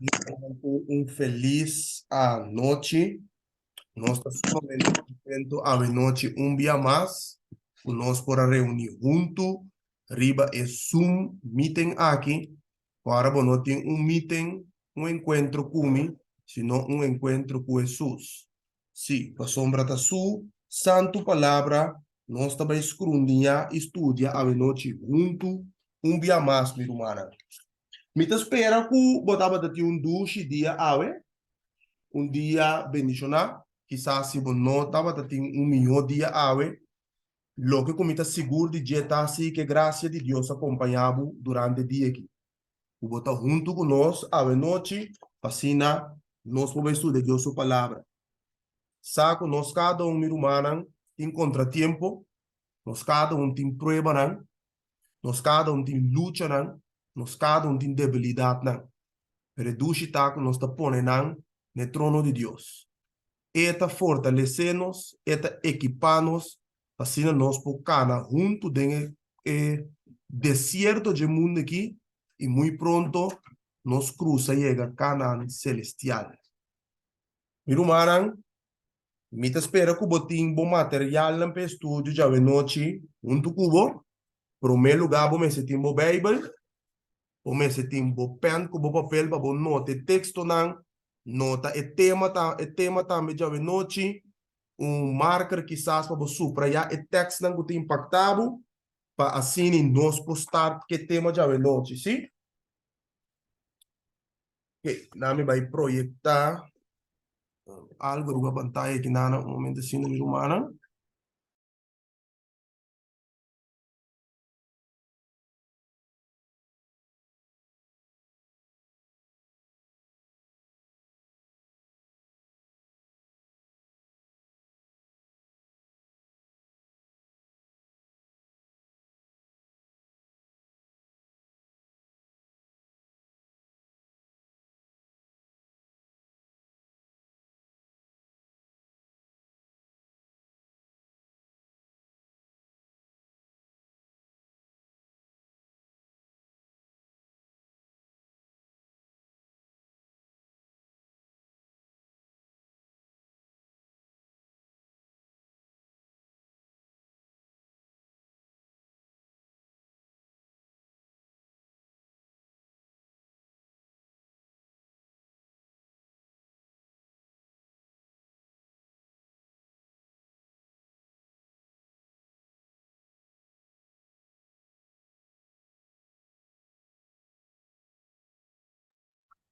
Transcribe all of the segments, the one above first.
Um feliz noite. Nós estamos sumamente contentos a noite dia mais. Nós para reunir junto, riba é Zoom meeting aqui. Para não ter meeting, encontro comigo, sino encontro com Jesus. Sim, a sombra da sua santo palavra, nós também escrundia, estudia a noite junto, dia mais, minha irmã. Mita espera que botava daqui duche dia ave, dia bendicionar, quizás se você não estava daqui melhor dia ave, lo que comita seguro de dieta assim que graça de Deus acompanhava durante o dia aqui. O bota junto com nós, ave noite, fascina, nós podemos estudar Deus sua palavra. Saco, nós cada humano tem contratempo, nós cada tem prueba, nós cada tem luta, nós cada tem debilidade. Reduz está que nos está poniendo en el trono de Dios. Eta fortalecernos, eta equiparnos, así nos podemos junto en el desierto del mundo aquí y muy pronto nos cruza y llega a Canaán celestial. Mi hermano, me espera que botín bom material en el estudio ya de noche junto cubo. Primeiro lugar, vou me sentir no Bible. O me se timbo pen com o papel para o nota texto não nota e tema também já noite marker quizás para subrayar e texto não que impactado para assim nós postar que tema já noite, sim? Que nami vai projetar algo na pantalla que nana um momento assim na minha humana.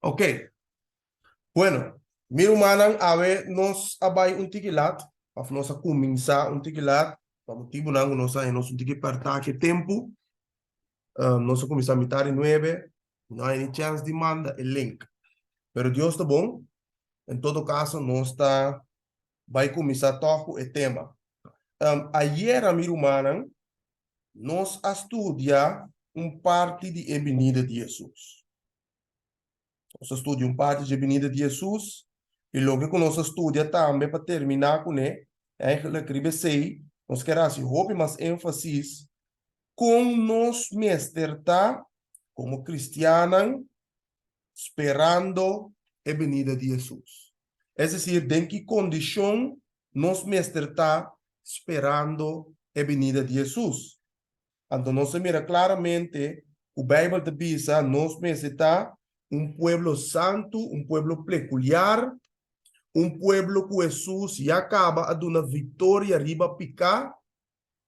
Ok, bueno, mi humana a ver nos abai tiquilat, para nós começar tiquilat, para motivo não nós tiki partar que tempo. Nós começamos a mitad de 9, no hay ni chance de mandar el link. Pero Dios está bom. En todo caso, nós está, vai começar todo o tema. Ayer, a minha irmã, nós estudia parte de Ebenida de Jesus. Nós estudia parte de Ebenida de Jesus. E logo que nós estudia também, para terminar com ele, eigenlijk, ribe 6, nós queremos roubar mais ênfase com nos mestre tá, como cristiana, esperando a venida de Jesus. Es decir, ¿en qué condición nos mestre está esperando a venida de Jesús? Entonces, no se mira claramente, la Biblia te dice, nos mestre está un pueblo santo, un pueblo peculiar, un pueblo que Jesús ya acaba de dar una victoria arriba picar,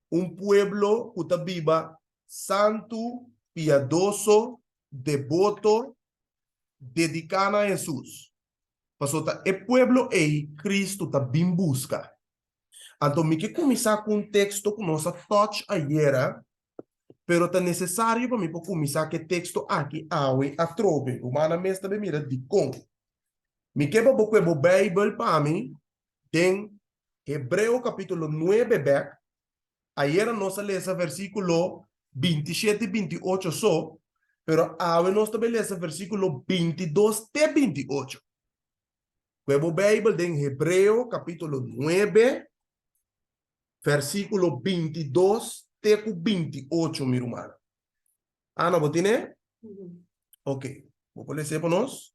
un pueblo que está viva santo, piadoso, devoto, dedicado a Jesús. Pastor, o pueblo e Cristo está bem busca. Então, me que começar com um texto que nós touch ayer, pero é necessário para mim para começar que texto aqui a trove. Humana mesmo também mira de como. Me que para botar o Bible para mim, tem Hebreu capítulo 9 back. Ayer nós lemos versículo 27 e 28 só, pero agora nós também lemos versículo 22 e 28. Nuevo Bible en Hebreo capítulo 9, versículo 22 teco 28, mi hermano. Ah, ¿no tiene? Ok, vos podés leer por nos.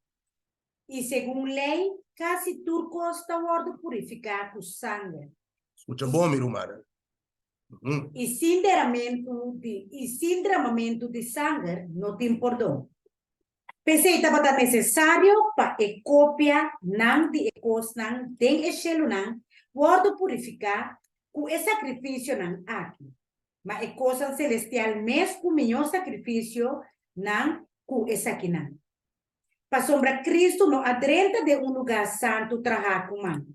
E según ley, casi turcos está guardo purificar con sangre. Escucha bom, minha irmã. E sin derramamento de sangue não tem perdão. Pensei que estava necessário para a cópia não de ecos não tem echelo não guardo purificar com o sacrifício não aqui. Mas a coisa celestial mesmo com o meu sacrifício não com essa aqui não. Para sombra Cristo não adrenta de lugar santo trabalhar com mano.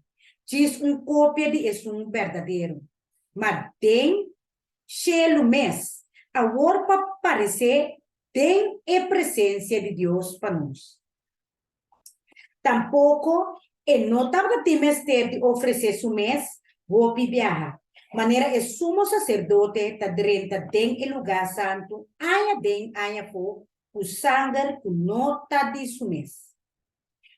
Diz cópia de isso verdadeiro. Mas tem chelo mês. Agora para parecer tem a presença de Deus para nós. Tampouco é notável que temos de oferecer su mês vou viajar. Maneira é sumo sacerdote ta drenta tem o lugar santo, aia fo, o sangue que nota de su mês.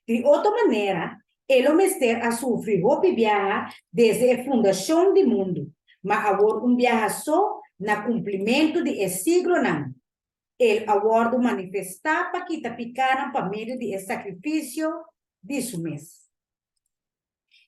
De outra maneira, ele mestre a sofrer vou viajar desde a fundação do mundo, mas agora viaja só na cumprimento de siglo não. Ele agora manifestar para que está picando para meio de sacrifício de su mês.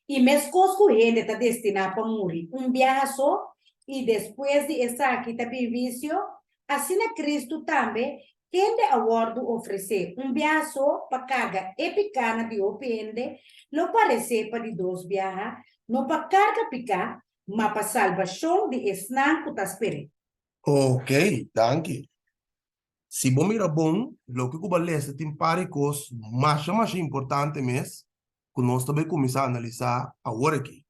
E mesmo que ele está destinado para morrer viaje só, e depois de essa sacrifício, assim a Cristo também, quem agora oferecer viaje só para carga epicana de opende, não parece para de dois viajar, não para carga picar, mas para salvação de esnan que está esperando. Ok, danke. Se bom mira bom, lo que cuba leste tem paricos, mais importante mesmo, que nós também começar a analisar agora aqui.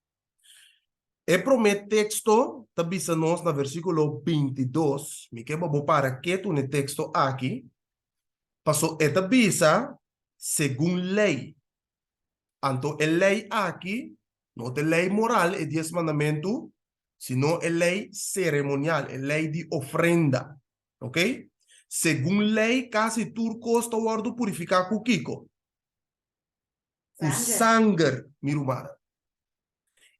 E promet texto, tabisa nós na versículo 22, me queba bo para que tu ne texto aqui, passou e tabisa, segundo lei. Anto, a lei aqui, não é lei moral, é 10 mandamentos, sino é lei cerimonial, é lei de ofrenda, ok? Segundo lei, quase turco está guardo purificar com Kiko. Com sangue, mirumara.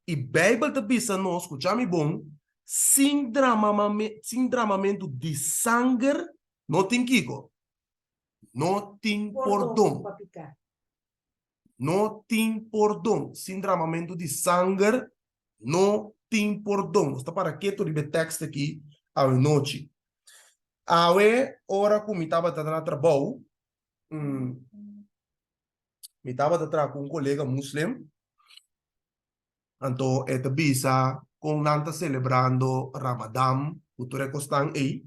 E Bíblia te bisa nós, escutame bom, sem dramamento de sangue, não tem Kiko. Não tem perdão. Não tem perdão. Sem dramamento de sangue, não tem perdão. Está para que tu ribe texto aqui, à noite. Awe, ora como estava tratando trabalho, me estava tratando com um colega muslim, então é bisa com nanta celebrando Ramadan, o recostan aí.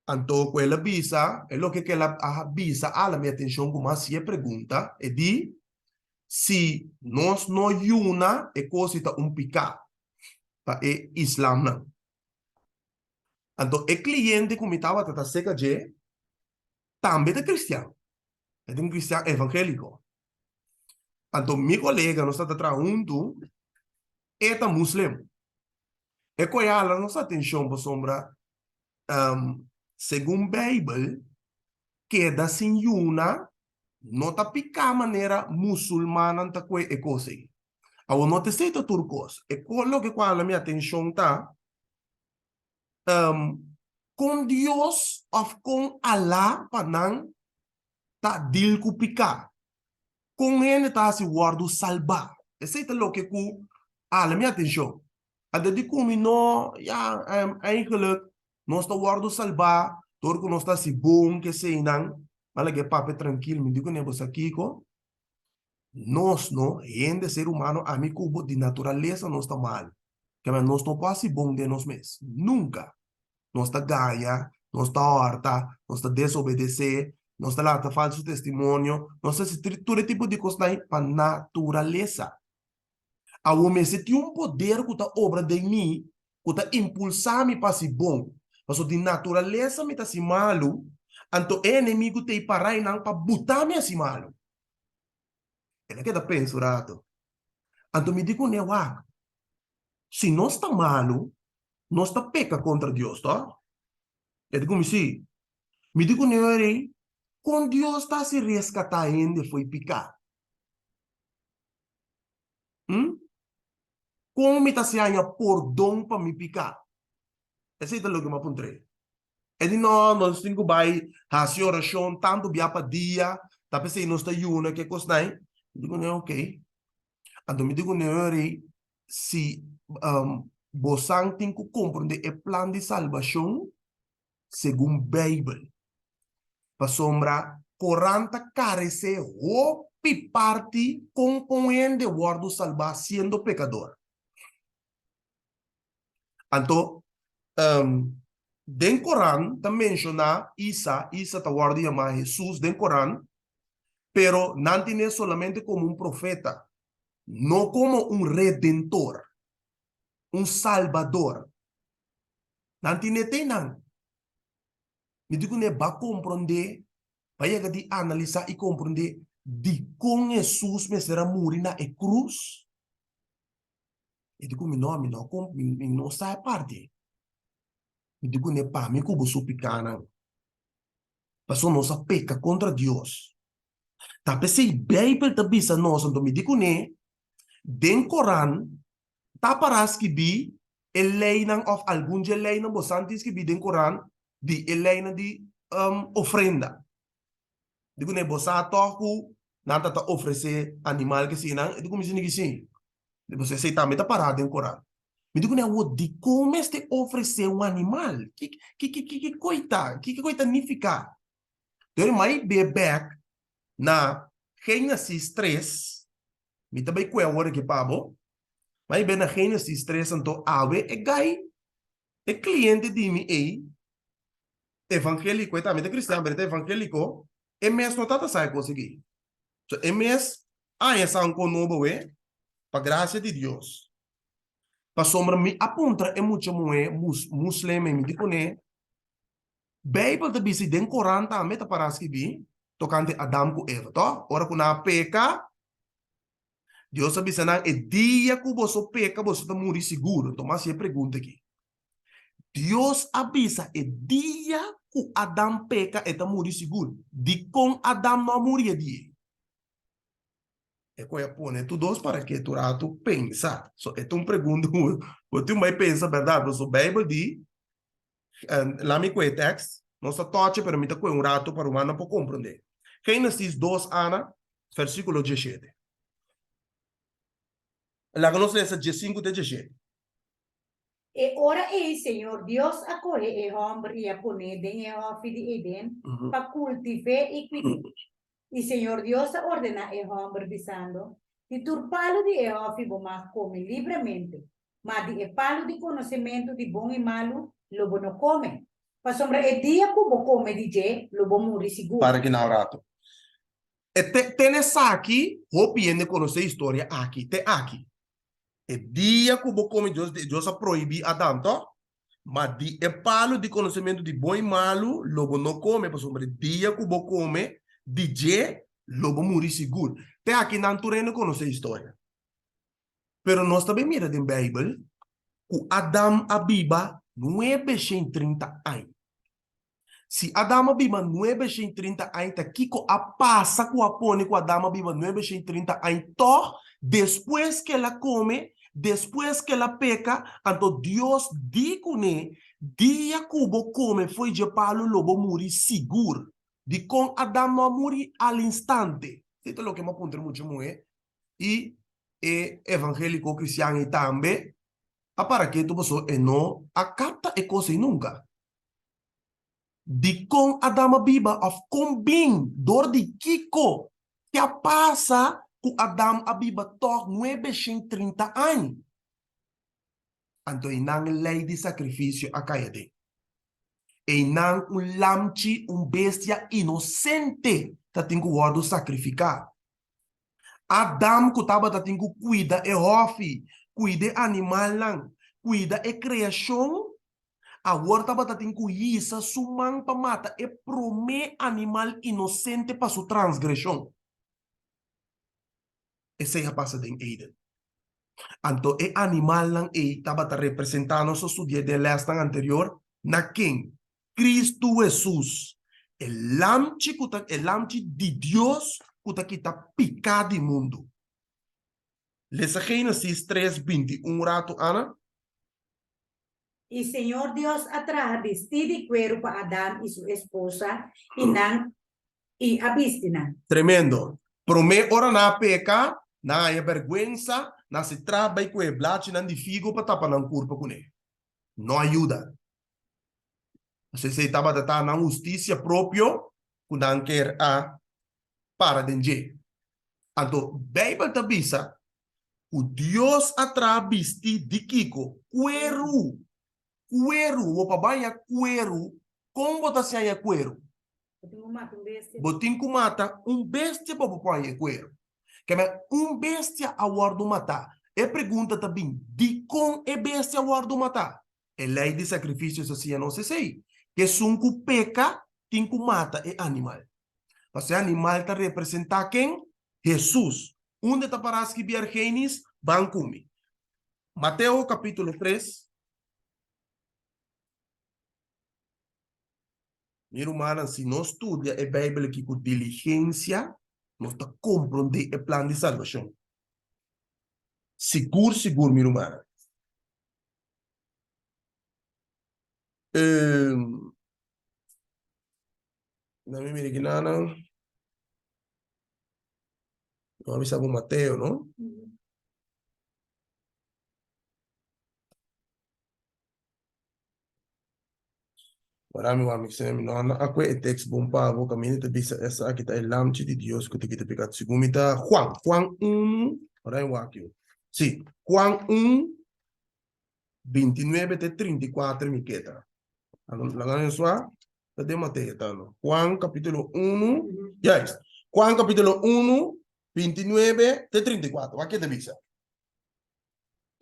Então, quella bisa, é o que ela bisa a minha atenção como se a pergunta é de se nós não una é coisa picar para o Islam não. Então, o cliente como estava tratando seca de também é cristiano, é um cristiano evangélico. Então, meu colega não está tratando é muslim. É que ela não está atenção para sombra, segundo a Bíblia, queda sem una não tá picar maneira muçulmana tá com é coisa. Ao não te sei turcos, é colo que qual a minha atenção tá com Deus ou com Allah para tá deal com picar. Com ele tá se guardo salvar. Esse é o que com a minha atenção. A de como não, ja, eigenlijk nós tá guardo salvar, turco nós tá se bom que sei não. Mas que papo tranquilo, me digo nebos aqui com nós, não, gente, ser humano, a mim cubo de natureza não está mal. Que nós não quase bom de nós mesmos. Nunca. Nós está ganha, nós está horta, nós está desobedecer, nós está lá, falso testemunho, nós está todo tipo de coisa aí para natureza. A homem se tem um poder que está obra de mim, que está impulsar-me para ser bom. Mas de natureza me está se malo, então o inimigo tem para ir para botar-me assim malo. Ele quer pensar, então me digo, né, se nós está malo, nós está peca contra Deus, tá? Eu digo, me digo, né, quando Deus está se resgatando, foi picar. Como me está se ganha por dom para me picar? Esse é o que eu me apontei. E di no, nós temos que vai fazer oração tanto dia para dia, tá pensando nós está yuna que coisa não? Digo não, ok. Então me digo não, se você tem que compreender o plano de salvação segundo a Bíblia. Para sombra 40 carece hopi parte componente de guardo salvar sendo pecador. Então, den Corán também menciona Isa está guarda llamar Jesús den Corán, pero no tiene solamente como un profeta, no como un redentor, un salvador. No tiene tenan. Me digo ne va compreender, vaya que analisar y comprender de con Jesús me será morir na cruz. E digo mi no sai parte. Me digo ne pa me cubo su picana. Paso nossa peca contra Deus. Tapi se Bible ta bisa nós, então me digo ne, den Coran, ta paras que bi, eleinan of algum de eleinan, bosantis que bi den Coran, di eleinan di ofrenda. Digo ne, bosa toku, nata ta oferecer animal que sinang, e digo me sini que sim. Você sei também ta parado den Coran. Me digo ne, o di como este oferecer animal? Que coita? Que coita significa? Então, mais be back na Gênesis 3, me também com a hora que pabo, mas bem na Gênesis 3, então, ave é gai, é cliente de mim, evangélico, é também cristão, mas é evangélico, é mesmo tata sai conseguir. So, é mesmo, essa um novo para graça de Deus. Para sombra me aponta é muito muslime, me digo né, Bible te bisi den Koran também tá para escrever, tocante Adam com Eva, tá? Ora que na peca, Deus sabe se não é dia que você peca, você está morrer seguro. Então, mas eu pergunto aqui. Deus avisa é dia que Adam peca, está morrer seguro. De com Adam não morrer dia. É que eu pôr tudo dois para que tu rato pensa. So, é uma pergunta, você vai pensar, verdade? So, a Bíblia diz, lá me com o texto, não se toque, mas me está com um rato para o humano para compreender. Gênesis 2, Ana, versículo 17. La conoce essa 5 de 17. E ora Senhor Deus acolhe e homem e a pone den e ofi de Eden para cultivar e cuidar. E Senhor Deus ordena e homem dizendo, de turpalo de e ofi boma come livremente, mas de e palo de conhecimento de bom e malo, lobo não come. Para sombra e dia que bo come de je, lobo morre seguro. Para que não rato. E tem essa aqui, hopiende conhecer a história aqui, tem aqui. E dia que você come, Deus proíbe Adão, tá? Mas é palo de conhecimento de bom e malo, lobo não come, por sobre dia que você come, DJ, lobo morre seguro. Tem aqui na natureza conhecer a história. Pero nós também mira na Bíblia, que Adão abiba 930 anos. Se Adão abiba 930 anos, tá Kiko a passa com a pone com Adão abiba 930 anos, tó, depois que ela come, depois que ela peca, então Deus diz né, dia que o come foi de palo lobo morrer seguro. De com Adão não morrer al instante. Isso é o que me aponta muito muito. E evangélico cristiano também, para que tu possa não acata e coisa nunca. De com Adão biba of com bem dor de Kiko que a passa com Adam abiba toch 930 anos. Então, não lei de sacrifício a caia. E não lamchi, bestia inocente, que tem que guardar sacrificar. Adam que estava tem que cuidar e hofi, cuida animal lang, cuida e criação. Agora estava tem que isa sumang para mata e prome animal inocente para sua transgressão. Essa é a passada em Eden. Então, o animal lang estava representando o estudio de la anterior, na quem? Cristo Jesus. El lamchi de Deus que está picado do mundo. Lesa Gênesis 3:21 rato, Ana. Y Señor Dios atrajo vestido de cuero para Adán y su esposa y abistina. Tremendo. Prome ora na peca, na é vergüenza, na se traba e que blate na de figo para tapar na curva com ele. Não ajuda. Você se estava a na justiça próprio, quando quer a para dentro. Então, Bíblia te bisa, o Deus atrabisti de Kiko, cuero, o papai cuero, como você é cuero? Botin mata bestia para papai cuero. Que é bestia a guardo matar. E pergunta também, de com é bestia a guardo matar? É lei de sacrifícios assim, não sei. Que sunku peca, tem que mata é animal. Mas animal está representa quem? Jesus. Onde está para que vier Gênesis, van comer. Mateus capítulo 3. Minha irmã, se não estuda a Bíblia aqui com diligência, não está compreendendo o plano de salvação. Seguro, minha irmã. Não me mire que nada. Não avisa com Mateus, não? Marami wa miksemi no ana akwe e text bomba vo kamini te bisa esa aqui tá elamchi de Deus que te kita pecat segumita Juan 1 ora em wakio. Sim, Juan 1 29 te 34 mi queda. La gana sua te de Mateo tano. Juan capítulo 1, yes. Juan capítulo 1 29 te 34. Aqui te bisa.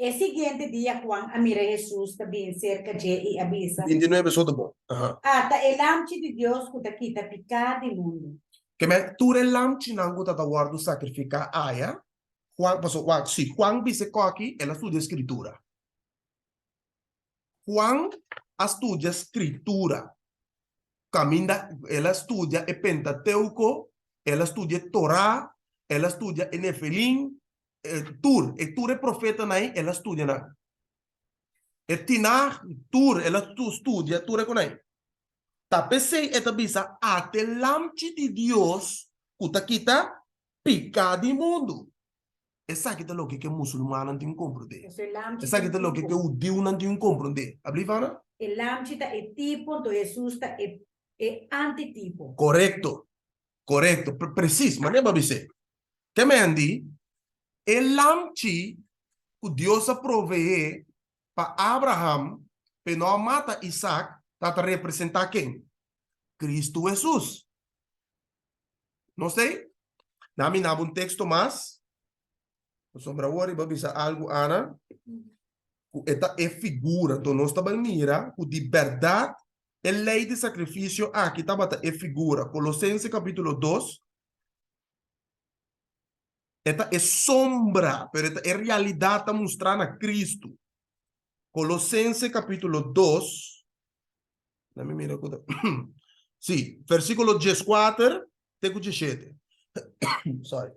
El siguiente día Juan mira a Jesús también cerca de y avisa. 29 sotto bom. Hasta el amchi de Dios que quita picar del mundo. Que me ture lamchi nangu tata guardo sacrifica aya. Juan, pasó, sí, Juan dice aquí, él estudia escritura. Juan estudia escritura. Camina, él estudia el Pentateuco, él estudia Torah, él estudia el Nefelim, el Tur es profeta naí, él estudia na. El Tinah, Tur, él estudia, Tur con ahí. Tapese eta bisa ate lamchi de Dios, kuta kita pica di mundo. Essa aqui é o que muçulmano não tem compreender. Essa aqui é o que o Deus não tem compreender. Ablivana? El lamchi é tipo, do Jesus é antitipo. Correto. Preciso, mas não é dizer. Que me andi? El lamchi o Deus provee para Abraham, para não matar Isaac, para representar quem? Cristo Jesus. Não sei? Nami na um texto mais. Sombra ora e bisa algo Ana. Esta é figura do nosso mira o de verdade é lei de sacrifício aqui tá é figura Colossenses capítulo 2. Esta é sombra, pero esta é realidade tá mostrando a Cristo. Colossenses capítulo 2. Dame mira sim, versículo 14 até 17. Sorry.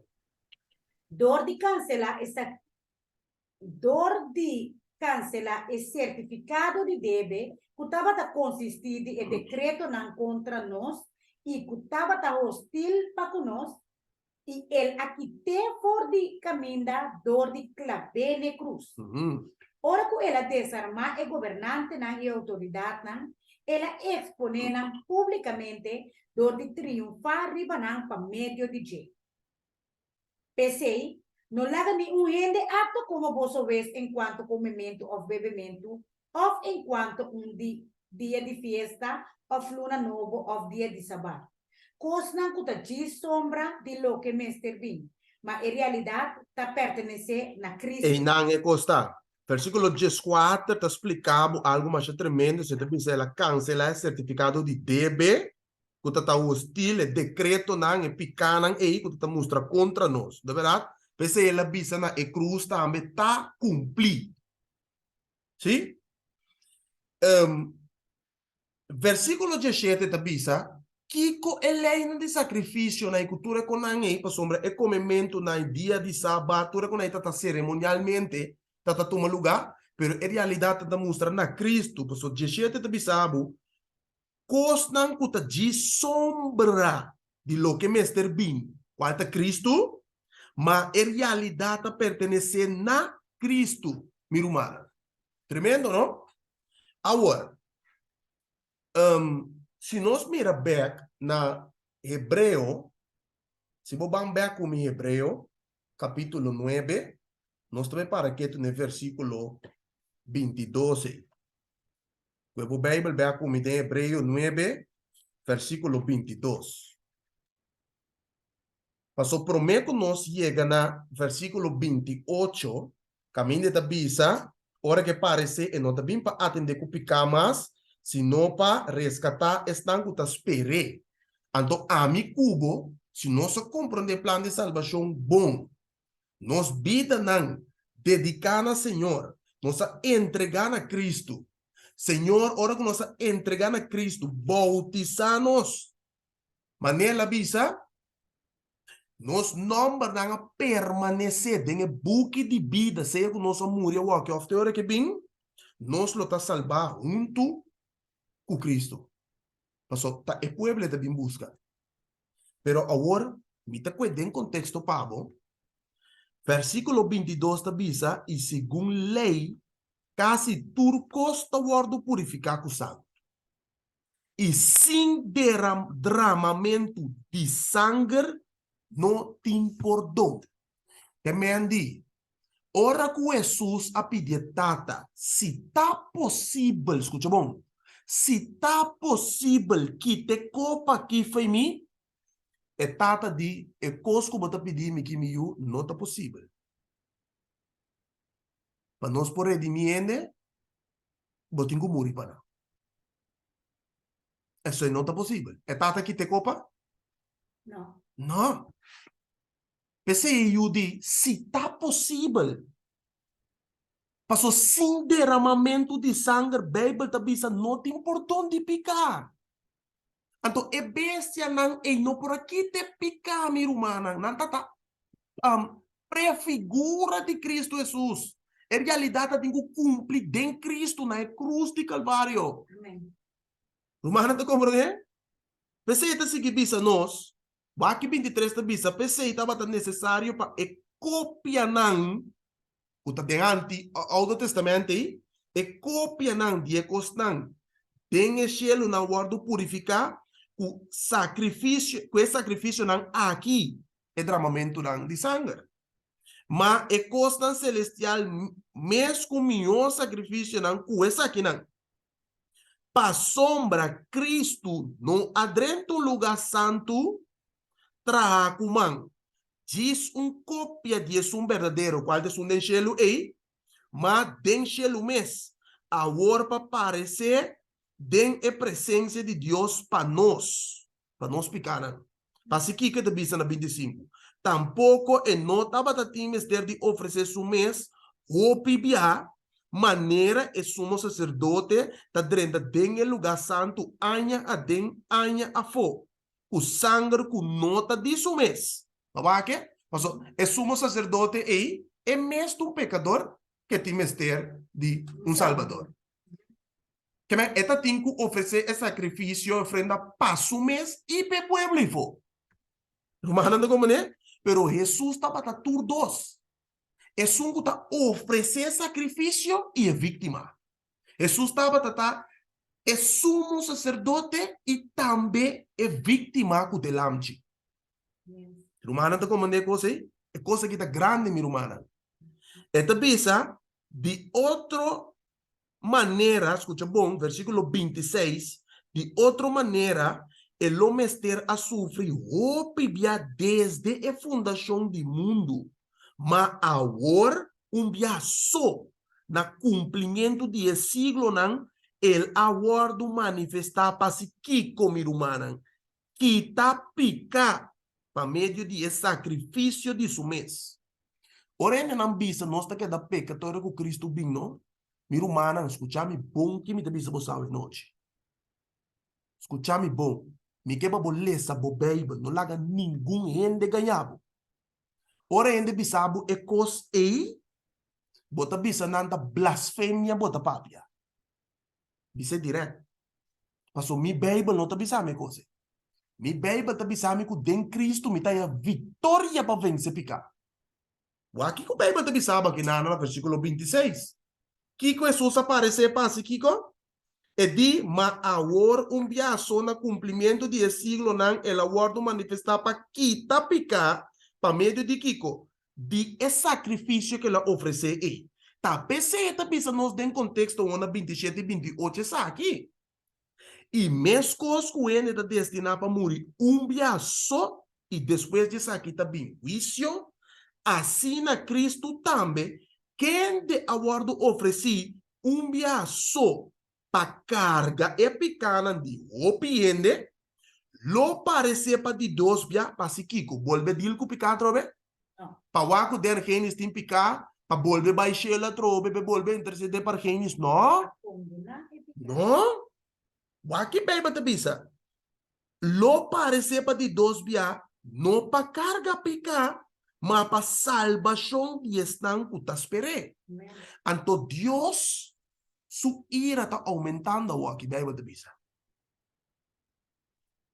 Dor de cancelar el certificado de debe que estaba consistido el decreto nan contra nos y que estaba hostil para nos y el aquite for de caminda dor de clavene cruz. Ora que ela desarmar el gobernante nan y autoridad nan, ela expone nan públicamente dor de triunfar riba nan pa medio de je. Pensei, no laga ni un gente acto como vos ves en cuanto comimiento o bebimiento, o en cuanto un día de fiesta, o luna novo, o día de sábado. Cosnan que te sombra de lo que me bien, mas en realidad te pertenece a Cristo. E não é costa. Versículo 14 te explicava algo mais tremendo, se te precisa ela cancelar o certificado de débito, que está hostil, decreto não é picanang e que está mostra contra nós, de verdade? Pese ela bisa na e cruz também está cumprir. Sim? Versículo 17 te bisa que é lei de sacrifício na cultura com nangue para sombra é comimento na dia de sábado, cultura com está cerimonialmente tá toma lugar, pero en realidad te muestra na Cristo, pues o Jeshete te bisabu, cosnan kuta de sombra de lo que Mr. Bin, quanto Cristo, mas en realidad pertenece na Cristo, mi hermana. Tremendo, ¿no? Ahora, se nós mira back na Hebreo, se vamos back com Hebreo, capítulo 9, nós também para aqui no versículo 22. Luego Bible back com Hebreo 9, versículo 22. Passo prometo nós chega na versículo 28, caminho da bisa, hora que parece, e não também para atender com picamas, sino para resgatar estão que espere. Então, a mi cubo, se nós compreender o plano de salvação bom, nós vida não dedicar a Senhor, nós entregar a Cristo. Senhor, hora que nós entregar a Cristo, bautizar-nos, maneira bisa, nós não vamos permanecer em buque de vida, seja que nós morrer ou que a hora que bem, nós lo está salvar junto com Cristo. Passo tá o povo de bem busca. Pero agora, me tá cuidando em contexto pavo. Versículo 22 da bisa e segundo lei, quase turcos está guardo purificar com sangue. E sem derramamento de sangue não tem perdão. Temendi. Ora que Jesus a pedir tata, se tá possível, escuta bom, se tá possível que te copa que foi mim, e tata di, e cosco bota pedir me que me não tá possível. Para nós por redimiende, botin que morrer para. Isso não tá possível. E tata que te copa? Não. Não. Pensei eu di, se tá possível. Passou sem derramamento de sangue, a Bíblia está dizendo, não tem portão de picar. Então, é bestia não, e não por aqui te picar, minha irmã, não tá, prefigura de Cristo Jesus. Em realidade, tem que cumprir em Cristo, na cruz de Calvário. Amém. Irmã, não está compreendendo? Pensei que seguir bisa nós, aqui 23 da bisa, pensei que estava necessário para copiar não, o tá diante ao Testamento e cópia não de não tem o cielo não guardo purificar o sacrifício que sacrifício não aqui é derramamento não de sangue mas é costa celestial mesmo com meu sacrifício não com essa aqui não para sombra Cristo não adentro lugar santo traga com diz cópia de um verdadeiro, qual é um cielo e mas den cielo mes, agora para aparecer den a presença de Deus para nós pecados. Assim que te diz na 25. Tampouco e não estava de oferecer su mes, ou pibia, maneira e sumo sacerdote da drenda den el lugar santo, anha a den, anha a fo. O sangue com nota de su mes. Babaque? Mas é sumo sacerdote e é mesmo um pecador que tem mester de um salvador. Que me esta tem que oferecer esse sacrifício ofrenda para su mes e para o pueblo. Romano como né? Pero Jesus estava para tur dos. É um que está oferecer sacrifício e é vítima. Jesus estava para é sumo sacerdote e também é vítima com o delamte. Romano como né coisa? É coisa que está grande, minha irmã. Esta bisa de outra maneira, escuta bom, versículo 26, de outra maneira, el homem ester a sofrer opibia desde a fundação do mundo, mas agora dia só, na cumprimento de siglo não, el aguardo manifestar para si que como humana, que tá picar para meio de sacrifício de su mês. Ora, não bisa, nós está que da pecadora com Cristo bem, não? Meu irmão, escucha-me bom que me bisa você hoje noite. Escucha-me bom. Me quebra bolesa, bo Bíblia, não laga ninguém rende ganhavo. Ora, rende bisabo é cos ei, bota bisa nanta blasfemia bota papia. Bisa direto. Paso mi Bible não tá bisa me coisa. Mi Bible tá bisa me que den Cristo me tá a vitória para vencer picar. O aqui que o Bible tá bisa que na versículo 26. Kiko Jesus aparece para si Kiko. E di ma awor biaso na cumprimento de siglo nan el awardo manifestar para kita picar para meio de Kiko. De é sacrifício que ela oferece aí. Tá, PC tá bisa nos den contexto 27 e 28 essa aqui. E mescos que ele está destinado para morrer dia só, e depois disso aqui está bem juízo, assim na Cristo também, quem de aguardo ofereci dia só para carga e pequena de opiende, lo parece para de dois dia para se Kiko, volve de ilco picar trobe? Para o aco der genis tem picar, para volve baixar la trobe, para volve interceder para genis, não? Não? Waki beba te bisa. Lo parece para de dos via, no pa carga pica, ma pa salvación y están cutas pere. Anto Dios, su ira está aumentando waki beba te bisa.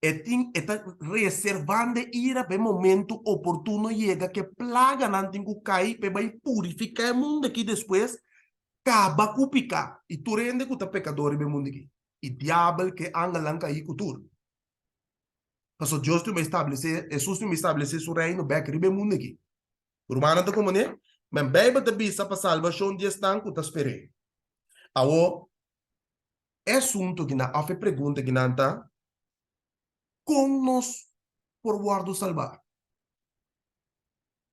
Está reservando ira pe momento oportuno llega que plaga nantingu cai pe vai purificar el mundo que después acaba cupica y tu rende cuta pecador be mundo aqui. E diabo que anga lanca aí cultura. Passo Deus tu me estabelecer, Jesus tu me estabelecer seu reino, back ribe mundo aqui. Romana tá como né? Mas Bíblia te bisa para salvação de estanco tá espere. Awo é assunto que na afe pergunta que nanta com nos por guardo salvar.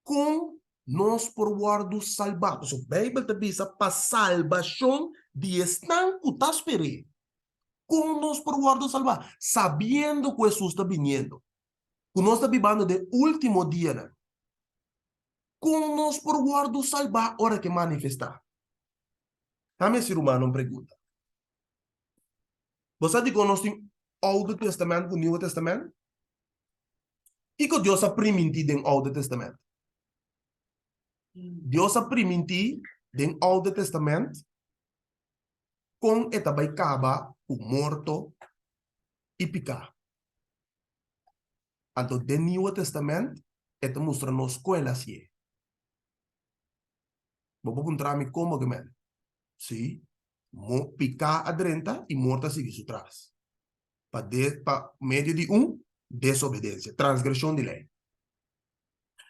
Com nos por guardo salvar. So Bíblia te bisa para salvação de estanco tá espere. ¿Cómo nos por guardo salvar? Sabiendo que Jesús está viniendo. Que nos está viviendo de último día. ¿No? ¿Cómo nos por guardo salvar ahora que manifestar? Dame ser humano una pregunta. ¿Vos sabés que conocen Oude Testamento y Nuevo Testamento? ¿Y que Dios ha permitido en Oude Testamento? Dios ha permitido en Oude Testamento con esta baicaba, o morto e picar. Anto de Nuevo Testamento, esta mostra nos escola assim. Vou encontrar-me como que men. Sim. Picar a drenta e morta seguir su trás. Para meio de desobediência, transgressão de lei.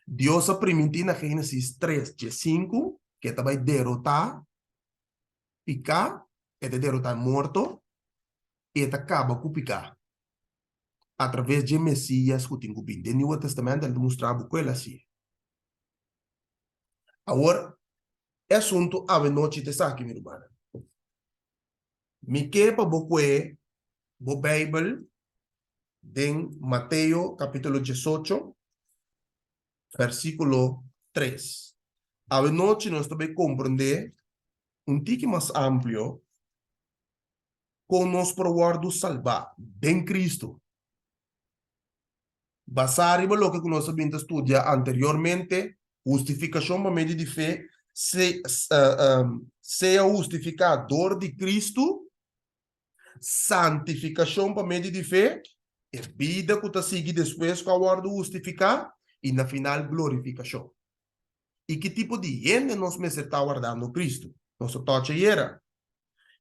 Deus a permitiu na Gênesis 3, 5, que vai derrotar, picar, e derrotar morto, e acaba com picar. Através de Messias, que tem que no Novo Testamento, ele mostrava que ele assim. Agora, é assunto a noite de saque, minha irmã. Me que para você, a Bíblia, em Mateus, capítulo 18, versículo 3. A noite nós também compreender tique mais amplo com nos proguardo salvar em Cristo. Basar em lo que nós vimos estudar anteriormente, justificação por meio de fé, seja justificador de Cristo, santificação por meio de fé, e vida que está seguindo depois com a guarda justificar, e na final glorificação. E que tipo de gente nós me está guardando Cristo? Nosso toque era.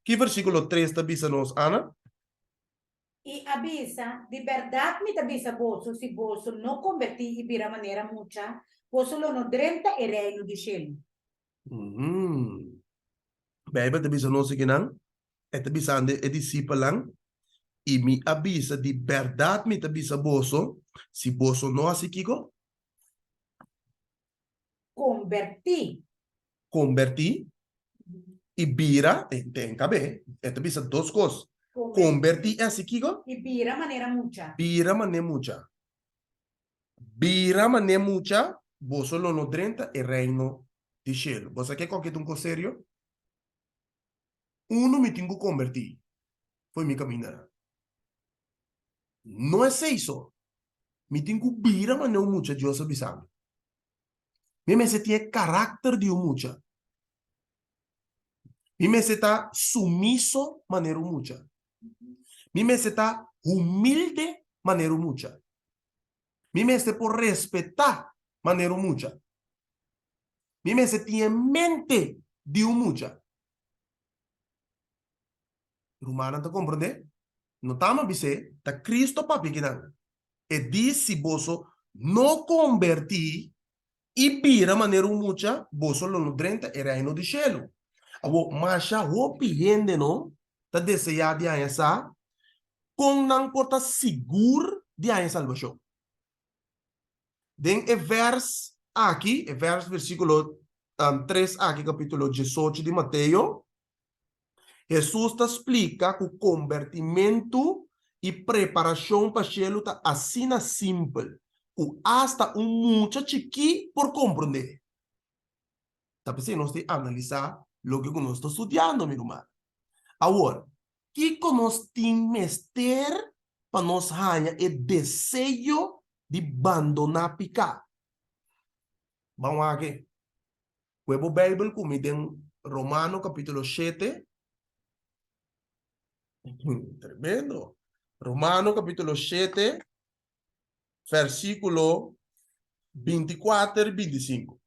Que versículo 3 está avisa-nos, Ana? Y avisa, de verdad me avisa vos, si vos no convertí y pira manera mucha, vos lo no drenta e reino di cielo. Bijbel te avisa-nos que não? É te avisando e discípulo e me avisa de verdade me avisa vos, se vos não assim Kiko? Converti e vira, tem cabe, é te avisa duas coisas. Converti é assim Kiko? Y pira manera mucha. Vira mané mucha. Vira mané mucha, vos lo no drenta e reino di cielo. Vos quer qualquer um sério? Uno me tengo convertir. Foi mi caminhar. Não é isso. Me tengo vira mané mucha Deus avisando. Me se tiene carácter de mucha. Mi me está sumiso maneiro mucha. Mi me está humilde maneiro mucha. Mi me por respetar maneiro mucha. Mi me tiene mente de un mucha. Romana te comprende? No estamos diciendo, está Cristo papi que não. E diz se boso não convertir e pira maneira mucha, boso lo nudrenta e reino de cielo. Abo masha ho pihende no, ta deseja de essa, com não porta seguro de a salvação. Den e vers aqui, e vers versículo 3 aqui, capítulo 18 de Mateus, Jesus te explica que o convertimento e preparação para o cielo está assim simples. Que hasta muito chiqui por compreender. Tá pensando, nós temos que analisar o que nós estamos estudando, meu irmão. Agora, que nós temos que ter para nós ganhar o desejo de abandonar picar? Vamos aqui. O Bíblia, como em Romano, capítulo 7. Tremendo. Romano capítulo 7, versículo 24 y 25.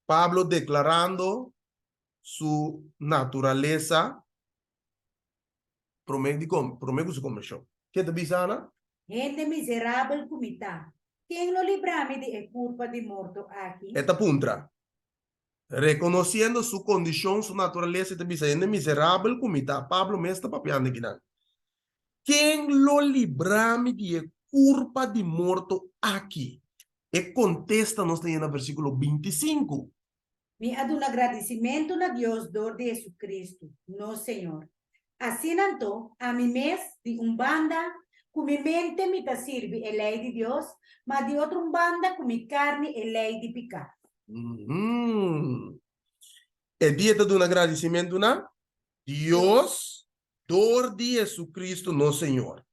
Pablo declarando su naturaleza promedio su conversión. ¿Qué te dice, Ana? Gente miserável comita. Quem lo librame de culpa de morto aqui? Esta puntra. Reconociendo su condición, su naturaleza, te dice, gente miserable comita. Pablo me está papiando aquí. ¿Quién lo librame de culpa de morto aqui? E contesta nos tem no versículo 25. Me ad un agradecimento na Deus dor de Jesus Cristo, nosso Senhor. Assim então, a mim mes de banda, com minha mente me ta sirve a lei de Deus, mas de outra banda com minha carne a lei de pecar. É dia de um agradecimento na Deus, dor de Jesus Cristo, nosso Senhor.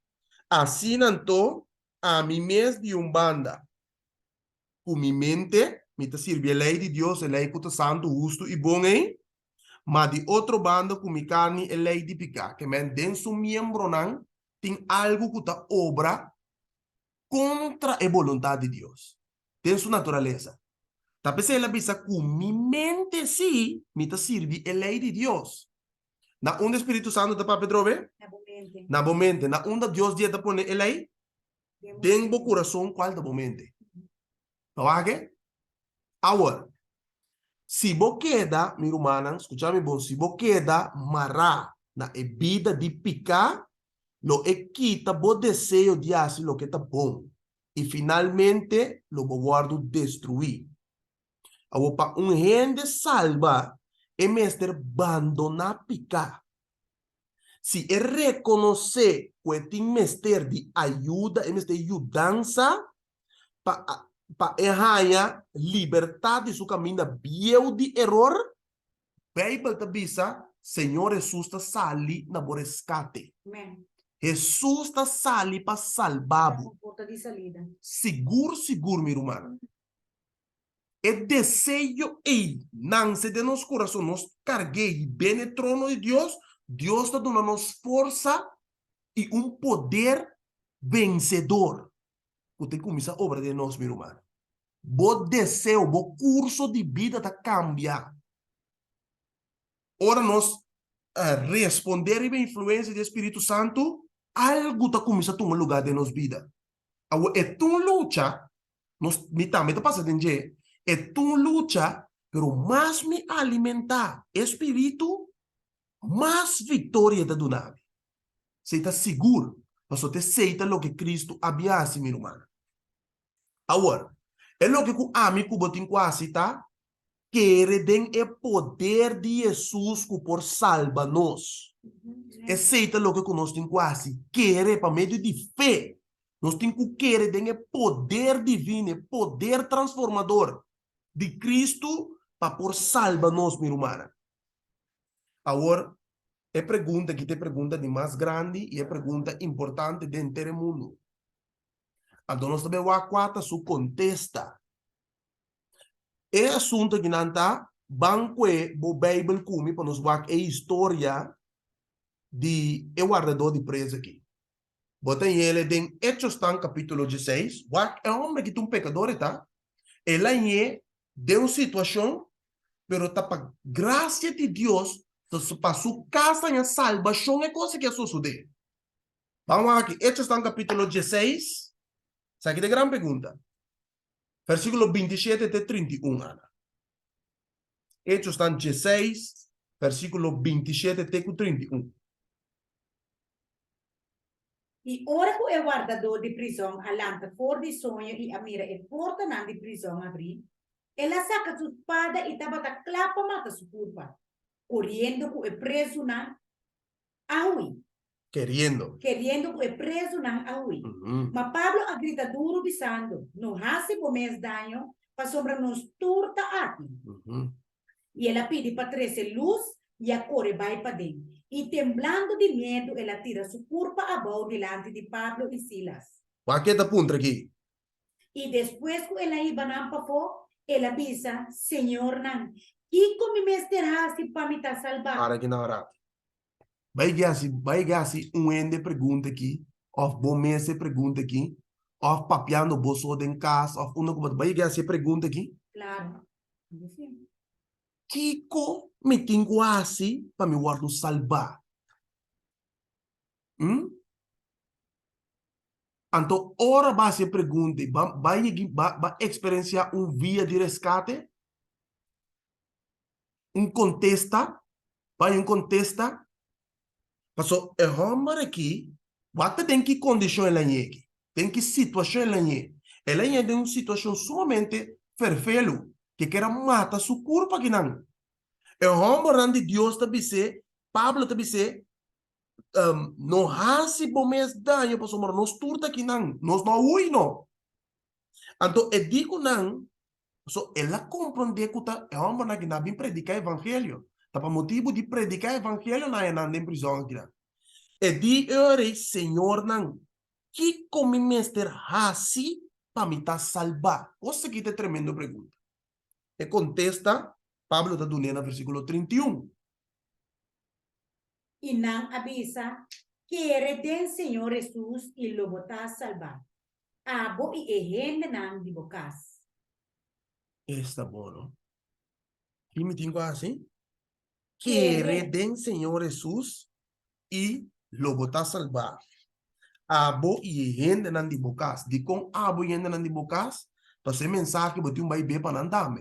Assim então, a mim mes de banda, com minha mente me ta sirve a lei de Deus, a lei que está santo, justo e bom, hein? Mas de outro bando, com minha carne, a lei de pecar, que men dentro membro não tem algo que está obra contra a vontade de Deus. Tem sua natureza. Tapi ela bisa com minha mente, sim, me ta sirve a lei de Deus. Na onde o Espírito Santo está para Pedro, ve? Na mente. Na onde Deus dia ta pone a lei? Dentro do coração, qual da mente? Tá ok? Agora, se você queda, meu irmão, escucha-me bom, se você queda mará na vida de picar, lo quita o desejo de fazer o que está bom. E finalmente, lo guardo destruir. Agora, para gente salva, é mestre abandonar picar. Se é reconhecer que tem mestre de ajuda, é mestre de ajudança, para ganhar liberdade de seu caminho, biel de error, Bíblia te bisa, Senhor Jesus está sali na bo rescate. Amém. Jesus está sali para salvar. Porta de salida. Seguro, meu irmão. É desejo e não se de nosso coração, nós carguei bem o trono de Deus, Deus está dando nos força e poder vencedor. Que tem que começar a obra de nós, meu irmão. O desejo, o curso de vida está cambiar. Ora nós responder a influência do Espírito Santo, algo está começando a tomar lugar de nossa vida. Agora, é tão luta, nós me também está passando de é tão luta, pero mais me alimentar espírito, mais vitória da donave. Você está seguro, mas você aceita o que Cristo havia, meu irmão. Agora, é o que o amigo botin quase, tá? Querer o poder de Jesus que por salva-nos. Aceita o que nós temos quase. Querer para meio de fé. Nós temos que querer o poder divino, poder transformador de Cristo para por salva-nos, minha irmã. Agora, é pergunta que te pergunta de mais grande e é pergunta importante dentro do mundo. A nós também o A4 su contesta. É assunto que não está banque bo Bible kumi para nos wak a história de o guardador de preso aqui. Bota ele em Hechos tan capítulo 16, wak é um homem que tem um pecador, tá? Ele é de uma situação, pero tá para graça de Deus, para sua casa e salvação é coisa que sucede. Vamos aqui, Hechos tan capítulo 16, essa aqui é a grande pergunta. Versículo 27 até 31, Ana. Hechos tan 16, versículo 27 até 31. E ora que o guardador de prisão alanta fora de sonho e a mira e porta não de prisão abrir, ela saca sua espada e tabata clapa mata sua culpa, correndo com o preso na aui, Queriendo. querendo com o preso na aui. Mas Pablo a grita duro bisando, não hace bom mês danho, para sombra nos turta ati. E ela pede para trazer luz e a corre vai para dentro. E temblando de medo, ela tira sua culpa abaixo delante de Pablo e Silas. Aqui está ponto aqui. E depois que ela iba para fora, ela avisa, Senhor, não, que como me esterrasse para me salvar? Para aqui na hora. Vai assim, ende pergunta aqui, of bom mês pergunta aqui, of papiando bolso em casa, of uma como vai assim pergunta aqui. Claro. Kiko me tenho assim para me guardar salvar. Então, ora vai se pergunta, vai experienciar via de resgate, contesta, vai contesta. Passo é homem aqui, basta tem que condição ela aqui, tem que situação ela é. Ela é de uma situação sumamente ferfelo, que quer matar sua culpa que não. É homem de Deus também se, Pablo também se, não hace bom mês danho, passo nós turta que não, nós não ui não. Então, eu digo não, so ela compreende que é homem que não vem predicar evangelho. Tá para motivo de predicar evangelho não é nada em prisão aqui não. E di ore, Senhor, não. Que come mestre hasi para me tá salvar? Você que é tremendo pergunta. E contesta, Pablo está dizendo no versículo 31. E não avisa, quere del Senhor Jesus e lo botar salvar. Abo e gente não de bocas. Está bom, não? Que me digo assim? Quere Quere. del Senhor Jesus e lo botar salvar. Abo e gente não de bocas. De com abo e gente não de bocas, para ser mensagem que botou vai ver para não dar.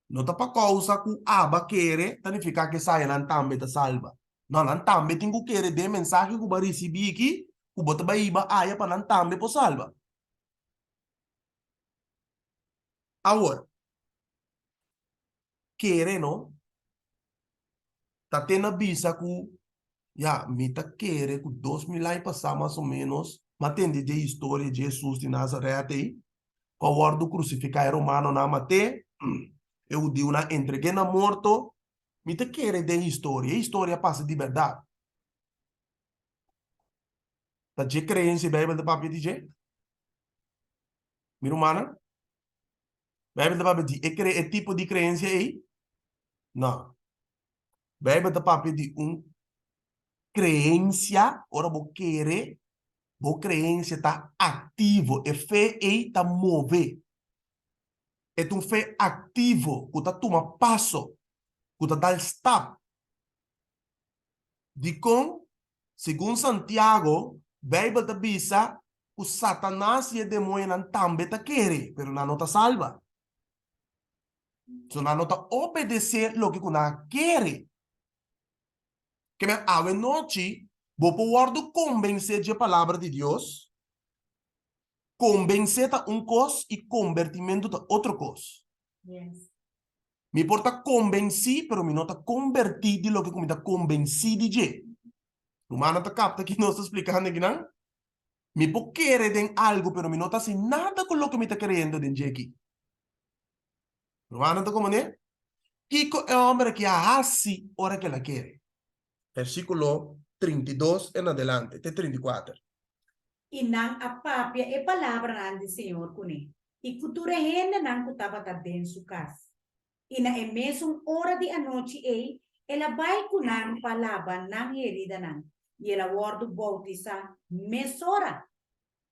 Não tá para causa que aba querer, significa que sai não tambe ta salva. Não, não tambe tem que querer de mensagem que vai receber aqui, que bota vai iba aya para não tambe por salva. Agora, querer não, tá tendo visa que, já, me tá querer que 2000 anos passar mais ou menos, mas tem de história de Jesus de Nazaré aí, com o ordem crucificado romano na mate, eu digo na entreguei na morto, me tá querer de história, a história passa de verdade. Tá de crença, Bíblia da papi de Mira humana? Bíblia da papi de é tipo de crença aí? Não. Bíblia da papi de crença, ora vou querer, vou crença tá ativo, é fé aí tá mover. É um fé ativo, que tá toma passo, que tá dar step. De com, segundo Santiago, Bíblia da bisa, o Satanás e o demônio não também tá querer, pero não tá salva. So, não tá obedecer o que você quer. Que me a noite, vou poder convencer de a palavra de Deus, convencer ta coisa e convertimento ta outra coisa. Yes. Me importa convencer, pero me não tá convertir de lo que me tá convencido de. Humana tá capta que nós está explicando aqui, não? Me pode querer de algo, pero me não tá assim nada com lo que me tá querendo de aqui. Humana tá como, né? Kiko é homem que hace hora que ela quer. Versículo 32 en adelante, de 34. E não a papia é palavra não de Senhor com ele. E cultura renda não que estava dentro de sua casa. E na mesma hora de anoche, ela vai com nang palaban nang herida nang. E ela wordo bautiza mesora.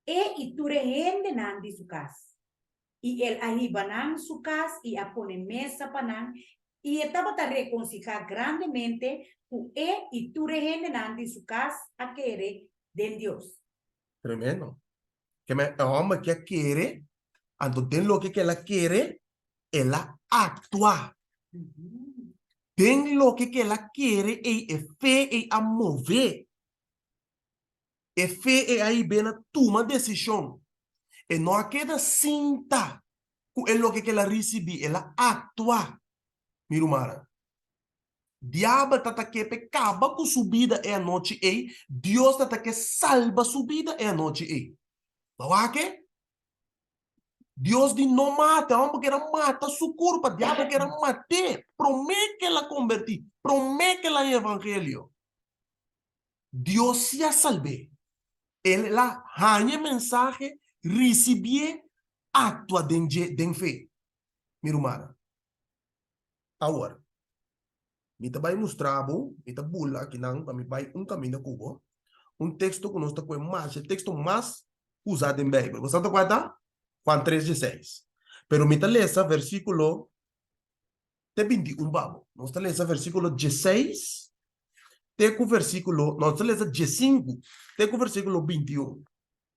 E iturehende nang di sukas. E el ahiba nang sukas e apone mesa panang. E estava a reconciliar grandemente com iturehende nang di sukas a querer de Deus. Tremendo. Que me hombre que quiere, entonces lo que ela quiere, ela actúa. Tem lo que ela quiere e fé e a mover. E fé e aí bem a tomar decisão. E não queda cinta com lo que ela recebe, ela actúa. Miro mara. Diabo tata que pecaba com subida é a noite e Deus tata que salva subida é a noite e. Não que? Deus de não mata, homem que era mata sua culpa, diabo que era matar, promete que ela convertir, promete que ela é evangelho. Deus se a salve. Ele lá, hanha mensagem, recebia, atua de fé. Miro mara. Agora, me vai mostrar, me tá bula aqui não, para me vai caminho cubo, texto que nós está com mais, o texto mais usado em Bíblia. Você está guardando? Juan 3:16. Pero me tá lesa versículo de 21 babo. Nós está lesa versículo 16 até com versículo, nós está lesa 15 até com versículo 21.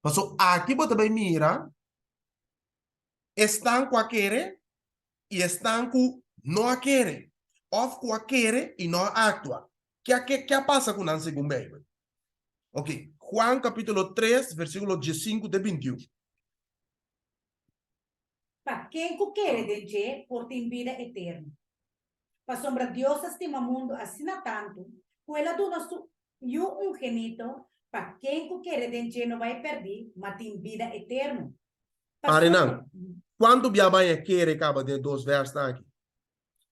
Mas aqui você vai mirar, estão com aquele e estão com não aquele. Of com aquele e não atua. Que passa com a segunda Bíblia? Ok. Juan capítulo 3, versículo 15 de 21. Para quem quer de por ter vida eterna. Para sombra Deus estima mundo assim tanto, que ela do nosso unigênito, para quem quer de não vai perder, mas tem vida eterna. Arenan, quando Biabanha quer acaba de 2 versos aqui.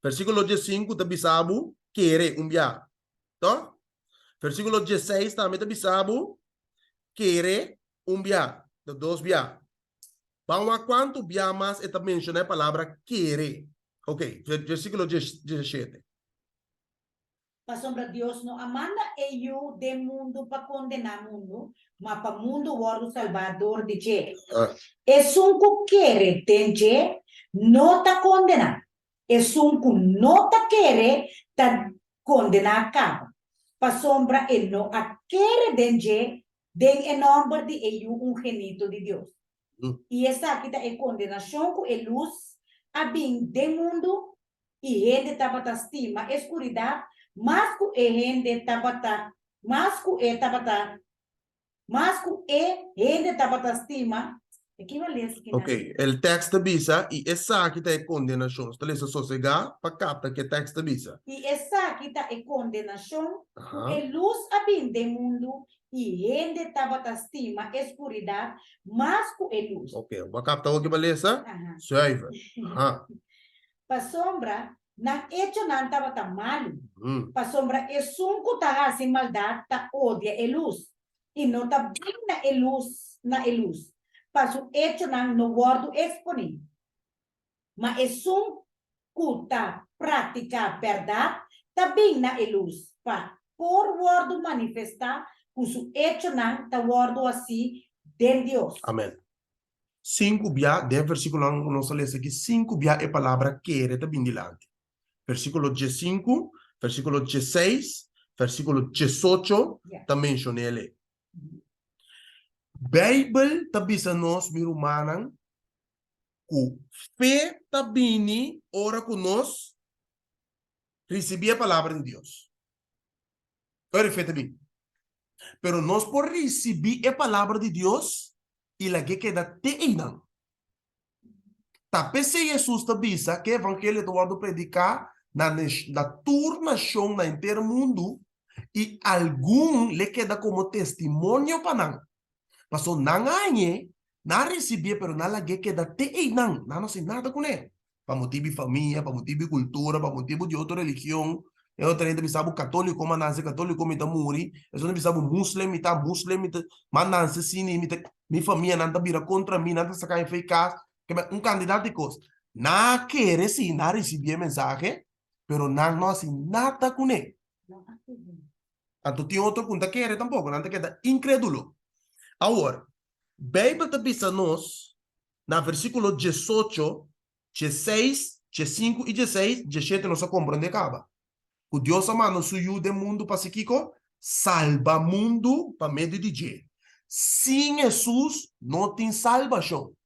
Versículo 15, tabi sabu, quer bia. Tá? Versículo 16, também tabi sabu, quer bia. De 2 bia. Vamos a quanto bia mais está mencionando a palavra querer. Ok, versículo 17. Para sombra Deus não amanda eu de mundo para condenar mundo, mas para mundo o salvador de je. É um que quer de não tá condenar. É um que não tá querer tá condenar cabo. Para sombra ele não a querer de em nome de eu unigênito de Deus. E essa aqui é condenação com a luz a bem de mundo e gente tabata estima escuridão, mas com gente tabata, mas com gente tabata estima equivalência que Ok, o texto avisa e essa aqui é condenação. Está lendo sossegar para captar que o texto avisa. E essa aqui é condenação com a luz a bem de mundo e gente tabata estima escuridão, mas com a luz. Ok, vou captar o que beleza? Suave. Para sombra, não hecho não tabata malo. Para sombra, é sunco tá assim maldade, tá odia a luz. E não tá bem na luz. Para o hecho não no guardo exponível. Mas é sunco tá prática verdade, tá bem na luz. Para por guardo manifestar, com o hecho não tá guardo assim de Deus. Amém. 5 bia, de versículo não se lê aqui, 5 bia é palavra querer tá bem dilante. Versículo 15, versículo 16, versículo 18, também mencionei ele. Bible tá bisa nós, meu humano, que fé tá bini, ora que nós receber a palavra de Deus. Ora fé tá bem. Pero nós por receber a palavra de Deus, e lá que queda te ainda. Tapi se Jesus tá bisa que o evangelho do wado predicar na nação na inteiro mundo e algum le queda como testemunho para nang. Paso nanganye na receber pero na lagi queda te nang, na não sei nada com ele. Para motivo família, para motivo cultura, para motivo de outra religião. Eu também pensava católico, mas não católico me tá muri. Eu não pensava muslim, me tá muslim, mas não se sim, minha família não tá vira contra mim, não tá sacando eficaz. Um candidato de coisa. Na quiere si na recibir mensaje, pero na no hace nada con él. Tanto tem outro que não quer tampouco, não quer incrédulo. Agora, Bíblia te diz a nós, na versículo 18, 16, 5 e 16, 17 não se compreende acaba. O Deus amado suyo de mundo pacífico, salva mundo para meio de Deus. Sem Jesus, não tem salvação.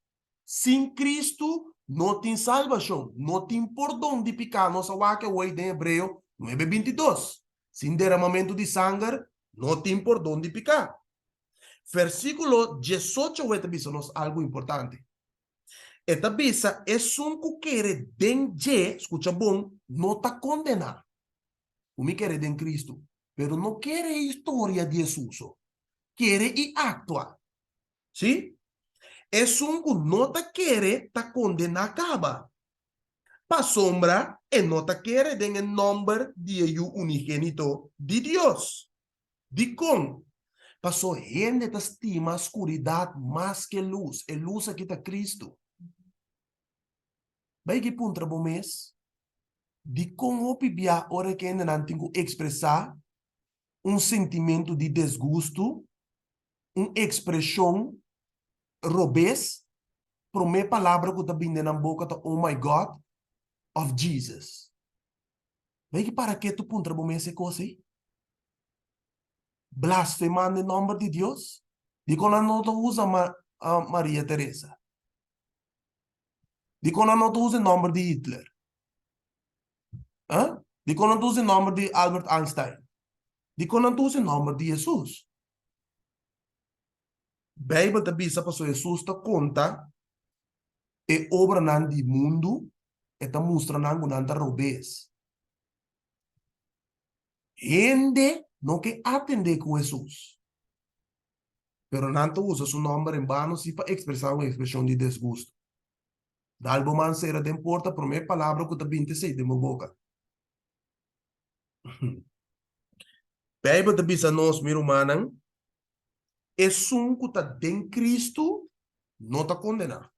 Sem Cristo, não tem salvação. Não tem perdão de pecado. Nossa vaca hoje em Hebreu 9:22. Sem derramamento de sangue, não tem perdão de pecado. Versículo 18 vai dizer-nos algo importante. Esta bisa é um que quer denje, escuta bom, não está condenado. O me quer em Cristo, pero não quer a história de Jesus. Quer e actua. Sim? É um que não está quer, está condenado acaba. Para sombra, e não está quer em nome de o unigênito de Deus. De com? Passou gente que estima a escuridade mais que luz. É luz aqui está Cristo. Vai que punta bom mês? De como o pibia hora que ainda não tenho expressar sentimento de desgosto, expressão robês, por minha palavra que está vindo na boca tá oh my God of Jesus. Vai que para que tu punta bom mês é coisa? Blasfemando em nome de Deus? De quando não usa Maria Teresa. De quando não usa o nome de Hitler. Huh? De quando não usa o nome de Albert Einstein. De quando não usa o nome de Jesus. Bíblia te diz para Jesus te conta e obra nan di mundo e te mostra nan gunanta robes. Gente não que atende com Jesus. Pero não te usa su nome em vano si para expressar uma expressão de desgosto. Dalbo man será de importa por minha palavra que te binte sei de minha boca. Bíblia te diz a nós, meu humano, é um que está em Cristo, não está condenado.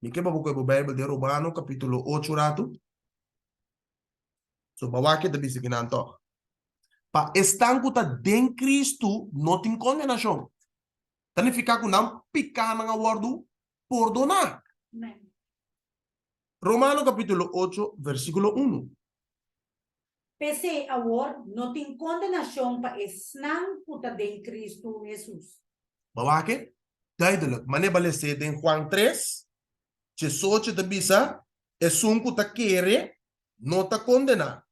Me que babu ko Bible de Romano capítulo 8 rato. So bawa que te diz que não to. Pa estão que está em Cristo, não tem condenação. Significa que não picar na word perdonar. Romano capítulo 8 versículo 1. Pese agora não tem condenação para esnan puta de Cristo Jesus. Bawa que duidelijk. Mane balese em Juan 3, Jesus te bisa é um que está querer, não está condenado.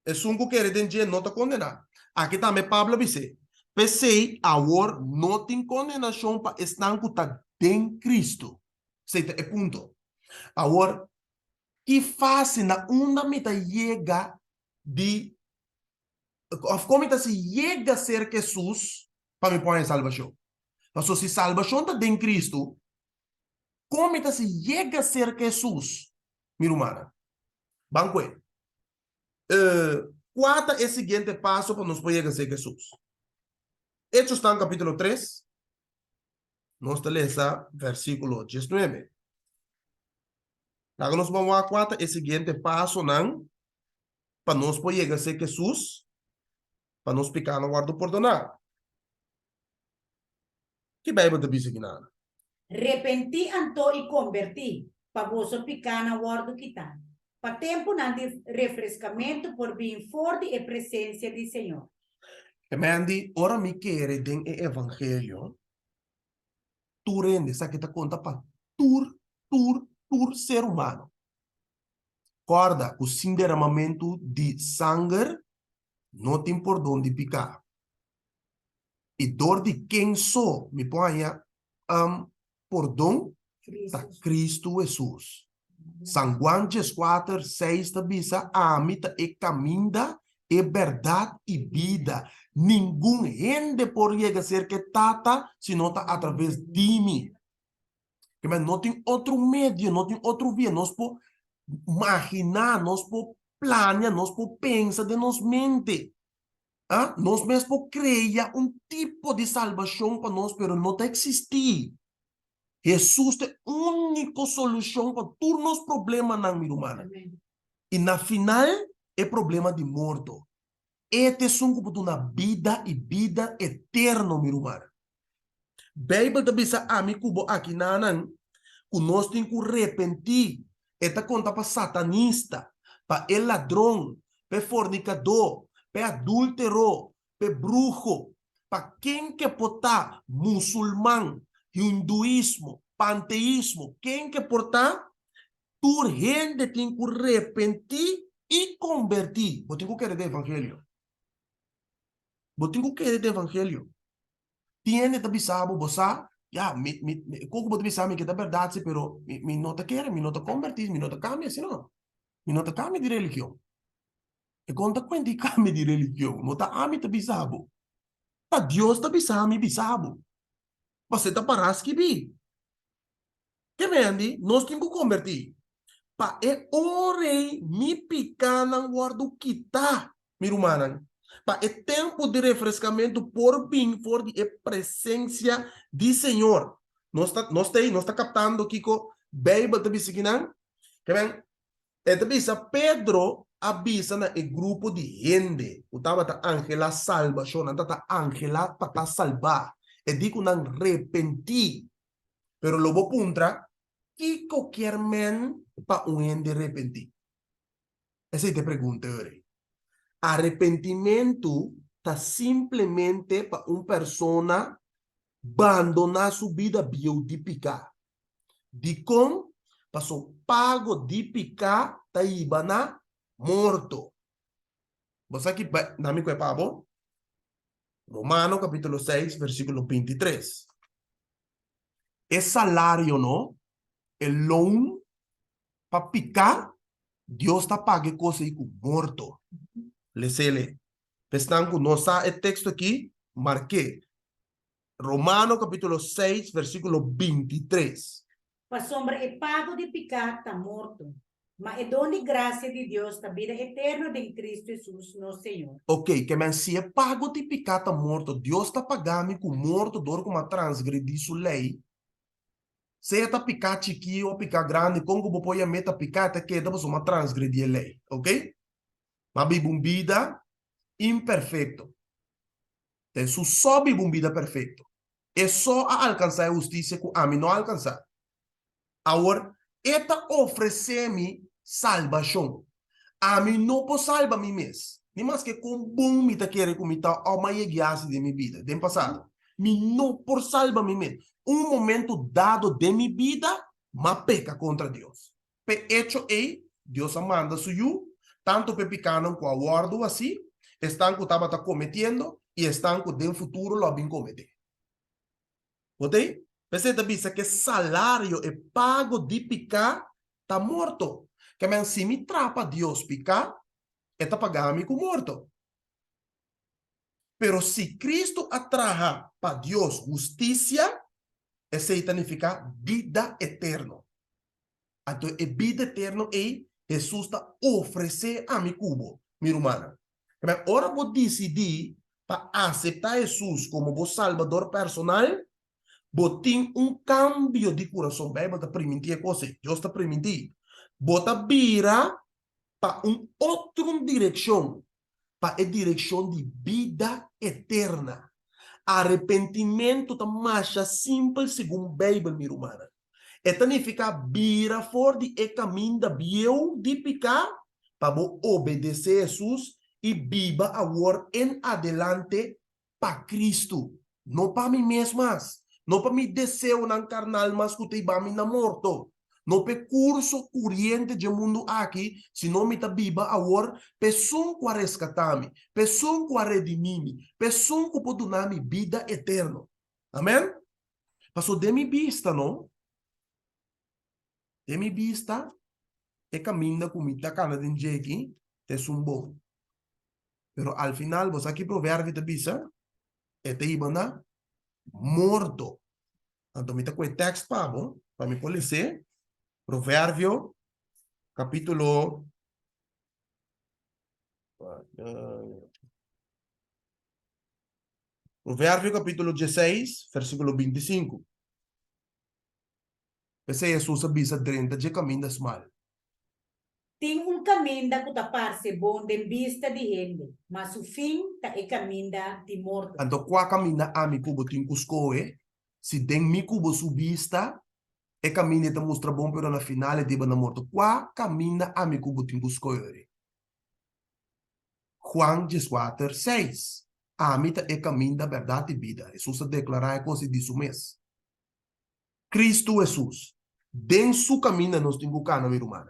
É um que querer denje não está condenado. Aqui também Pablo disse, pese agora não tem condenação para estar que está em Cristo. Seita é ponto. Agora, que faz na onda meta chega de como está se chega a ser Jesus para me pôr em salvação. Mas se salvação está em Cristo, como está se chega a ser Jesus, minha irmã? Banco qual é o seguinte passo para nos poder ser Jesus? Hechos está no capítulo 3, nós lemos versículo 19. Agora nós vamos a qual é o seguinte passo para nós poder ser Jesus, para nós pecar no guardo perdonar. Que Bíblia diz aqui nada? Repenti anto e converti, para você picar na guardo kita. Para tempo de refrescamento por bem forte e presença do Senhor. Mandi, ora mi quer den o evangelho, tu rende, sabe que te conta para tur ser humano. Corda, o sem derramamento de sangue não tem por onde picar. E dor de quem sou, me ponha perdão da Cristo Jesus. San Juan 4, 6 da bisa, amita e caminda e verdade e vida. Nenhum gente pode chegar a ser que tata, se não está através de mim. Mas não tem outro meio, não tem outro via. Nós podemos imaginar, nós podemos planear, nós podemos pensar de nossa mente. Nós mesmos criar tipo de salvação para nós, mas não está existir. Jesus é a única solução para todos os problemas na minha humana. Amém. E na final, é problema de morto. Este é uma vida e vida eterna, minha humana. Bíblia também diz a mim que aqui nanan, que nós temos que arrepentir. Esta conta para satanista, para el ladrão, para fornicador, para adúltero, para bruxo, para quem que portar muçulmano, hinduísmo, panteísmo, quem que portar, tu gente tem que arrepentir e convertir. Você tem que querer o evangelho. Você tem que querer o evangelho. Tiene também sabe, você, ya, como você sabe que é verdade, pero me não te quer, me não te convertir, me não te cambia, assim não. Me não te cambia de religião. E quando te cambia de religião, não te ame te bisabo. Ta Deus te bisame bisabo. Você te paras que bi. Que vende, nós temos que convertir. Pa e ore mi picana guardo kita, mi rumana. Pa é tempo de refrescamento por vir for de presença do Senhor. Nós está captando Kiko, Bíblia te bisikinan. Que vem, te bisa Pedro avisa na e grupo de gente. Utaba ta Angela salvação, ta Angela para salvar. E digo nan repenti. Pero lobo puntra, Kiko quer men pa un de arrepentir. Essa te pergunta, ore. Arrependimento está simplesmente para uma pessoa abandonar sua vida biodípica. De como? Para o pago de picar, tá iba na morto. Você aqui, na minha papo? Romano capítulo 6, versículo 23. É salário, não? É loan para picar, Deus está pagando coisa aí com morto. Lesele. Pestanco, nós está o texto aqui, marquei. Romano capítulo 6, versículo 23. Pa sombra e pago de picar está morto. Mas é dom de graça de Deus, da vida eterna de Cristo Jesus, nosso Senhor. Ok, que men se é pago de picata morto, Deus está pagando com morto, dor com uma transgredir sua lei. Se é picar chiquinho ou picar grande, como você pode meter picata que é uma transgredir a lei, ok? Mas vive uma vida imperfeito. Tem só vive uma vida perfeito. É só a alcançar a justiça que a mim não alcançar. Agora, esta oferece-me salvação. A mim não posso salvar mim mesmo. Nem mais que com bom me tá querendo comigo, ao mais guiasse de minha vida, do passado. Me não por salvar mim mesmo. Um momento dado de minha vida, mas peca contra Deus. Pe hecho é, Deus manda suyo, tanto pe picando com a guardo assim, estão que estava cometendo e estão que no futuro lo vão cometer. Ok? Você também sabe que salário é pago de picar, tá morto. Que men se me trapa Deus picar, está pagando com morto. Pero se Cristo atraja para Deus justiça, esse significa vida eterna. Então, a vida eterna é Jesus está oferecer a mim cubo, minha irmã. Mas ora vou decidir para aceitar Jesus como o salvador personal, botin cambio de coração. Bíblia está permitindo coisa. Deus está permitindo. Bota vira para outra direção, para a direção de vida eterna. Arrependimento tá mais simples segundo a Bíblia, minha irmã. É significa vira fora de caminho da bio de picar para obedecer a Jesus e viva agora em adelante para Cristo. Não para mim mesmo, não para me desejo na carnal, mas que te vai me na morto. No percurso corriente do mundo aqui, se não me tá viva agora, pessoa que resgatar-me, pessoa que redimir-me, pessoa que pode dar-me vida eterna. Amém? Passou de minha vista, não? De minha vista, é caminho com a cana de jegue, é um bom. Pero al final, você aqui provérbio de bisa, é te ibana morto. Então, me tá com o texto para me poder Provérbio, capítulo Provérbio capítulo 16, versículo 25. Esse Jesus bisa drenta de caminho mal. Tem caminho que tá parse bom de vista de gente, mas o fim tá é caminho de morte. Anto qua caminha a mi cubo tin cuscoe, se den mi cubo subista, e caminha te mostra bom, pero na finale diba na morto. Qua caminha a mi cubo tin cuscoe. Juan 14:6. A mim é caminho da verdade e vida. Jesus declara coisas de su mês. Cristo Jesus. Den su caminho nos tem bucana, minha irmã.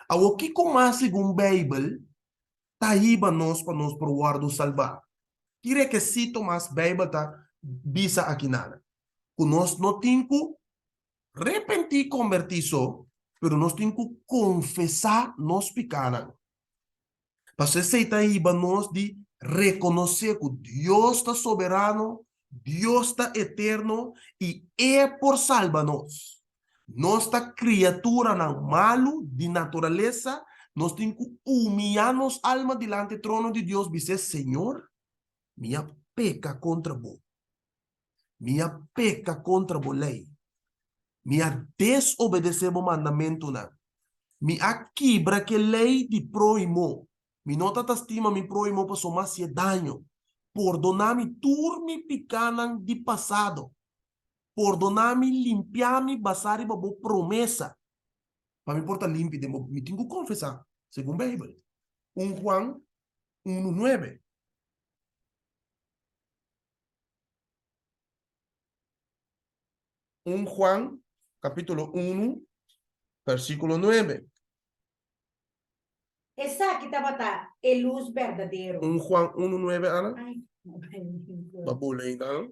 O que mais segundo a Bíblia, tá aí para nós provar do salvar. Que requisito mais Bíblia tá visa aqui nada. Que nós não temos que repentir convertir só, pero nós temos que confessar nos pecados. Para você aceitar aí para nós de reconhecer que Deus está soberano, Deus está eterno e é por salvar-nos. Nossa criatura não malo de natureza, nós temos que humilhar nos alma diante do trono de Deus e dizer, Senhor, minha peca contra você. Minha peca contra a lei. Minha desobedecer o mandamento não. Minha quebra que lei de proimo. Mi nota estima mi proimo para somar se daño. Perdonami turmi picanan de passado. Perdonami limpiami basari babo promessa. Para me porta limpi de me tenho que confessar, segundo a Bíblia. Juan 1:9. Juan capítulo 1, versículo 9. Essa aqui tá é luz verdadeiro. Juan 1:9, Ana. Ai, Babulay na.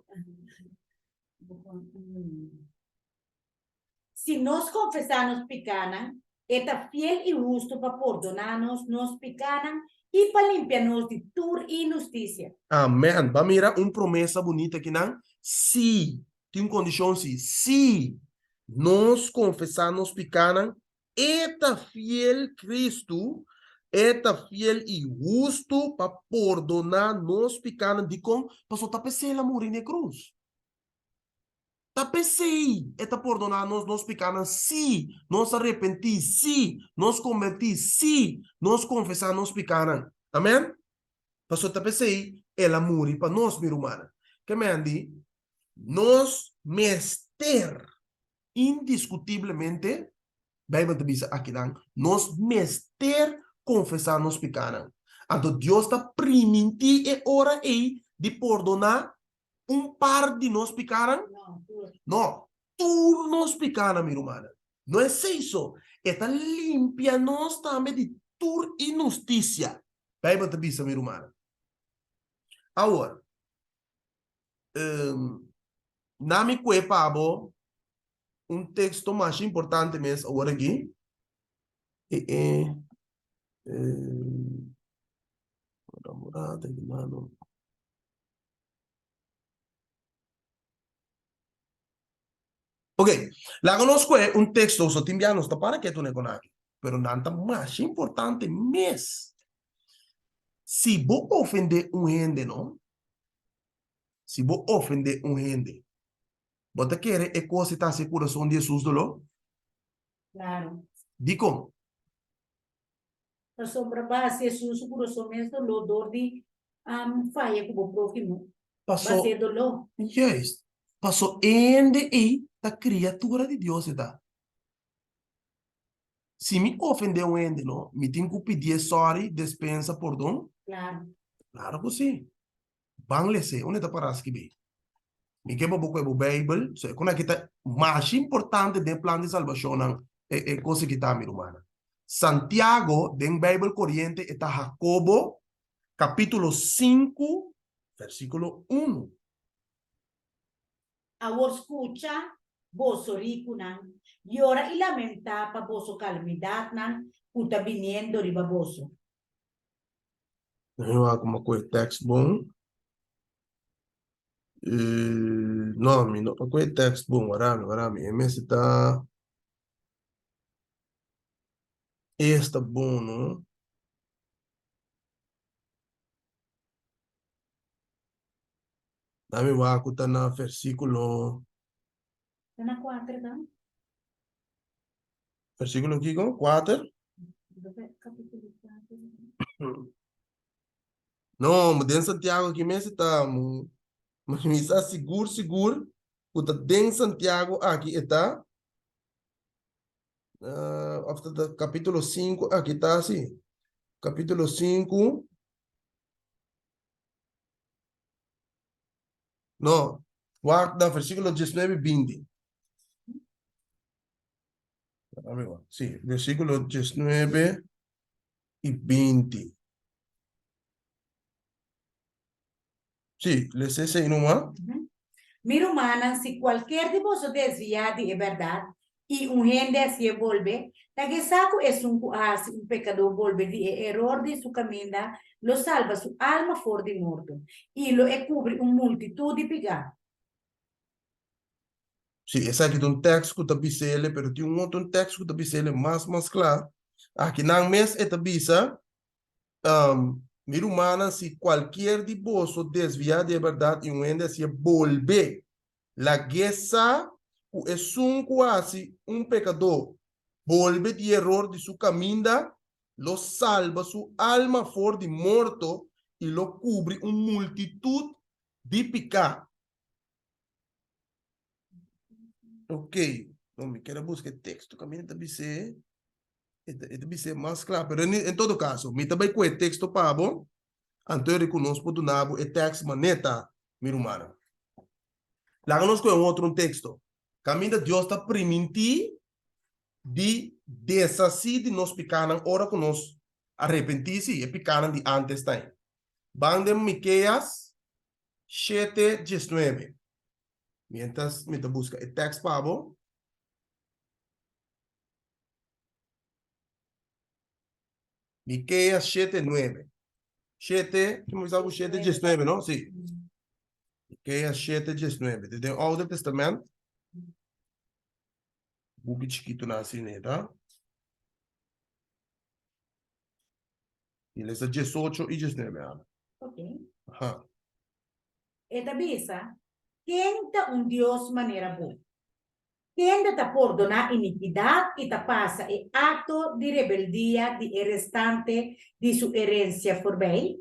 se nós confessarmos pecana, está fiel e justo para perdonar-nos nos pecana e para limpiar-nos de toda injustiça. Amém. Vamos mirar uma promessa bonita aqui, não? Se, tem condição, se nós confessarmos pecados, eta fiel Cristo, eta fiel e justo para perdonar nos pecados de com, passou a pesar morrer na cruz. Tá pensei, eta perdonar nos pecados, se nós arrepentir, se nós convertir, se nós confessar nos pecados. Amém? Passou a pensei, ela morre para nós, minha irmã. Que me andi, nós mester indiscutivelmente, Bíblia diz aqui, nós mester confessar nos pecados. Então, Deus está permitindo e hora aí de perdonar par de nós pecados. Não, tu nos pecados, minha irmã. Não é isso. Está limpia nós também de tur injustiça. Bíblia diz, minha irmã. Agora, na mi pabo texto mais importante mesmo agora aqui namorada, irmão. Ok, lá conosco é texto só tem não está para que tu não conhece, pero nada mais importante mesmo. Se vou ofender gente, não? Se vou ofender gente, você quer é coisa está se coração de Jesus do lo? Claro. Dico. Para sombra base Jesus o coração mesmo do dor de faia com o próximo. Passou. Base do lo. Yes. Passou ende e da criatura de Deus está. Se me ofendeu um ende, não, me tenho que pedir sorry, dispensa, perdão. Claro. Claro que sim. Bang lese, onde está para escrever? Me quebra pouco o Bible, so quando é que tá mais importante do plano de salvação é coisa que está minha irmã. Santiago, den Bible corriente, está Jacobo, capítulo 5, versículo 1. Agora escucha, vosso rico nan, llora y lamenta para vosso calamidad nan, puta viniendo riba vosso. Eu hago uma coisa texto bom. Não, não, coisa texto bom, arame, esse está esta bom, não? Dame o está na versículo. Está na 4, não? Versículo aqui, 4. Não, mas dentro Santiago aqui mesmo está, mas me está seguro, o tá dentro Santiago aqui está, after the capítulo 5, aqui está assim, capítulo 5, não, guarda, versículo 19 e 20. Sí, versículo 19 y 20. Sí, les ese nomás. Mira, humana, si cualquier de vosotros desvía de verdad y un gente se vuelve, la que saco es un pecador vuelve de error de su camino, lo salva su alma for de muerto y lo cubre una multitud de pecados. Sí, esse aqui tem um texto que está bisele, pero tem um outro texto que está bisele mais claro. Aqui na mes está bisa, mira humana, si qualquer de vosotros desvia de verdade e um ende se volve, la guesa es un quasi un pecador, volve de error de su caminda, lo salva su alma for de muerto y lo cubre una multitud de pecados. Ok, no me quiero buscar texto, caminho também ser, também ser mais claro, pero em todo caso, me também com o texto para bom, então eu reconheço por do nabo, o texto maneta, minha humana. Lá nós com outro texto, caminho de Deus está permitir de desasir de nos picanan, ora que nos arrepentirse e picanan de antes time. Van de Miqueas 7:19. Mientras me te busca el texto, Pablo. Miqueas 7:9. 7, como diz 7:19, não? Sim. Miqueas 7:19. Desde o Alto Testamento. Buque chiquito na assim, tá? E lesa 18 e 19. Ok. Ajá. Esta bisa, quem tá Dios manera boa. Quem está perdonar iniquidad y te pasa el acto de rebeldía de restante de su herencia voorbij.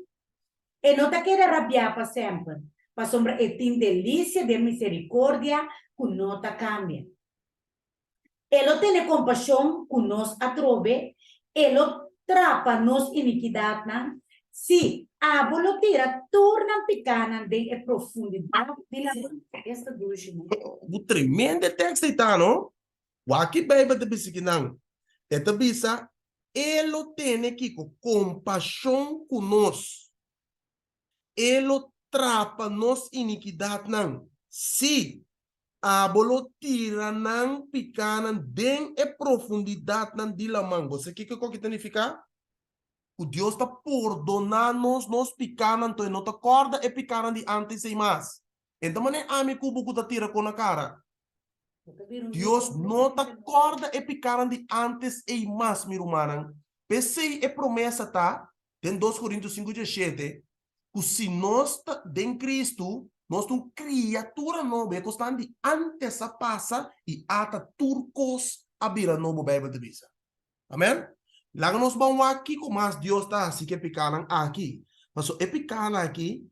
E no te queda rabiar para siempre. Para sombra e tin delicia de misericordia que no te cambia. Él tiene compasión que nos atrove. Él trapa nos iniquidad. Si abo lo tira, torna picana de profundidad de la esta ducha. O tremendo texto está, não? O aqui bem para te não. Esta bisa, ele tem que com compaixão conosco. Ele trapa nos iniquidade não. Se a bolo tira não picanan den e profundidade não de la mão. Você que significa? O Deus está perdonar-nos, nos picanan, então não te acorda e picanan de antes e mais. Então, mané, amigo, cubo que tira com a cara. Deus não te acorda e picaran de antes e mais, meu irmão. Pensei e promessa, tá? Tem 2 Coríntios 5:17. Que se nós em Cristo, nós somos criatura nova, que está de antes a passa e ata turcos a vira novo Bíblia de visa. Amém? Lá nós vamos aqui com mais Deus está assim que picaran aqui. Mas o picaran aqui,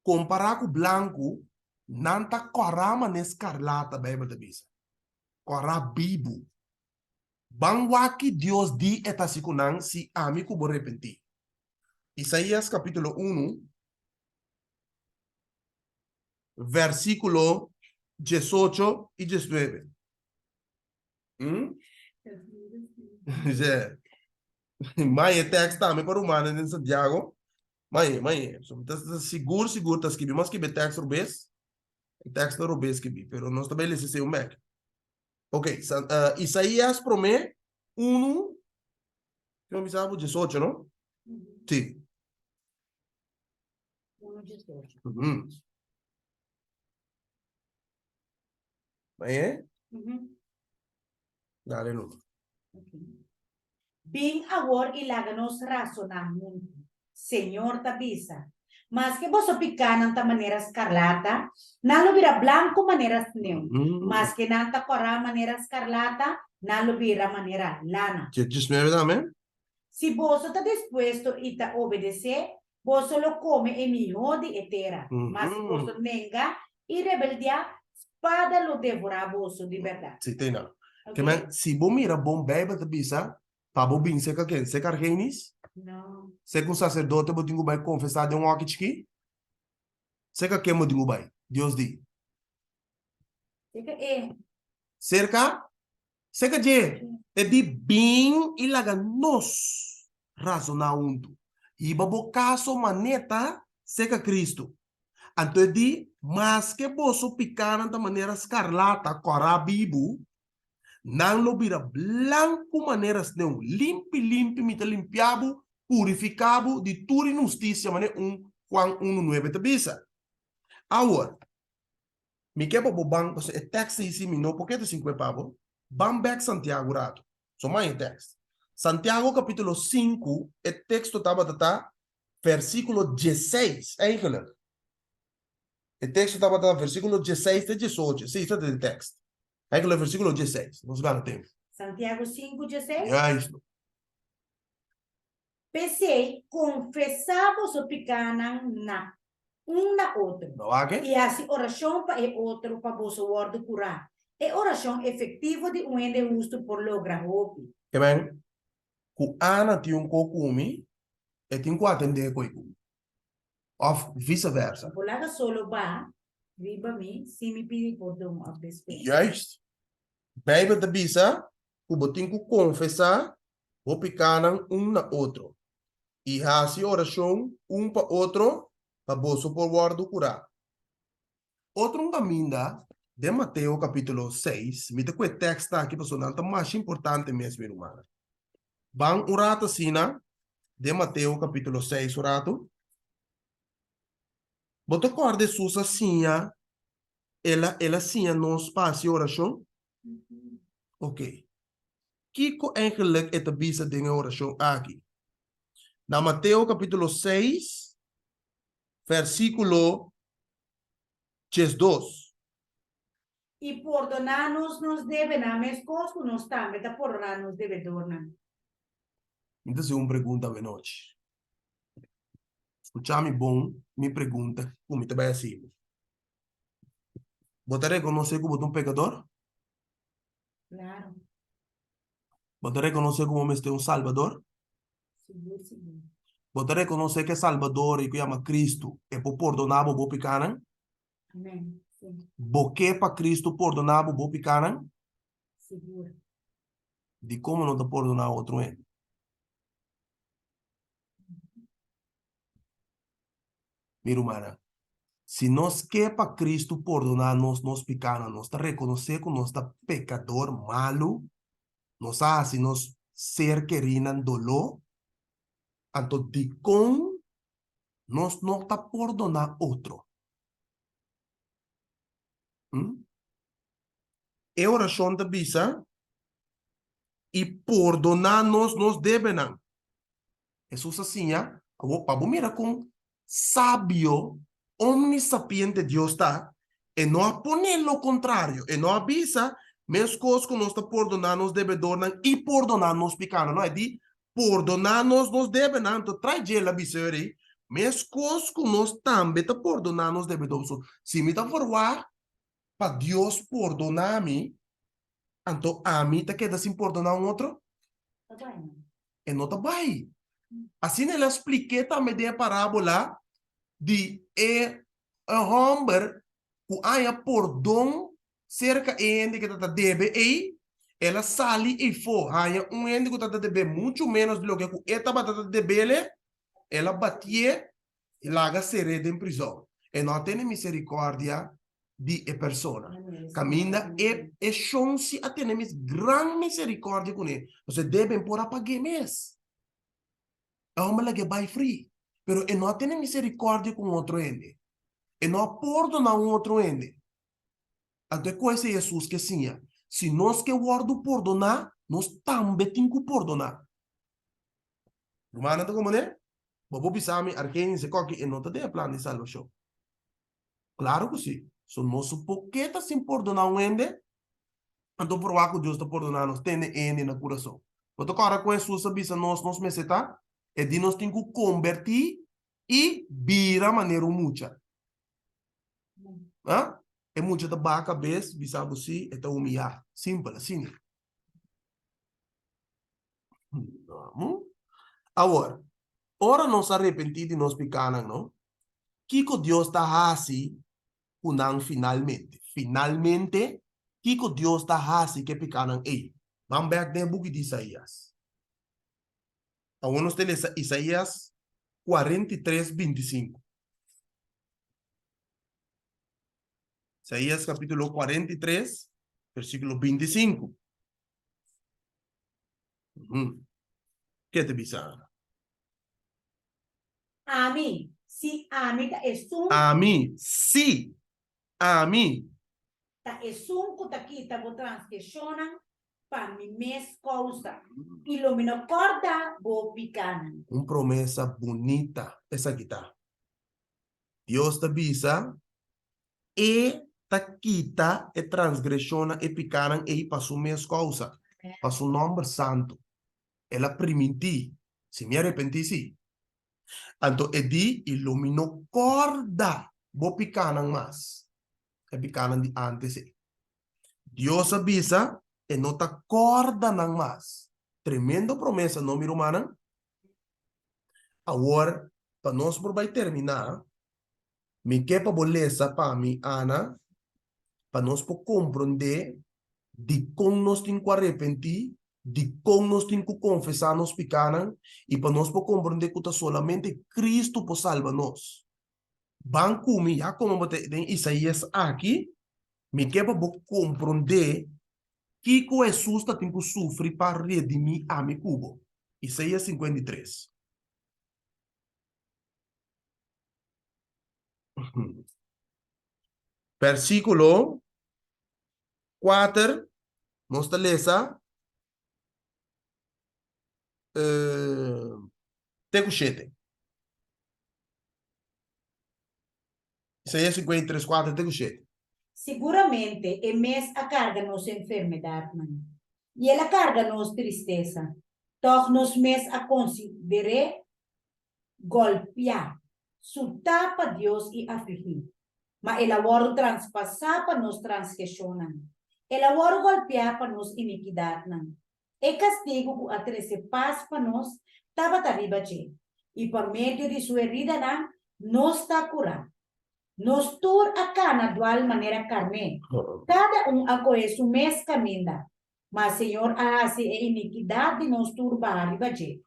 comparar com o branco, não tá corama nescarlata Bíblia de visa. Cora Bibu. Bangwaki Dios di etasikunang si ami kubo repenti. Isaías capítulo 1, versículo 18 y 19. Mãe, texto também para o humano em Santiago. Mãe, seguro, tá escrevendo, mas que texto rubês. Texto rubês que vi, pero não estabelece o Mac. Ok, Isaías promete 1, eu me sabe 18, não? Sim. 1:18. Mãe, dale no. Bin agor ilaganos razonamiento. Señor tabisa. Mas que vos picanan ta manera escarlata, nalo vira blanco manera neu. Mas que nanta corra manera escarlata, na lubira manera lana. Diz me verdade? Si vos está dispuesto y te obedecer, vos lo come en mi de etera. Mas si vos nega y rebeldia, espada lo devora vos de verdad. Sim, tem não. Que Okay? man, se bom mira bom bebe te bisa, pa bom bin seca quem? Seca argenis? No. Seca um sacerdote bo dingo vai confessar de um aqui? Seca quem mo dingo vai? Deus di. Dica Cerca? Seca je. É de bem e laga nos razonar unto. E babo caso maneta seca Cristo. Então é de mas que bosso picar da maneira escarlata, cora bibu, não lo vira branco maneiras não, limpo, mita limpiabo, purificado de tudo injustiça, mané Juan 1:9 te bisa. Agora, me quebra o banco, é texto em cima, não, porque é 5 pavo, van back Santiago rato, so mais texto. Santiago capítulo 5, é texto estava versículo 16, eigenlijk. O texto estava versículo 16 e 18, sim, isso é o texto. Eigenlijk versículo 16, nós ganhamos tempo. Santiago 5:16. É isso. Pensei, confessamos o picana na um na outro. Não há que? E assim, oração para o outro para você word curar. É oração efetiva de um ende justo por lograr hope. Que bem, ku ana ti um kokumi, e ti um atender com ele. Of vice-versa. Polaga solo ba, viva mi, se me pedir perdão a despeito. Juist. Bijbel te bisa, ku botin ku confessar, o picanan um na outro. E hasi oração um para outro, para você por guardo curar. Outro caminho de Mateus capítulo 6, me te que texto aqui personal, tá mais importante mesmo, irmã. Bang um rato sina, de Mateus capítulo 6, um rato. Bota corda sussa sinha, ela sinha no espaço oração. Ok. Kiko eigenlijk het bisa dingen oração aqui. Na Mateus capítulo 6, versículo 2. E perdonar-nos nos deve na mescosco, nos também tá perdonar-nos deve dornar. Então, se uma pergunta de noite. Escuchame bom, me pergunta, como te vai assim? Você reconhece como um pecador? Claro, Você reconhece como este um salvador? seguro, seguro. Você reconhece que Salvador e que chama Cristo é por perdonar o pecado? Amém. Sim, Porque para Cristo perdonar o pecado? seguro. De como não te perdonar outro ele? Mira, humana. Se nós quer para Cristo perdonar nos pecados, nós reconhecer que nós está pecador malo, nós assim nós ser querido dolor, então de com nós não está perdonar outro. É oração da bisa e perdonar nos devem. Jesus assim, para mira com sábio, omnisapiente Deus está, e não poner lo contrário, e não avisa, meus coisas que nós está perdonar nos devedores e perdonar nos pecados, não é de perdonar nos devem, então traz ele a biseri, meus coisas que nós também está perdonar nos devedores. Se me está forward, para Deus perdonar-me, então a mim está queda sem perdonar um outro? Tá bem. E não está bem. Assim ele expliquei também de parábola de homem que há perdão cerca de ende que está deve e ela sali e for há ende que está deve muito menos do que estava deve ela batia e larga serede em prisão e não tem misericórdia de persona caminha e chance a ter grande misericórdia com ele você deve por apagar mês é uma que vai free pero e não tem misericórdia com outro ende e não perdona um outro ende até coisa Jesus que sim se nós que guardo perdonar nós também temos que perdonar Romana tá como né Bobo pisami arquein se coque e não tem plano de salvação claro que sim so nosso poqueta sem perdonar um ende Então, provar que Deus está perdonando, tem N no coração. Mas agora, com Jesus, sabia, nós meseta, é de nós temos que convertir e vira maneira muita. Ah? É muita da baca, cabeça, bisa você, é humilhar. Simples, assim. Vamos? Agora, ora nós arrepentir de nós pecados, não? Que Deus está assim, unang finalmente. Finalmente, que Deus está assim que pecados ei. Vamos back no book de Isaías. Agora nós temos Isaías 43:25. Isaías capítulo 43, versículo 25. ¿Qué te pisa? A mí, si a mí A mí, sí, a mí. ta que kita bo transquestiona pa mi mes causa. Y lo mino corda bo picanan. Uma promessa bonita. Essa aqui tá. Deus te avisa e ta quita e transgressiona e picaran e para sua minha causa. Para seu nome santo. Ela permiti. Se me arrependi, sim. Então, e di ilumino corda. Bo picanan mas. E picanan de antes. Deus avisa e não ta corda nang mas. Tremenda promessa, não me romana. Agora, para nós por vai terminar, me quer para beleza para mim, Ana, para nós por compreender de como nós temos que arrepentir, de como nós temos que confessar nos pecados, e para nós por compreender que solamente Cristo pode salvar nós. Banco me, já como tem Isaías aqui, me quer para compreender que Jesus está tendo que sofrer para redimir a mi cubo. Isaías 53. Versículo 4, nós lesa, Tecuchete. Isaías 53, 4, Tecuchete. Seguramente el mes acarga nos enfermedad, man. Y él acarga nos tristeza. Toch nos mes a consideré golpear. Su tapa Dios y afligir. Ma el aworo transpasar para nos transgresionan. El aworo golpear para nos iniquidad, man. El castigo que atrece paz para nos taba arriba che. Y por medio de su herida, nos está curado. Nos tur acá dual manera carne. Cada ako es un mes caminda. Mas Senhor hace iniquidade de nos turbar arriba je.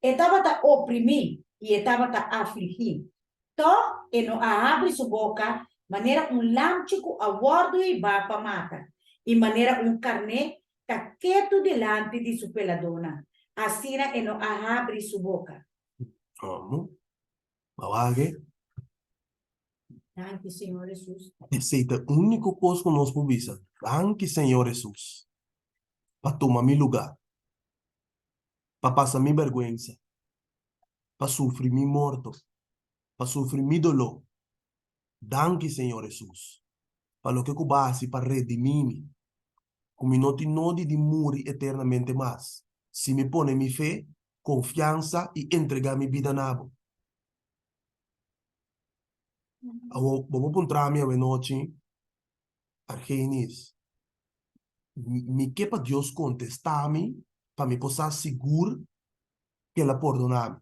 Estava a oprimir e estava a afligir. Então, ele não abre sua boca, maneira lâmpico a bordo e vai para mata. E maneira carne tá quieto delante de sua peladona. Assim, ele não abre sua boca. Vamos. Mawage. Danke, Senhor Jesus. Esse é o único coisa que nós podemos fazer. Danke, Senhor Jesus. Para tomar meu lugar. Para passar minha vergonha. Para sofrer minha morte. Para sofrer minha dolor. Danke, Senhor Jesus. Para o que eu base para redimir-me. Como não te node de morrer eternamente mais. Se me põe minha fé, confiança e entregar minha vida na água. Vamos encontrar minha noite. Argenis. Me que para Deus contestar-me, para me poder seguro que ela perdonar-me.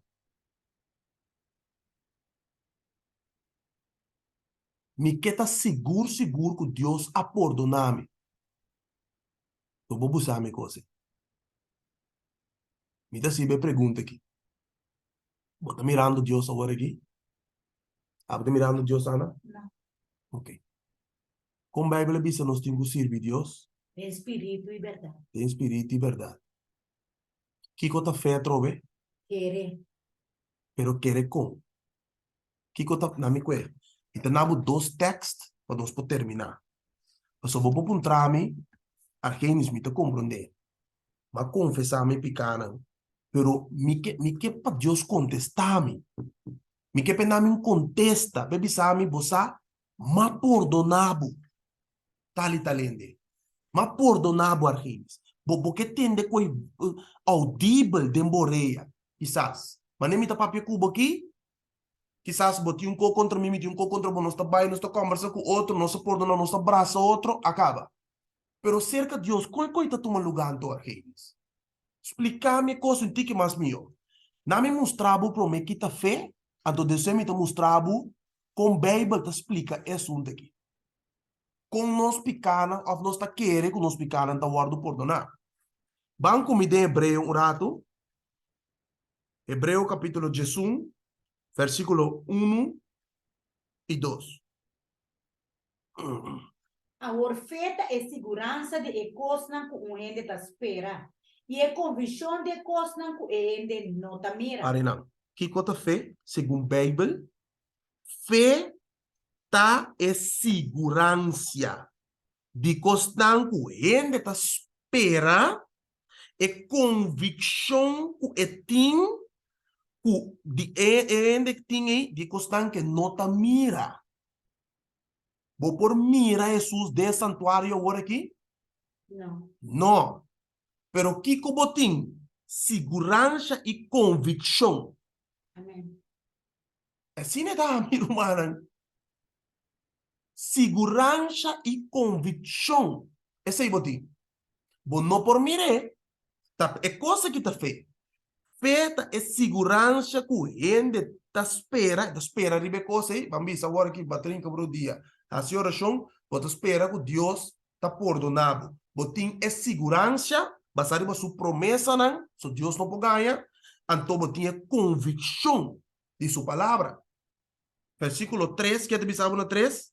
Me que está seguro que Deus a perdonar-me. Eu vou buscar minha coisa. Me dá se pergunta aqui. Você está mirando Deus agora aqui? Está mirando Deus, Ana? Não. Ok. Como a Bíblia diz, nós temos que servir Deus. Em espírito e verdade. Em espírito e verdade. Que coisa fé trove? Querer. Pero querer como? Que coisa na minha coisa? Então, nós dois textos para nós poder terminar. Eu só vou encontrar-me, Argenis me te compreender. Mas confessar-me pecado. Pero me que para Deus contestar-me. Me que para mim contesta. Bebisar-me, você, mas perdonado. Tal e talende. Mas perdonar argenis. Porque tende coi audível de boreia, quizás. Mas nem me tá papia cuba aqui, quizás boti um co contra mim, meti um co contra nós tá vai, nós tá conversa com outro, nós perdona, nós abraça outro, acaba. Pero cerca de Deus, qual coisa toma lugar do argenis? Explicar-me coisa um tique mais meu. Na me mostrava para mim que tá fé, então Deus me tá mostrava com a Bíblia te explica esse assunto aqui. Com nós picana, ou nós tá querendo com nós picana, tá guardo perdonar. Banco me dê Hebreu um rato. Hebreu capítulo 11, versículo 1 e 2. A orfeta é segurança de e coisa que o ende tá espera. E é convicção de coisa que o ende não tá mira. Arenão. Que conta fé, segundo a Bíblia, fé tá é segurança de coisa que o ende tá espera, é convicção que tem ende tem de coisa que não tá mira. Vou por mira Jesus de santuário agora aqui? Não. Não. Pero que como tem segurança e convicção. Amém. Assim é da minha irmã. Segurança e convicção. Esse aí botim. Bom, não por mire. É coisa que tá feita. Feita é segurança que o gente tá espera ribe coisa aí. Vamos ver agora que bateria para o dia. A senhora chão, você espera que Deus tá perdonado. Botim é segurança, basado na sua promessa, não? Se Deus não pode ganhar, então botim é convicção de sua palavra. Versículo 3, que é de Bisabo no 3?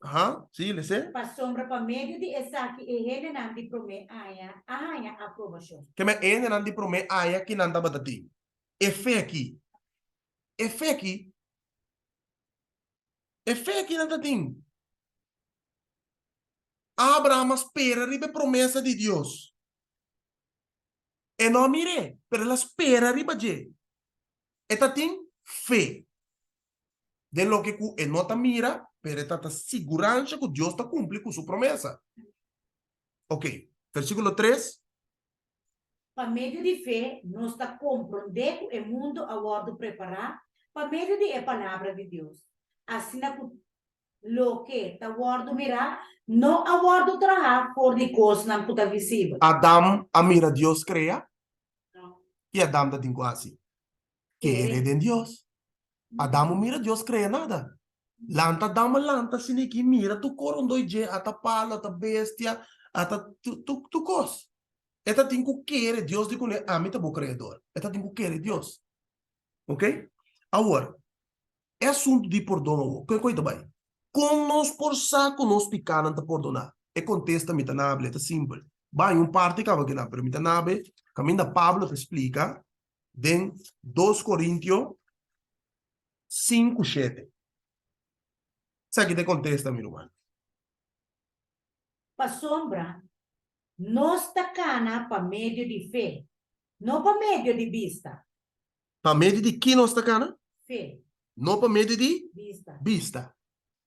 Ajá, sí, le sé. Pa sombra pa medio de esa que ele não de prome aya aprovação. Que me ene nan di prome aya que nanda batati. E fé aqui. E fé aqui. E fé aqui nanda tim. Abraham espera ribe promessa de Deus. E não mire, pero ela espera riba je. E tatim fé. De lo que cu e nota mira, pero tata segurança que Deus está cumpre com sua promessa. Ok. Versículo 3. Pa meio de fé, nós está compreendendo o mundo a bordo preparar, pa meio de a palavra de Deus. Assim lo que está bordo mirar, não a bordo trabalhar por de coisa não está visível. Adam a mira Deus crea. Não. E Adam da tingo assim. Quere de Deus. Adam mira Deus crea nada. Lanta dama lanta sini que mira tu coron doije ata palo ata bestia ata tu cos. Eta tingu querer Deus de cune amita bo creador. Eta tingu querer Deus. Ok? Agora, é assunto de perdão. Que coisa bem. Com nós por saco nós picaram de perdonar. É contesta mita nabe, é simples. Vai um parte que vai na permita nabe, caminho da Pablo te explica em 2 Coríntios 5:7. Sabe que te contesta, meu irmão? Pa sombra, nós está cana pa meio de fé, não pa meio de vista. Para meio de que nós está cana? Fé, Não para meio de vista. vista.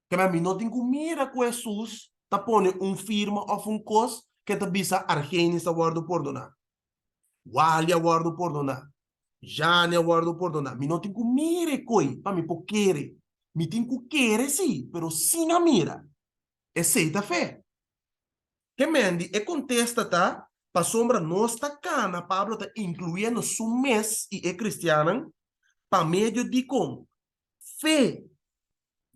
Que a mim não tem que mira com Jesus, tá pone firma ou cos que te bisa argenis a guardo perdonar. Wali a guardo perdonar. Jane a guardo perdonar. Mi não tem que mira coi, para mim por querer. Mi tem que querer sim, pero sem a mira. É seita fé. Que mendi é contesta tá? Pa sombra nossa cana, Pablo tá incluindo su mês e é cristiano para meio de com fé.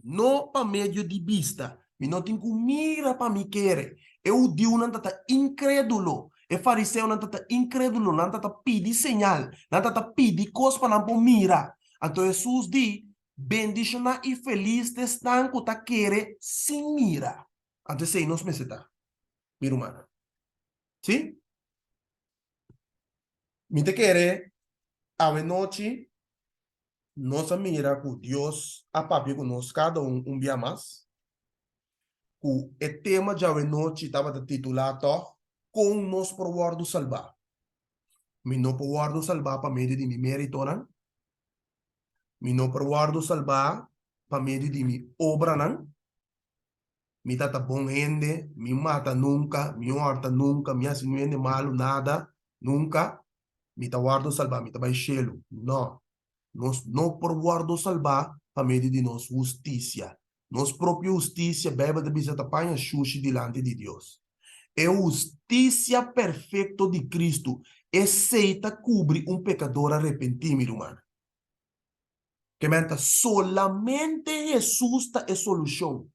Não para meio de vista. Mi não tem que mira para me querer. Eu digo não tá incrédulo. E fariseu não tá incrédulo, não tá pedi sinal, não tá pedi coisa para não mira. Então Jesus diz, bendicionar e feliz estão que tá querer sem mira. Então sei nos meseta, mi irmã. Sim? Me te querer a noite nossa mira com Deus a papi com nós cada um dia mais. O tema de noite estava titulado com nos provardo salvar. Mi no provardo salvar para meio de mi mérito, não? Mi no provardo salvar para meio de mi obra, não? Mi tata bom gente, mi mata nunca, mi horta nunca, mi hace nada malo, nada, nunca. Mi ta guardo salvar, mi ta vai cielo. No. Nós não por guardo salvar a meio de nós justiça. Nós própria justiça, beba de bisata panha xuxi delante de Deus. É justiça perfeita de Cristo. Aceita cobrir um pecador arrependido, irmão. Que menta solamente Jesus tá é solução.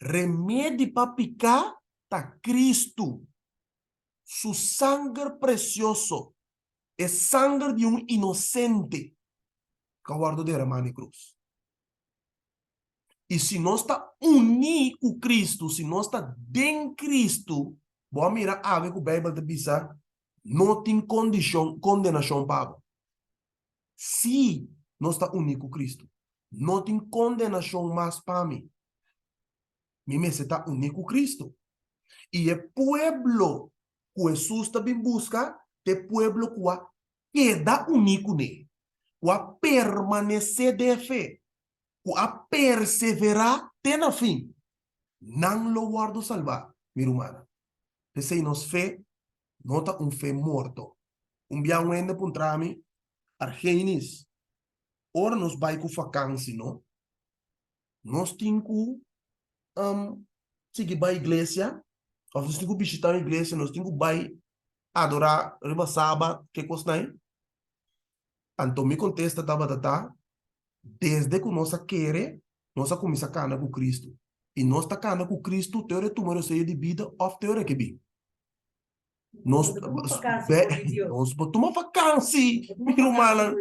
Remédio para picar tá Cristo. Su sangue precioso é sangue de um inocente que guardo derramar na cruz. E se nós está unidos com Cristo, se nós está dentro de Cristo, vamos mirar a ver que o Bíblia diz, não tem condenação para. Se nós está unidos com Cristo, não tem condenação mais para mim. Mim está unido com Cristo. E o pueblo que Jesus também busca, é pueblo que queda unido nele, que permanecer de fé, que perseverar até no fim. Não lo guardo salvar, mi hermana. Esse nos fé, nota fé morto. Dia wende puntrami, argenis. Ora nos vai com vacância, não? Nós temos seguir para a igreja, ou nós temos que visitar a igreja, nós temos que vai adorar, riba sábado, que coisa aí? Então me contesta, desde que nós queremos, nós começamos a caminhar com Cristo. E nós está caminhando com Cristo, teoria tu número de vida, ou teoria que bem. Nós tomamos vacância, meu irmão.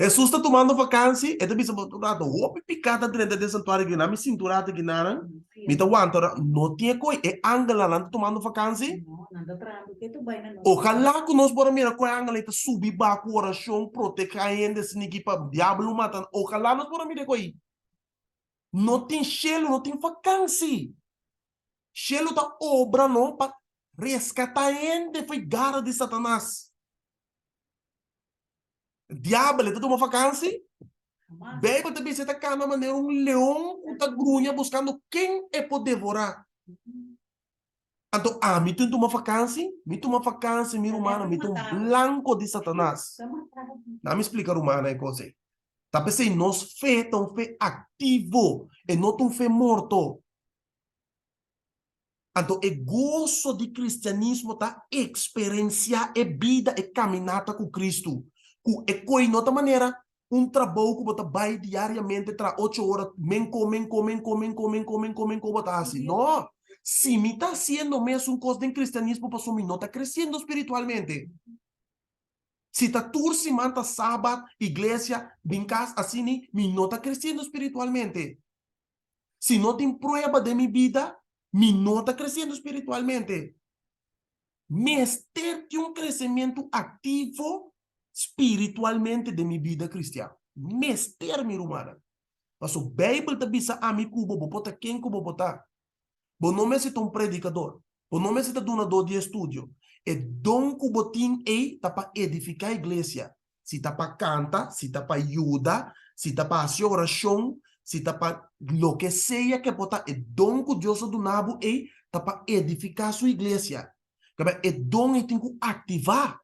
Jesus está tomando vacância, e também se botar o picada dentro do santuário que não me cinturada que não, me tá aguantando, não tinha coisa, é Angela lá tomando vacância. Ojalá que nós podemos mirar com a Angela está subir para a oração, proteger ainda se ninguém para diabo matando. Ojalá nós podemos mirar com aí. Não tem chelo, não tem vacância. Chelo tá obra não para resgatar ainda foi gara de Satanás. Diabo, ele tá uma vacância. Bem, também você tá cá na maneira leão que tá grunha buscando quem é por devorar. Então, me tem uma vacância, minha irmã, me tem blanco de Satanás. Não me explica, humana, é coisa. Tá pensando, nós fé, tão fé ativo, e não tão fé morto. Então, o gozo de cristianismo tá experienciar a vida e caminhada com Cristo. É coi, de outra maneira, trabalho que você vai diariamente, tra 8 horas, men botar assim. Não, se me está haciendo mesmo coisa de cristianismo, para mim não está crescendo espiritualmente. Se está toda semana, sábado, igreja, brincas, assim, me não está crescendo espiritualmente. Se não tem prova de minha vida, me não está crescendo espiritualmente. Mestre de crescimento ativo espiritualmente de minha vida cristã. Mestre, minha irmã. Mas o Bíblia está dizendo a mim que eu vou botar quem que eu vou botar. Eu não me sinto predicador. Eu não me sinto donador de estudo. É dom que eu tenho aí para edificar a igreja. Se está para cantar, se está para ajuda, se está para fazer oração, se está para lo que seja que botar. É dom que Deus donava aí para edificar a sua igreja. É dom que tem que ativar.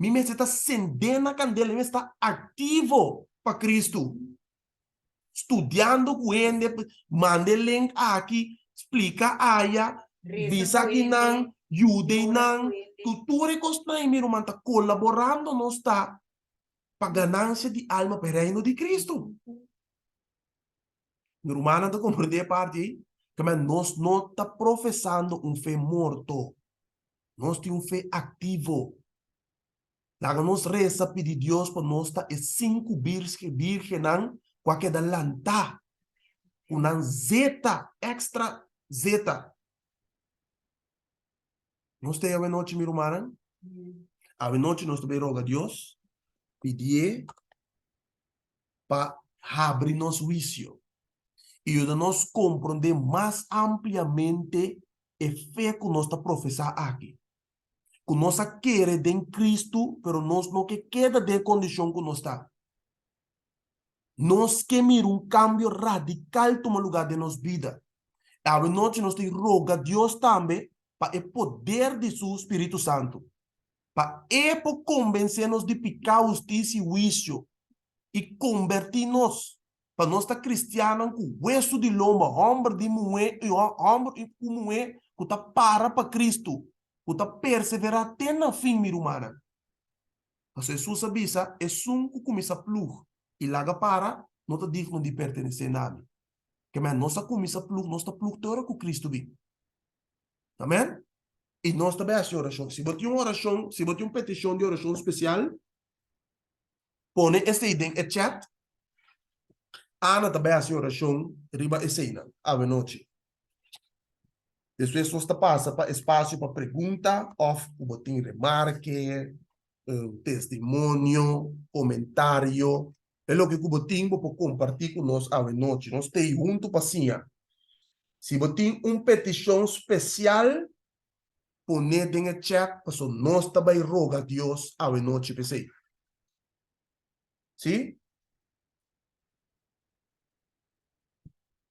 Me está acendendo a candela, me está ativo para Cristo. Estudando com ele, mande link aqui, explica aia, visa aqui não, ajude não, cultura e costume, meu irmão, está colaborando, não está para ganância de alma para o reino de Cristo. Meu irmão, não está compreendendo a parte, que nós não está professando fé morto, nós temos fé ativo. Lá nós reza pedir Deus para nós estar 5 virgem qualquer da lanta, uma zeta, extra zeta. Nós temos a noite, minha irmã, a noite nós também roga a Deus, pedir para abrir nosso juízo e nós compreender mais ampliamente a fé que nós está professando aqui. Que nós queremos em Cristo, pero nós não queda de condição que nós está. Nós queremos cambio radical tomar lugar de nossa vida. A noite nós temos roga Deus também para o poder de seu Espírito Santo. Para convencer-nos de pecar, justiça e juízo. E convertir-nos. Para nós estar cristianos com hueso de lomba, homem de mulher, homem e mulher, que está para Cristo. Que está perseverar até na fim, minha humana. Mas Jesus avisa, é um que começa a plug. E lá para, não está digno de pertencer a nada. Que mas nós começa a plug, nós está plug toda com Cristo vem. Amém? E nós também a oração. Se você tem uma oração, se você tem uma petição de oração especial, põe esse item no chat. Ana também a oração, riba esse a noite. Depois você passa para espaço para pergunta, ou você tem remarque, testemunho, comentário. É o que você tem para compartilhar com nós a noite. Nós estamos juntos para assim. Se você tem uma petição especial, põe no chat, para nós também rogar a Deus a noite para você. Sim?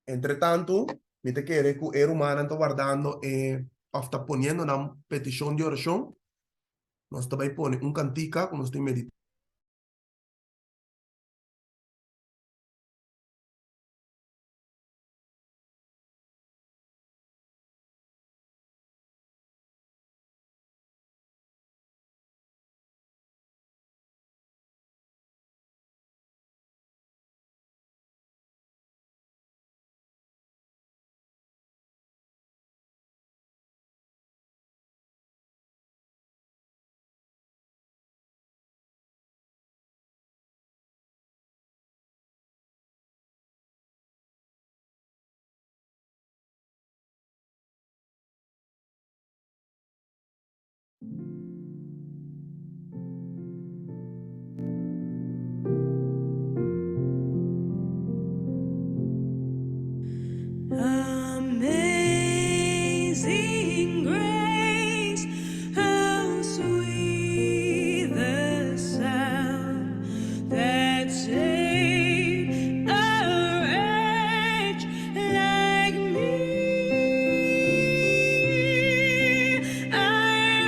Entretanto, me te quiere que el humano está guardando está poniendo una petición de oración. Nos también pone un cantica cuando estoy meditando. Amazing grace, how sweet the sound that saved a wretch like me. I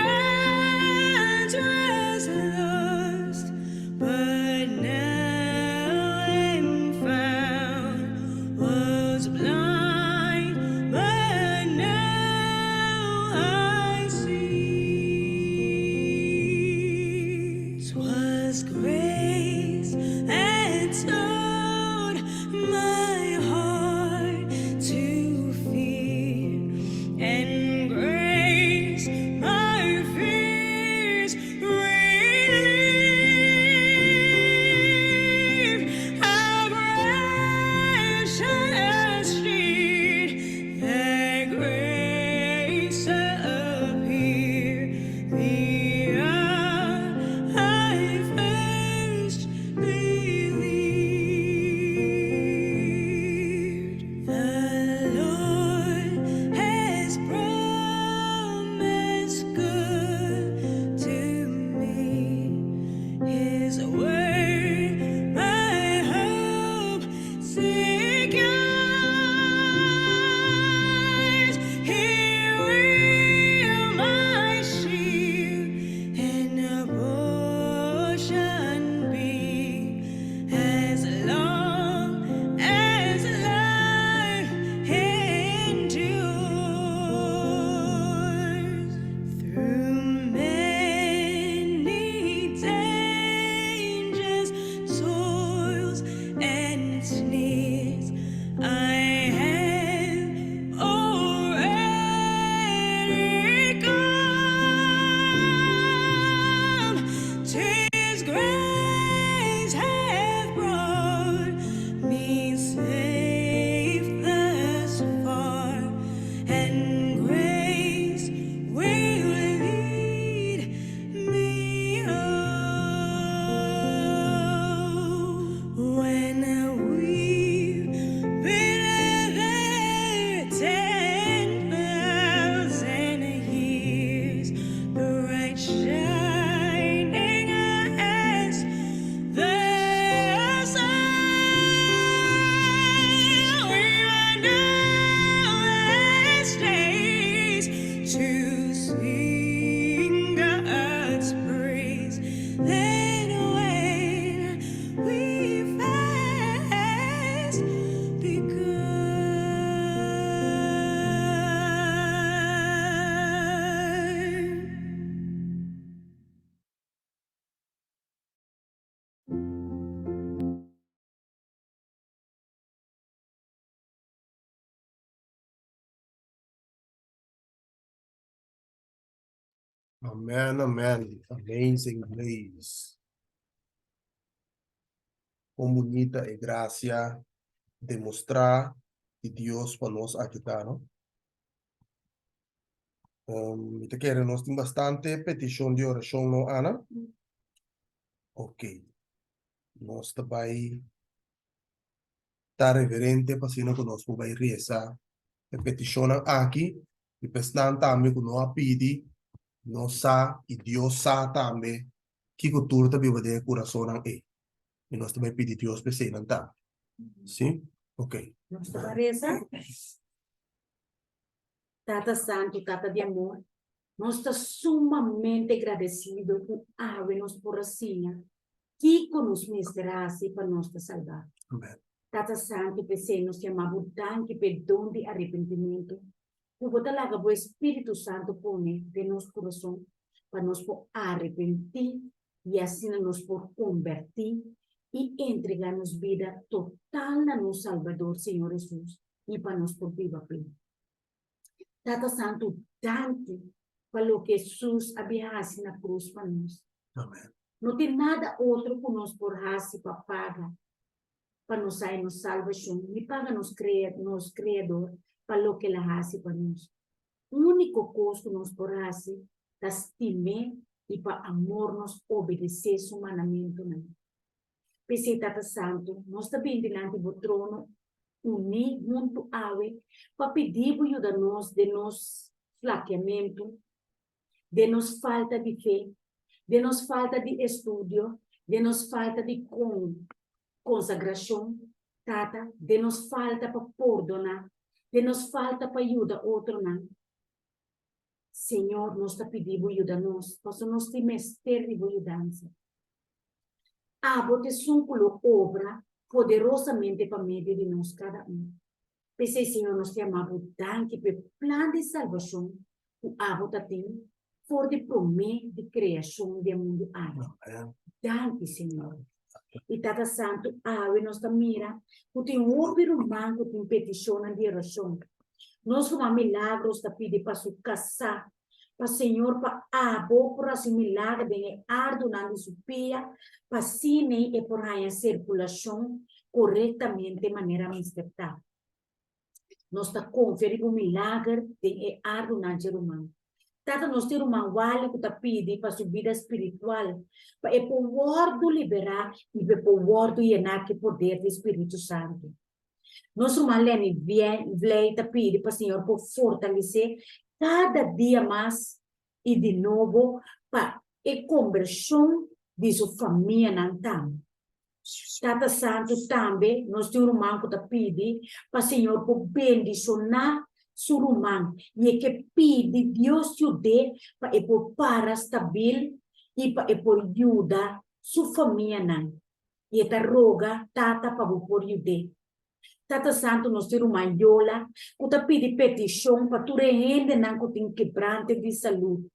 Amen, amen. Amazing grace. Como bonita é graça demonstrar que Deus para nós aqui está, não? Te quero, nós temos bastante petição de oração, não, Ana? Ok. Nós também está reverente para que nós vai rezar. A petição aqui, e pessoal também que nós pedi, nós sa e Deus sa também que cultura também vai ter coração é. E nós também pedimos Deus para ser não tá. Sim? Ok. Nós parece, Tata Santo, Tata de amor, nós estamos sumamente agradecidos por haver-nos por assim, que nos ministrasse para nos salvar. Amen. Tata Santo, pensei, nos chamamos tanque perdão de arrependimento. O botar lá o Espírito Santo põe de nosso coração para nos por arrepentir e assim nos por convertir e entregar-nos vida total a nosso Salvador, Senhor Jesus, e para nos por viva plena. Tata Santo, tanto para o que Jesus havia na cruz para nós. Amen. Não tem nada outro que nos por para pagar, para nos sair nos salvação, e paga nos Criador para o que ele hace para nós. O único custo nos por hace, é estimar e para amor nos obedecer seu mandamento. Pensei, Tata Santo, nós também diante do trono, unir junto a ele, para pedir ajuda de nos flaqueamento, de nos falta de fé, de nos falta de estudo, de nos falta de consagração, Tata, de nos falta para perdonar, de nos falta para ajudar outro, não. Senhor, nós está pedindo ajuda nós, para nós temos ter de ajudança. Bote sua obra poderosamente para meio de nós cada Pensei, Senhor, nós te amamos tanto pelo plano de salvação, o Abota tem, for de promessa de criação do mundo. Tanto, Senhor. E Tata Santo, nós te mira, que tem um outro humano que tem petição de oração. Nós vamos milagros da pedir para sua casa, para Senhor, para por esse milagre de ardo na supia, para cine e por a circulação corretamente de maneira misteriosa. Nós está conferindo milagre de ardo na humano. Tata nós temos uma vale que está pedindo para sua vida espiritual, para poder liberar e para poder llenar o poder do Espírito Santo. Nós malene vleita pede para o Senhor por fortalecer cada dia mais e de novo para a conversão de sua família nantam. Tata Santo também, nós temos um manco da pede para o Senhor por bendicionar seu irmão e que pede Deus te dê para para estável e para por ajudar sua família nan. E esta roga tata para por ajudar. Tata Santo nos tira uma yola, que está pedindo petição para tu rende não que tem quebrante de saúde.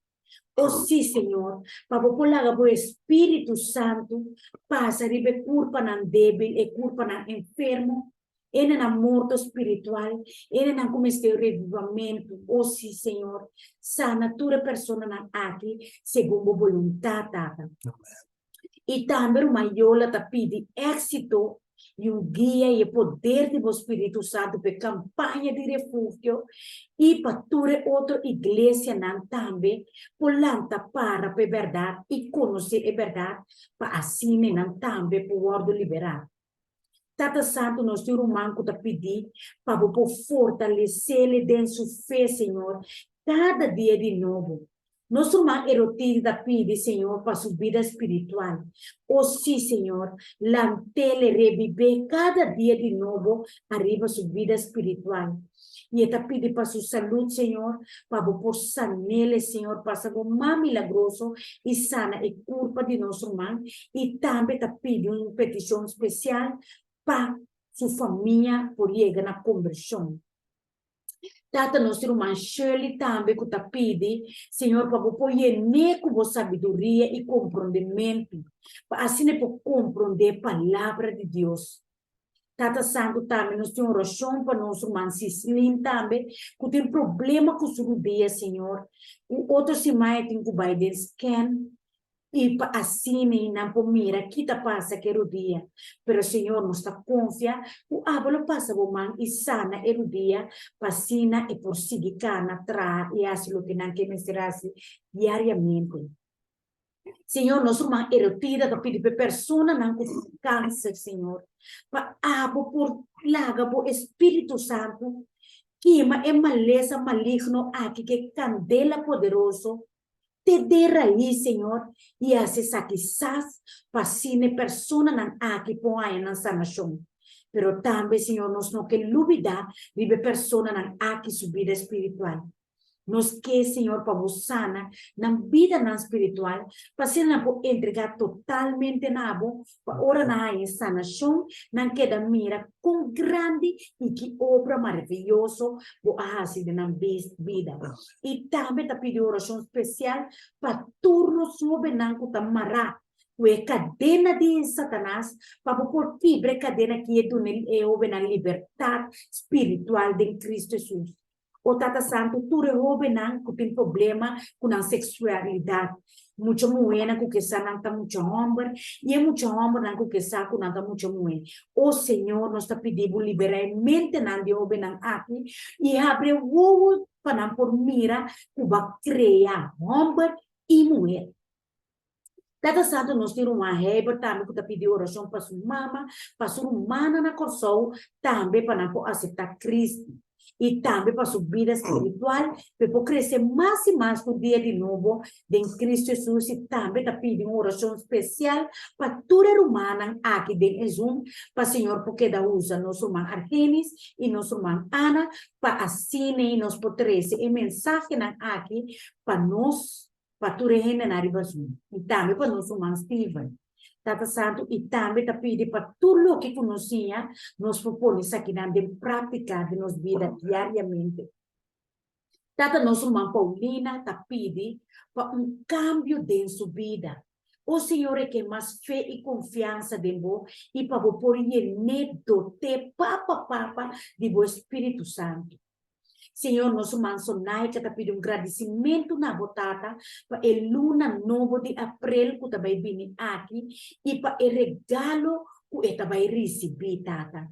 Oh sim, Senhor, para popular o Espírito Santo, passa de culpa não débil e culpa não enfermo, ele não morto espiritual, ele não comece revivamento. Oh sim, Senhor, sana toda pessoa não aqui, segundo a vontade, Tata. E também uma yola está pedindo êxito e guia e poder do Espírito Santo para campanha de refúgio e para toda outra igreja também, por lanta para a verdade e conhecer a verdade, para assim não também poder liberar. Tata Santo, nós temos um manco de pedir para fortalecer-lhe dentro sua fé, Senhor, cada dia de novo. Nosso irmão erotido da pede, Senhor, para sua vida espiritual. Oh, sim, Senhor, lantele reviver cada dia de novo, arriba sua vida espiritual. E está pedindo para sua saúde, Senhor, para poder nele, Senhor, para ser um milagroso e sana e culpa de nosso irmão. E também está pedindo uma petição especial para sua família por chegar na conversão. Tata nosso irmão Shirley também que está pedindo, Senhor, para poder com sabedoria e compreendimento, para assim poder compreender a palavra de Deus. Tata Santo também, nós temos oração para nosso irmão Cislim também, que tem problema com o dia, Senhor. O outro se mais tem que vai den scan, e assim, não por mira, que tá passa que o dia. Pero, Senhor, nós está confia, o abalo passa o man e sana o dia, passina e por seguir cana, tra, e assim o que não quer mencerase diariamente. Senhor, nós uma erotida que pede para persona não com câncer, Senhor. Para abo por laga por Espírito Santo, que é maleza maligno aqui que candela poderoso te dê raiz, Senhor, e acessa quizás para sine persona não aqui põe na sanação. Pero também, Senhor, nós não que dúvida vive persona não aqui subida espiritual. Nos que, Senhor, para vos sana, na vida na espiritual, para ser na entregar totalmente na abo, para ora na sanação, na queda mira com grande e que obra maravilhoso, o assim de na vida. E também te pedi oração especial para turno sobre na kutamara. Que cadena de Satanás, para por fibra cadena que é na liberdade espiritual de Cristo Jesus. O Tata Santo, tu rehobe nang que tem problema com a sexualidade. Muita mulher não que sa não tá muito homem e é muito homem não que sa com não tá muito mulher. O Senhor nós está pedindo liberar mente não de hobe nang aqui e abre o olho para não por mira que vai criar homem e mulher. Tata Santo nós temos uma reba também que está pedindo oração para sua mama, para sua humana na corção, também para não aceitar Cristo. E também para sua vida espiritual, para crescer mais e mais por dia de novo, em Cristo Jesus, e também está pedindo uma oração especial para toda a humana aqui em Zoom, para o Senhor, porque da usa nosso irmão Argenis e nosso irmão Ana, para assim, e nós podemos e mensagem aqui para nós, para toda a gente na riba Zoom, e também para nosso irmão Steven. Tata Santo, e também te pede para tudo o que conhecia, nós propomos aqui na prática de nossa vida diariamente. Tata, nossa irmã Paulina te pede para cambio de sua vida. O Senhor é que mais fé e confiança de vós e para vos pôr medo de papa de vos Espírito Santo. Senhor, nosso mansonai que está pedindo agradecimento na botata para o luna novo de abril que vai vir aqui e para o regalo que vai receber, tata.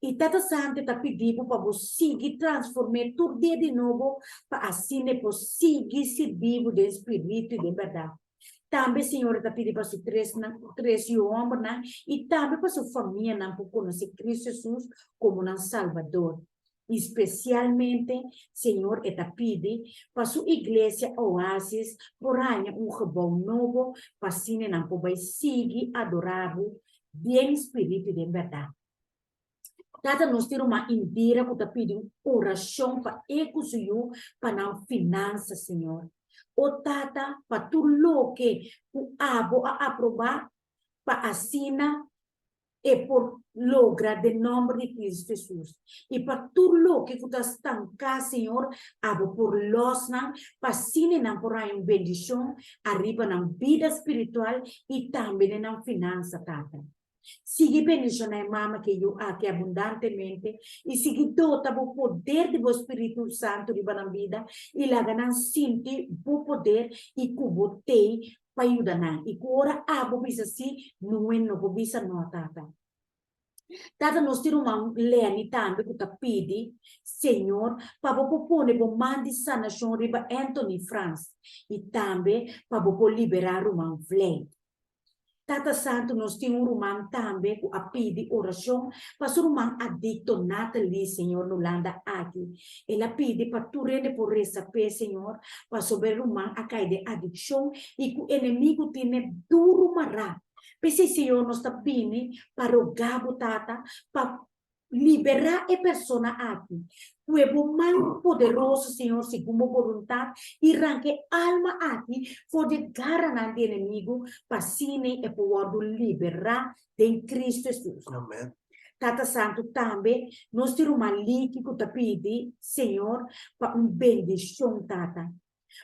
E Tata Santo está pedindo para você seguir transformar tudo dia de novo para assim depois seguir servindo de espírito e de verdade. Também, Senhor, está pedindo para os três homens e também para sua família não por conhecer Cristo Jesus como um Salvador. Especialmente, Senhor, está pedindo para sua igreja Oasis, por aí gebouw novo, para assim não poder seguir adorável, bem espírito e de verdade. Tata, nós temos uma indira que está pedindo oração para ecosuyo, para não finança, Senhor. O Tata, para tudo que o abo a aprovar, para assinar e por lograr de nome de Cristo Jesus. E para tudo que está estancado, Senhor, abo por los não, para assinar não por aí bendição, arriba na vida espiritual e também na finança, Tata. Siga bendicionando a mama que eu aqui abundantemente e siga dota o poder do Espírito Santo de na vida e lá ganan sinti o poder e cubo tei para ajudar e agora abo bisa si não é no bisa no tata. Tata nós temos uma lei também que está pedindo, Senhor, para propor o mande sanação riba Anthony France e também para liberar uma lei. Tata Santo, nós temos irmão também que pede oração para o irmão adicto Natalie, Senhor, no landa aqui. Ela pede para tu rende por receber, Senhor, para sobre o irmão a cair de adicção e que o inimigo tenha duro mará. Pese, Senhor, nós está pedindo para o gabo, Tata, para liberar a pessoa aqui. Tu é o mais poderoso, Senhor, segundo a vontade, e ranque alma aqui, for de garra do inimigo, para assim e poder liberar de Cristo Jesus. Amém. Tata Santo também, nós temos uma líquido que te pede, Senhor, para bendição, Tata.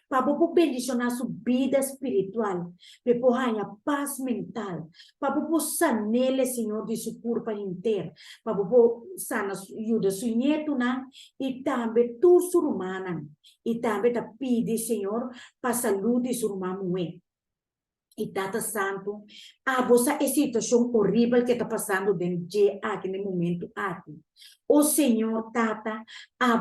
para você bendicionar sua vida espiritual, para você ganhar paz mental, para você sanar, Senhor, de seu corpo inteiro, para você sanar ajuda seu neto, e também tu, sua irmã, e também te pedir, Senhor, para a saúde de sua irmã. E Tata Santo, essa situação horrível que está passando dentro aqui no momento aqui. O Senhor, Tata,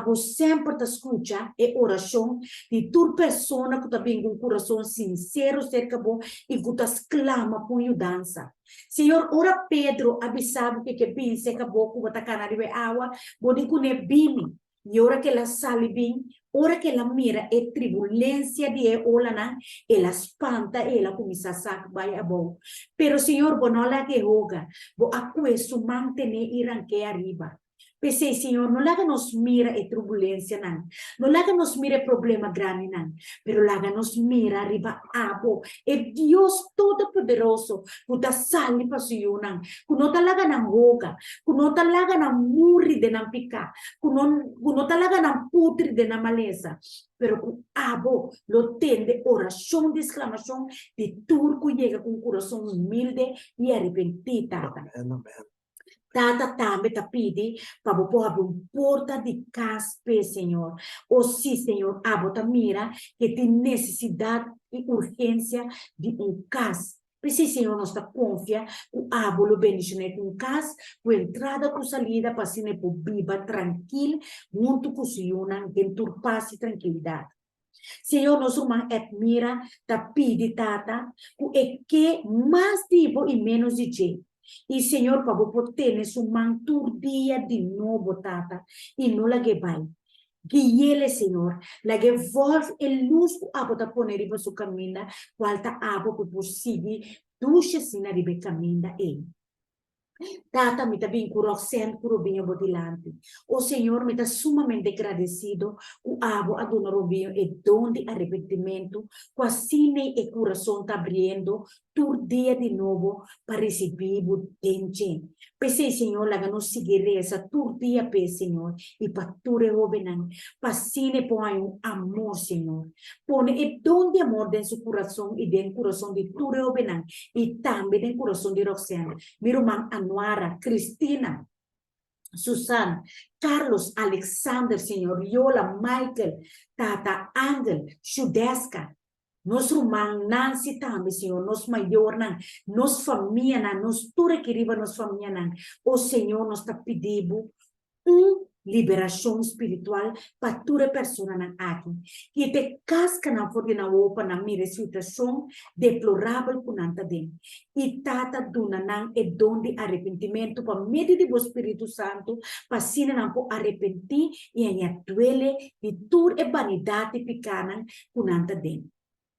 você sempre te escuta e oração de toda pessoa que está bem com um coração sincero cerca bom e que te clama por mudança. Senhor, ora Pedro, avisava que bem seca boca, bota cana de água, bodi com bem. E ora que ela sale bem, ora que ela mira e tribulência de ela, ela espanta, ela começa a sacar, vai a bom. Pero, Senhor, bonola que roga, bo acuesto mantener irán que arriba. Pensei, Senhor, não laga nos mira e turbulência, não laga nos mira e problema grande, pero laga nos mira arriba abo, e Deus Todo-Poderoso, puta sali pa suyo kuno talaga ng roga, kuno talaga ng muri de ng pika, kuno talaga ng putri de ng maleza, pero kung abo, lo tende oración de exclamación de turco llega con corazón humilde y arrepentida. Amen. Tata também te pede para você abrir porta de caspe, Senhor. Ou sim, Senhor, abota mira que tem necessidade e urgência de casa. Precisa, Senhor, nós confia que abolo bendicionar com casa, com entrada, com saída, para se ne viva tranquilo, junto com o Senhor, dentro de paz e tranquilidade. Senhor, nós vamos admirar, te pede, Tata, que mais tipo e menos de jeito. E, Senhor, para você ter esse mantur dia de novo, Tata, e não lhe vai. Que ele, Senhor, lhe volve e luz que a você pôr em seu caminho, qualta a você possível, duche sina ribe caminho ele. Tata, me está bem curocendo, curobinho botilante. O Senhor me está sumamente agradecido, o abo adona robinho e donde arrependimento, quase e coração está abrindo, todo dia de novo, para receber o dente. Pensei, Senhor, laga nos seguir essa, todo dia, Senhor, e para tudo robenan, pasine põe um amor, Senhor. Põe e donde amor dentro seu coração e dentro do coração de tudo robenan, e também dentro do coração de Roxana. Miro man Anuara, Cristina, Susana, Carlos, Alexander, Senhor, Yola, Michael, Tata, Angel, Judeska, nos irmãos, Nancy também, Senhor, nos maior, nos família, nos tudo que riba, nos família, o Senhor nos está pedindo liberação espiritual para toda pessoa aqui. Que te casca na forma na opa na minha situação deplorável com nanta dem. E tata duna nang e dom de arrependimento para meio do Espírito Santo para sina nang po arrepentir e a duele de toda e vanidade pequena com nanta dem.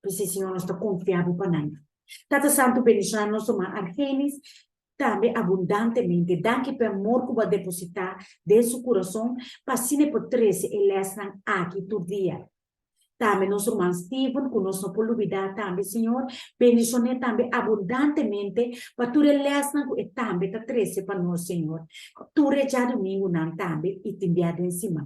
Pois Senhor nós está confiável para nós. Tata Santo bendição nós somos Argenis também abundantemente, danke per amor que vai depositar dentro do coração, para se por 13 eles não aqui todo dia. Também nosso irmão Steven, com nossa poluidade também, Senhor, bendicionar também abundantemente, para tu eles não e também tá 13 para nós, Senhor. Tu já domingo não também e te enviar em cima.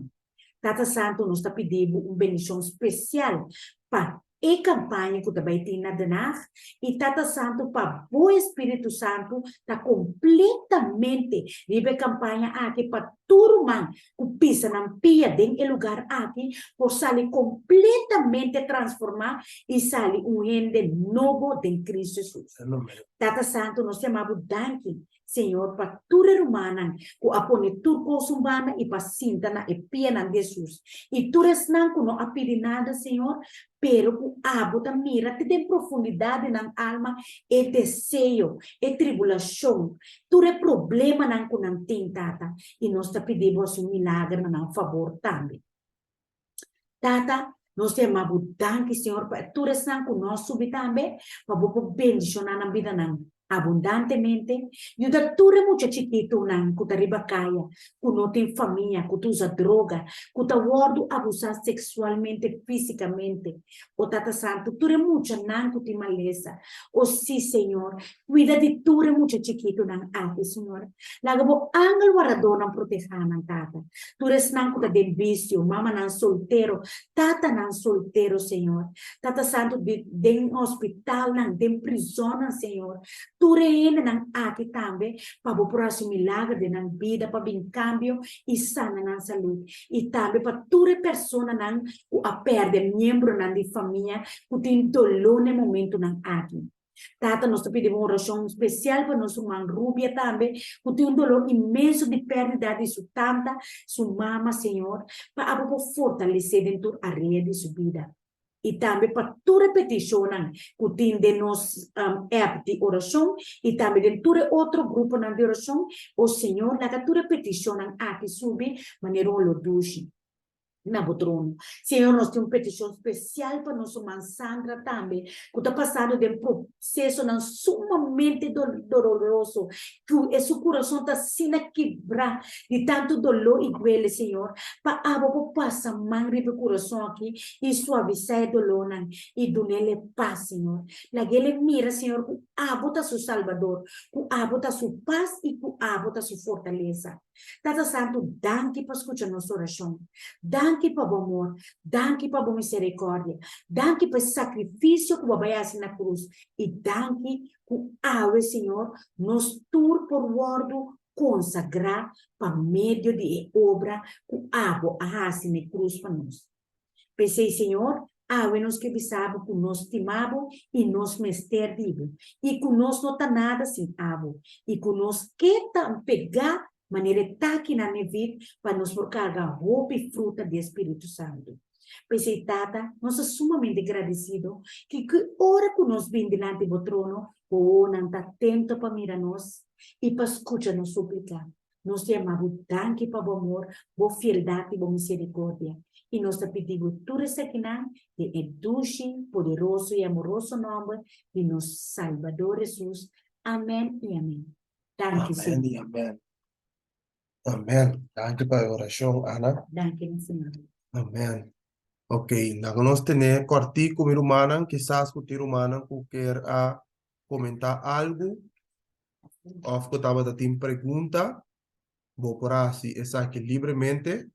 Tata Santo nos está pedindo bendição especial para e campanha que também tem na Danach, e Tata Santo, para o Espírito Santo, está completamente vive campanha aqui para todo mundo que pisa na pia dentro do lugar aqui, por sair completamente transformar e sair gente novo em Cristo Jesus. Tata Santo, nós chamamos danke, Senhor, para toda humana, que apone tudo coisa humana e para sinta na e pia na Jesus. E tudo isso não que não apide nada, Senhor, pero o abo da mira te tem profundidade na alma e desejo e tribulação. Tudo é problema não que não tem, Tata. E nós te pedimos um milagre na favor também. Tata, nós chamamos danke, Senhor, para tudo isso não que nós subir também, para você bendicionar na vida não. abundantemente. Yuda ture mucha chiquito nan, kuta riba kaya, kuno tem família, kuta usa droga, kuta wordo abusar sexualmente, fisicamente. O Tata Santo, ture mucha nan kuta maleza. O sí, Senhor, cuida de ture mucha chiquito nan ate, Senhor. Lagabo angel warador nan proteger nan Tata. Ture nan kuta de vicio, mama nan solteiro, Tata nan solteiro, Senhor. Tata Santo, den hospital nan, den prisão nan, Senhor. Ture ainda não aqui também para o próximo milagre de na vida para vir cambio e sana na saúde e também para toda pessoa não a perde membro na de família que tem dolor no momento não aqui. Tata, nós pedimos uma oração especial para nossa mãe Rúbia também, que tem dolor imenso de perda de sua tanta, sua mama, Senhor, para fortalecer dentro da rede de sua vida. E também para toda petição que tem de nós app de oração e também de todo outro grupo de oração, o Senhor, lá toda petição aqui sube, maneira o duche. Na trono. Senhor, nós temos uma petição especial para nossa irmã Sandra também, que está passando de um processo sumamente doloroso, que esse coração está sendo quebrado de tanto dolor e doele, Senhor. Para abo passa mangre para o coração aqui e suavizar o dolor e dar-lhe paz, Senhor. Lá ele mira, Senhor, que abo está seu Salvador, que abo está sua paz e que abo está sua fortaleza. Tata Santo, danke para escutar nossa oração. Danke para o amor. Danke para a misericórdia. Danke para o sacrifício que babayasse na cruz. E danke que ave, Senhor, nos tur por wordo consagrar para meio de obra que abo arrase na cruz para nós. Pensei, Senhor, ave-nos que bisabo que nós estimamos e nós mester vivo. E que nós não está nada sem abo. E que nós queremos pegar maneira que na minha vida para nos carregar roupa e fruta do Espírito Santo. Pensei, Tata, nós somos sumamente agradecidos que hora que nós vim diante do trono, o não está atento para mirar nós e para escutar nos suplicar. Nós te amamos tanto para o amor, boa fieldade e boa misericórdia. E nós te pedimos tudo isso aqui de dulce, poderoso e amoroso nome de nosso Salvador Jesus. Amém e amém. Danke, Senhor. Amén y amén. Amén. Danke para la oración, Ana. Danke, Senhor. Amén. Ok, nós temos cortico, meu irmão, quizás o teu irmão quer comentar algo, ou que estava a ter pergunta, vou por assim, essa aqui livremente,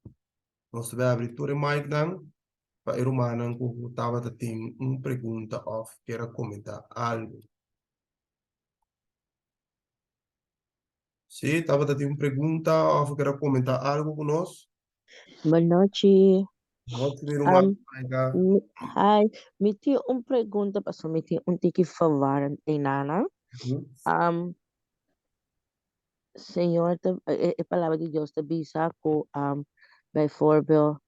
nós vamos abrir todo o mic, para o irmão que estava a ter uma pergunta, ou quer comentar algo. Sim, estava a ter uma pergunta, ou quer comentar algo conosco? Boa noite. Noite, meu irmão. Hi, me tinha uma pergunta, pastor, me tinha um tique favor em Nana. Senhor, a palavra de Deus te avisa que, bijvoorbeeld,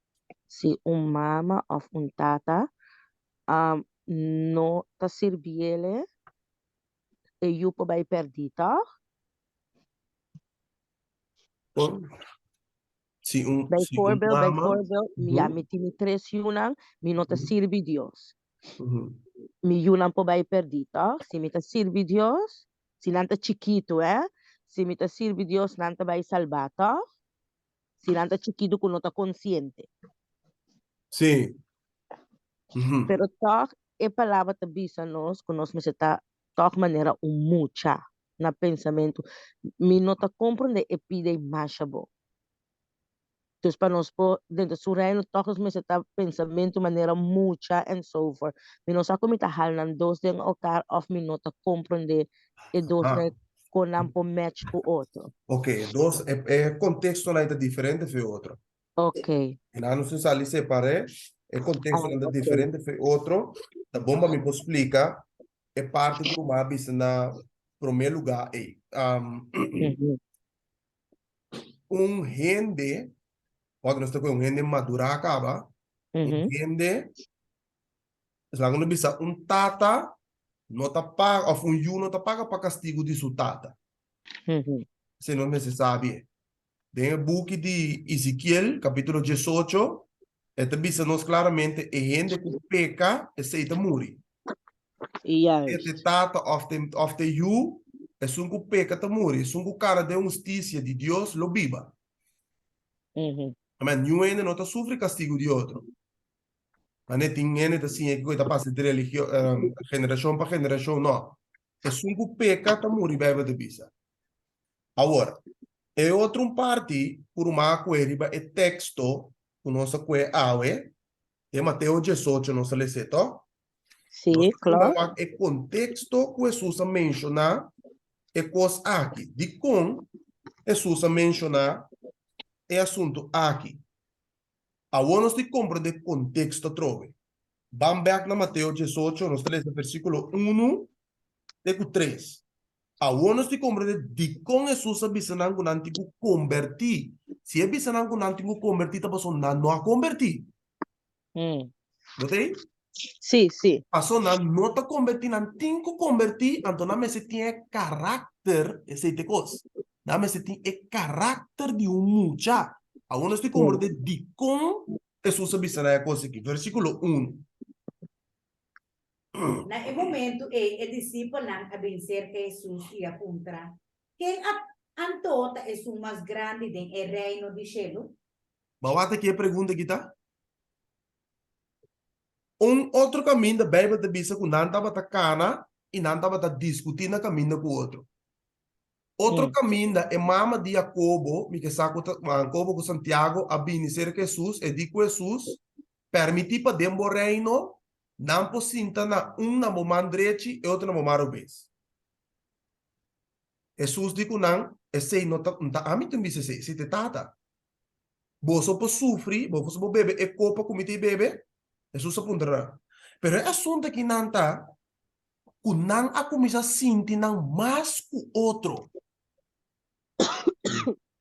se mama ou tata não está servindo, e eu vai perder, tá? Se Bijvoorbeeld, ja, me tinha 3 yunan, me não está servindo Deus. Me yunan po vai perder, tá? Se me está servindo Deus, se não está chiquito, se me está servindo Deus, não está vai salvar, tá? Se não está chiquito, que não está consciente. Sim. Pero toch, a palavra te avisa nós, que nós me está, toch maneira, mucha na pensamento. Me não está compreendendo e pide mais bom. Dus para nós, dentro do reino, todos me está pensamento de maneira mucha e so forth. Me não sabe como está halando dois de elkaar, of me não está compreender e dois né com um match com outro. Ok, dois contexto não é diferente do outro. Ok. E lá não se sale separar, o contexto não é diferente do outro. A bomba me explica, é parte do mabis na primeiro lugar. Gente quando nós temos gente madura acaba, gente, lá quando bisa tata, não tá paga, ou you não tá paga para castigo de sua tata. Se não se sabe. Tem o book de Ezequiel, capítulo 18, bisa nos claramente, gente que peca, aceita morrer. Yes. The tata of the you, Es un peca ta muri, es un cara de justicia de Dios lo viva. Mas ninguém não tá sofre castigo de outro. Mas não tem ninguém assim que coisa passa de religião, geração para geração, não. É um peca ta muri bebe de bisa. Agora, é outro parte por uma coisa é texto, o nosso coisa awe, é Mateus 18, não se lê certo? Sí, claro. É contexto que Jesus menciona, é coisa aqui. De como Jesus menciona é assunto aqui. Agora nós te compra de contexto trove. Vamos back na Mateus 18, nós lemos versículo 1 e 3. Agora nós te compra de como Jesus abisanan com antigo convertir. Se abisanan com antigo convertir, tá passando não a convertir. Notei? Sí, sí. Passou não tá convertir, não tem que convertir, então não se tem caráter, esse te coisa. Não se tem caráter de mucha. Agora nós te compra de como Jesus abisanan a coisa aqui. Versículo 1. Na momento e discípulo lang a vencer que Jesus ia contra. Quem antota é o mais grande den el reino de cielo. Bawata aqui a pergunta aqui, tá? Outro caminho da Bíblia te visa que não estava cana e não estava discutindo caminho com o outro. Outro caminho é mama de Jacobo, me que saco Jacobo com Santiago, a benicer Jesus e digo Jesus, permitir para dentro do reino, não possível na na mão direita e outra na mão revés. Jesus digo não, esse não tá a mim também se te tata. Você pode sofrer, você pode beber e copa comida bebe. Jesus apuntará. Pero é assunto que não está, que não a começar a sentir não mais que o outro.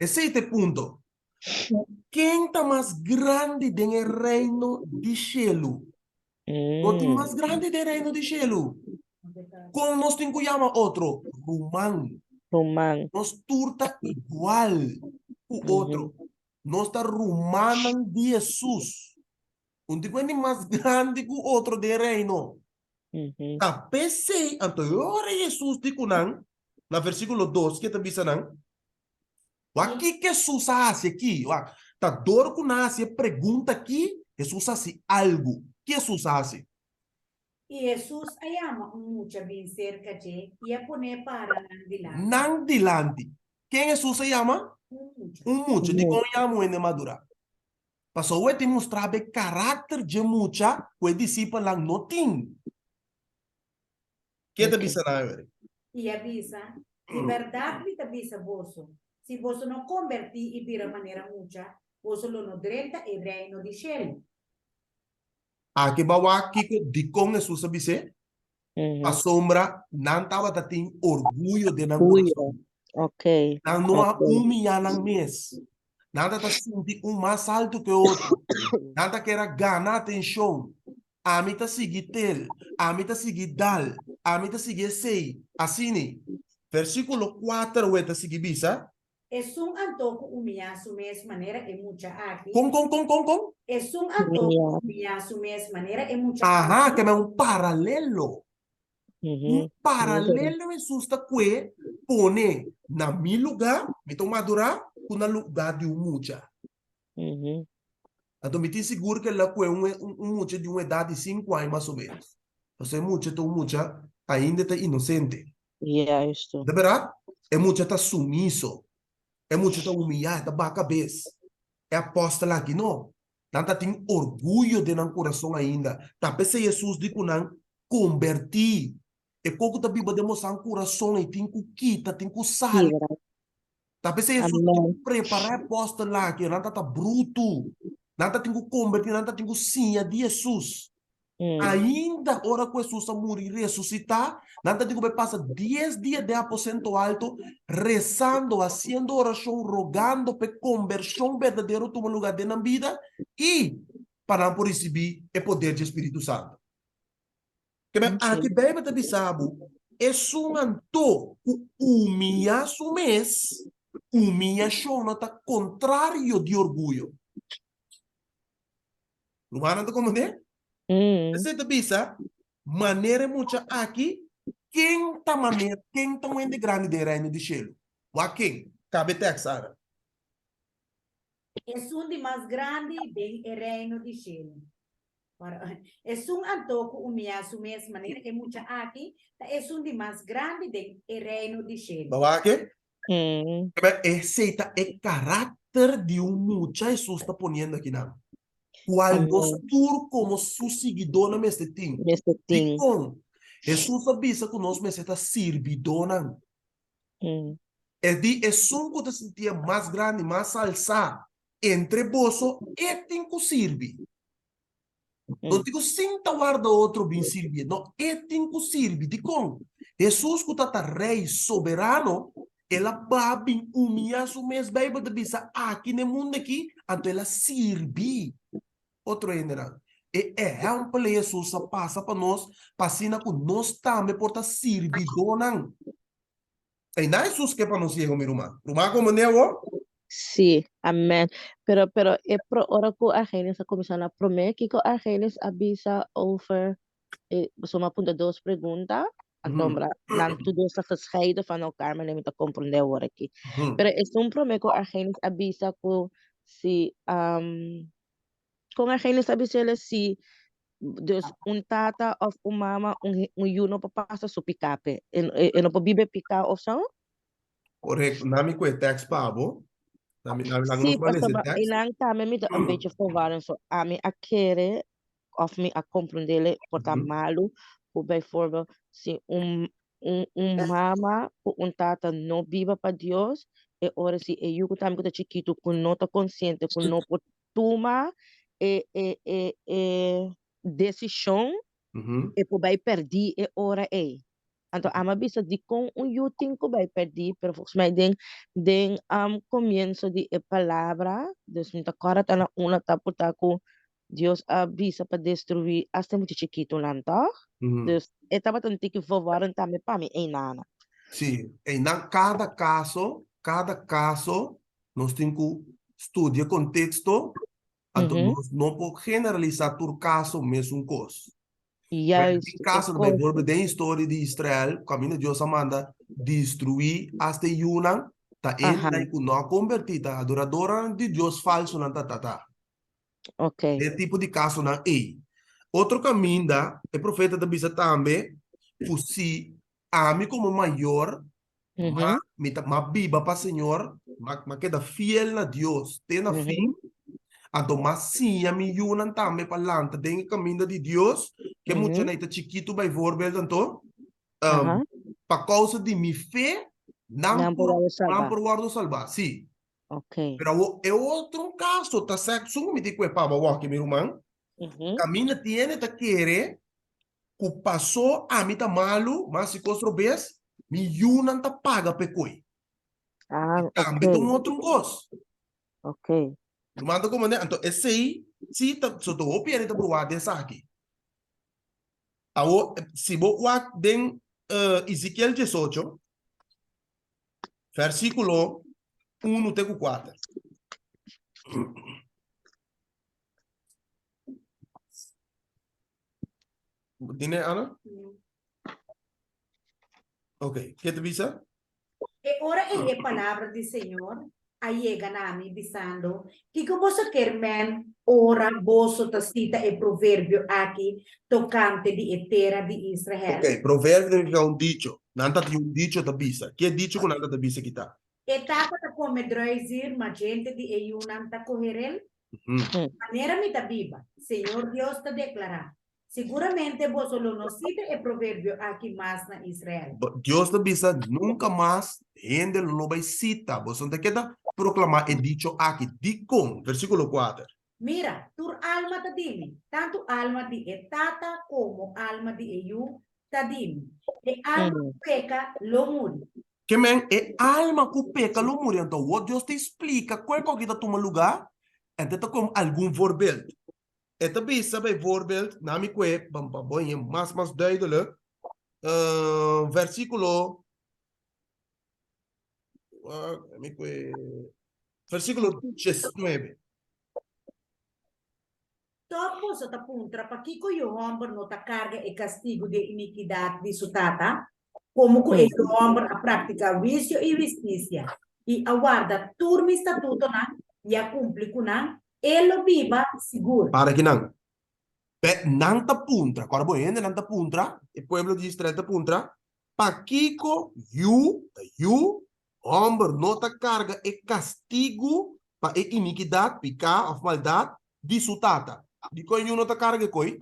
Esse é o ponto. Quem está mais grande no reino de cielo? Não tem mais grande do reino de cielo. Como nós temos que chamar outro? Romano. Nós turta igual o outro. Nós está romano de Jesus. Um tipo é mais grande que o outro de reino. A PC, anterior Jesus diz na versículo 2, que também está o que Jesus faz aqui? Tá dor que nasce, pergunta aqui, Jesus faz algo. O que Jesus faz? E Jesus ayama mucha vencer que ia poner para dilante. Não dilante. Quem Jesus se chama? Mucho. De como chama o madura. Passou a te mostrar o caráter de mucha que o discípulo não tem. Que te avisa na hora? E avisa, de verdade me avisa você. Se você não convertir e vira maneira mucha, você não drenta e reino de cielo. Aqui bawa aqui de como Jesus avisa, a sombra não estava tendo orgulho de não coração. Ok. Não há humilhar na mesa. Nada está sentindo mais alto que o outro. Nada quer ganhar atenção. A mim está seguir tel, a mim está seguir dal, a mim está seguir sei. Assim, versículo 4 o está seguir bisa. Es un antojo humillar su mes manera en mucha aquí. Com. Es un antojo humillar su mes manera en mucha Ajá, que é paralelo. Paralelo Jesus está que pone na mi lugar, me toma madurar, na lugar de mucha. Então, me tem seguro que ela é mucha de uma idade de 5 anos, mais ou menos. Então, mucha ainda está inocente. Isso. De verdade? É mucha está sumiso. É mucha está humilhado, está baixa a cabeça. É apóstola aqui, não. Não tem orgulho de não coração ainda. Tá pensando Jesus de que não convertir. É como que a Bíblia demonstra um coração e tem que quitar, tem que sair. Tá pensando Jesus de preparar apóstola aqui, não está bruto. Não tem que convertir, não tem que sim de Jesus. Ainda hora que Jesus a morrer e ressuscitar, não tem que passar 10 dias de aposento alto, rezando, fazendo oração, rogando para conversão verdadeira tomar lugar na vida e para não receber o poder do Espírito Santo. Que aqui bem te sabe, é um anto humilhar su mês, humilhação não está contrário de orgulho. Não é como é? Você te bisa, maneira muita aqui quem tá maneiro, quem tá um grande de reino de cielo? Wa quem? Cabe texara. Es un de más grande den el reino de cielo. Es un antoco umia su mes manera que mucha aquí, es un de más grande den el reino de cielo. Wa que? Mm, Aceita el carácter de mucha Jesús está poniendo aquí, ¿no? Cual dos amén. tur como su seguidor na este ting. Este Di thing. con, Jesús avisa que nós meseta servidona. Mm, Es un que te sentia mais grande, mais alçado entre boso e tem que servir. Não mm, digo sinta guarda outro bem servir, não, é tem que servir. Di com, Jesus que tá rei soberano, ela vai bem humilhar su mes Bíblia de bisa aqui no mundo aqui, então ela serve. Outro ainda. E exemplo Jesus passa para nós, passina que nós também porta servidor. E não é Jesus que é para nós ir, meu irmão. Irmão, como é o? sí, amén. Pero pro ora ko agenis sa komisyon na prome, kiko agenis abisa over, soma punta dos pregunta, antombra, nan tu dos sa gescheiden van elkaar, maar neem te comprender hoor aqui. Pero es un prome ko agenis abisa ko si, kung agenis abisa si, dus un tata of un mama, un yuno papasa su picape, en no bibe pica of zo? Correto. Nami ko text pa abo. Nami lang Sim, nos malese pastor, text. ilang tamen met een beetje verwarring. Zo, ami akere of me a comprendele porta malu, hoe bijvoorbeeld si un mama o un tata no viva para Dios, e ora si e yuko tam ko chiquito kun no ta consciente kun no potuma decisão e po vai perdi e ora e. Então, ama bisa di kung un yuting ko vai perdi, pero volgens mij den comienzo di e palavra, dus muita cara tá na una taputa ko Dios avisa para destruir hasta muito chiquito lang toch? Dus etapa tanti que verwarring também para mim é nana. Sim. E na cada caso, nós temos que estudar contexto. Então, nós não podemos generalizar por caso mesmo coisa. Em Juist, caso, bijvoorbeeld, de história de Israel, caminho Deus manda destruir hasta Yunnan, tá entra e não convertida, adoradora de Deus falso na tata. ok. É tipo de caso na ei. Outro caminho da, é profeta da bisa também, se a mim como maior, ma biba para Senhor, ma queda fiel na Deus, tem na fim, então mas sim a mim Yunnan também para lá, tem o caminho de Deus, que muita gente chiquito vai voorbeeld então, para causa de minha fé, não por guardo salvar, sim. Ok. Pero é outro caso, tá certo? Se me digo, pá, aqui, meu irmão, caminha tiene te querer, que passou a mim tá malo, mas se costro vez, me yunan tá paga pecoi. Ah, Também tem ok. outro gosto. Ok. Irmão, tá como, né? Então, esse aí, se tá, só tô opiando, tá provar dessa aqui. Se vou den Ezequiel 18, versículo 1 até 4. ¿Tiene, Ana? Ok. ¿Qué te avisa? E ora é a palavra do Senhor, aí chega na mim dizendo que você quer men ora vosso tacita e provérbio aqui tocante de terra de Israel. Ok, provérbio é um dicho. Nanta tem um dicho da bisa. Que dicho com nanta da bisa kita? E tapa ta come droizir ma gente di Eyunan ta coherel. Manera mi ta viva. Senhor Deus ta declara. Seguramente vos lo nocite e provérbio aqui mais na Israel. Deus da bisa nunca mais rende no vai cita. Você não quer proclamar e dicho aqui. Dicon, versículo 4. Mira, tur alma ta dimi. Tanto alma di etata como alma di Eyu ta dimi. E alma peca lo muri. Que men é alma que peca lo muri. Então, what Deus te explica qual que toma lugar. Então, tá como algum voorbeeld. Esta bisa bij voorbeeld, nami kwe, bambaboy, mais duidelijk. Versículo. Versículo 19. Topo sa tapuntra, pakiko yung hombre no ta carga e castigo de iniquidad di su tata, como que esse homem a prática vício e justiça e aguarda turma estatuto na e a cumpre com na ele viva seguro. Para que não. Nanta puntra, agora boende nanta puntra, e pueblo de Israel puntra, pa kiko, hombre, nota carga e castigo pa e iniquidade, pica of maldade, di sutata. Di koi nota carga koi,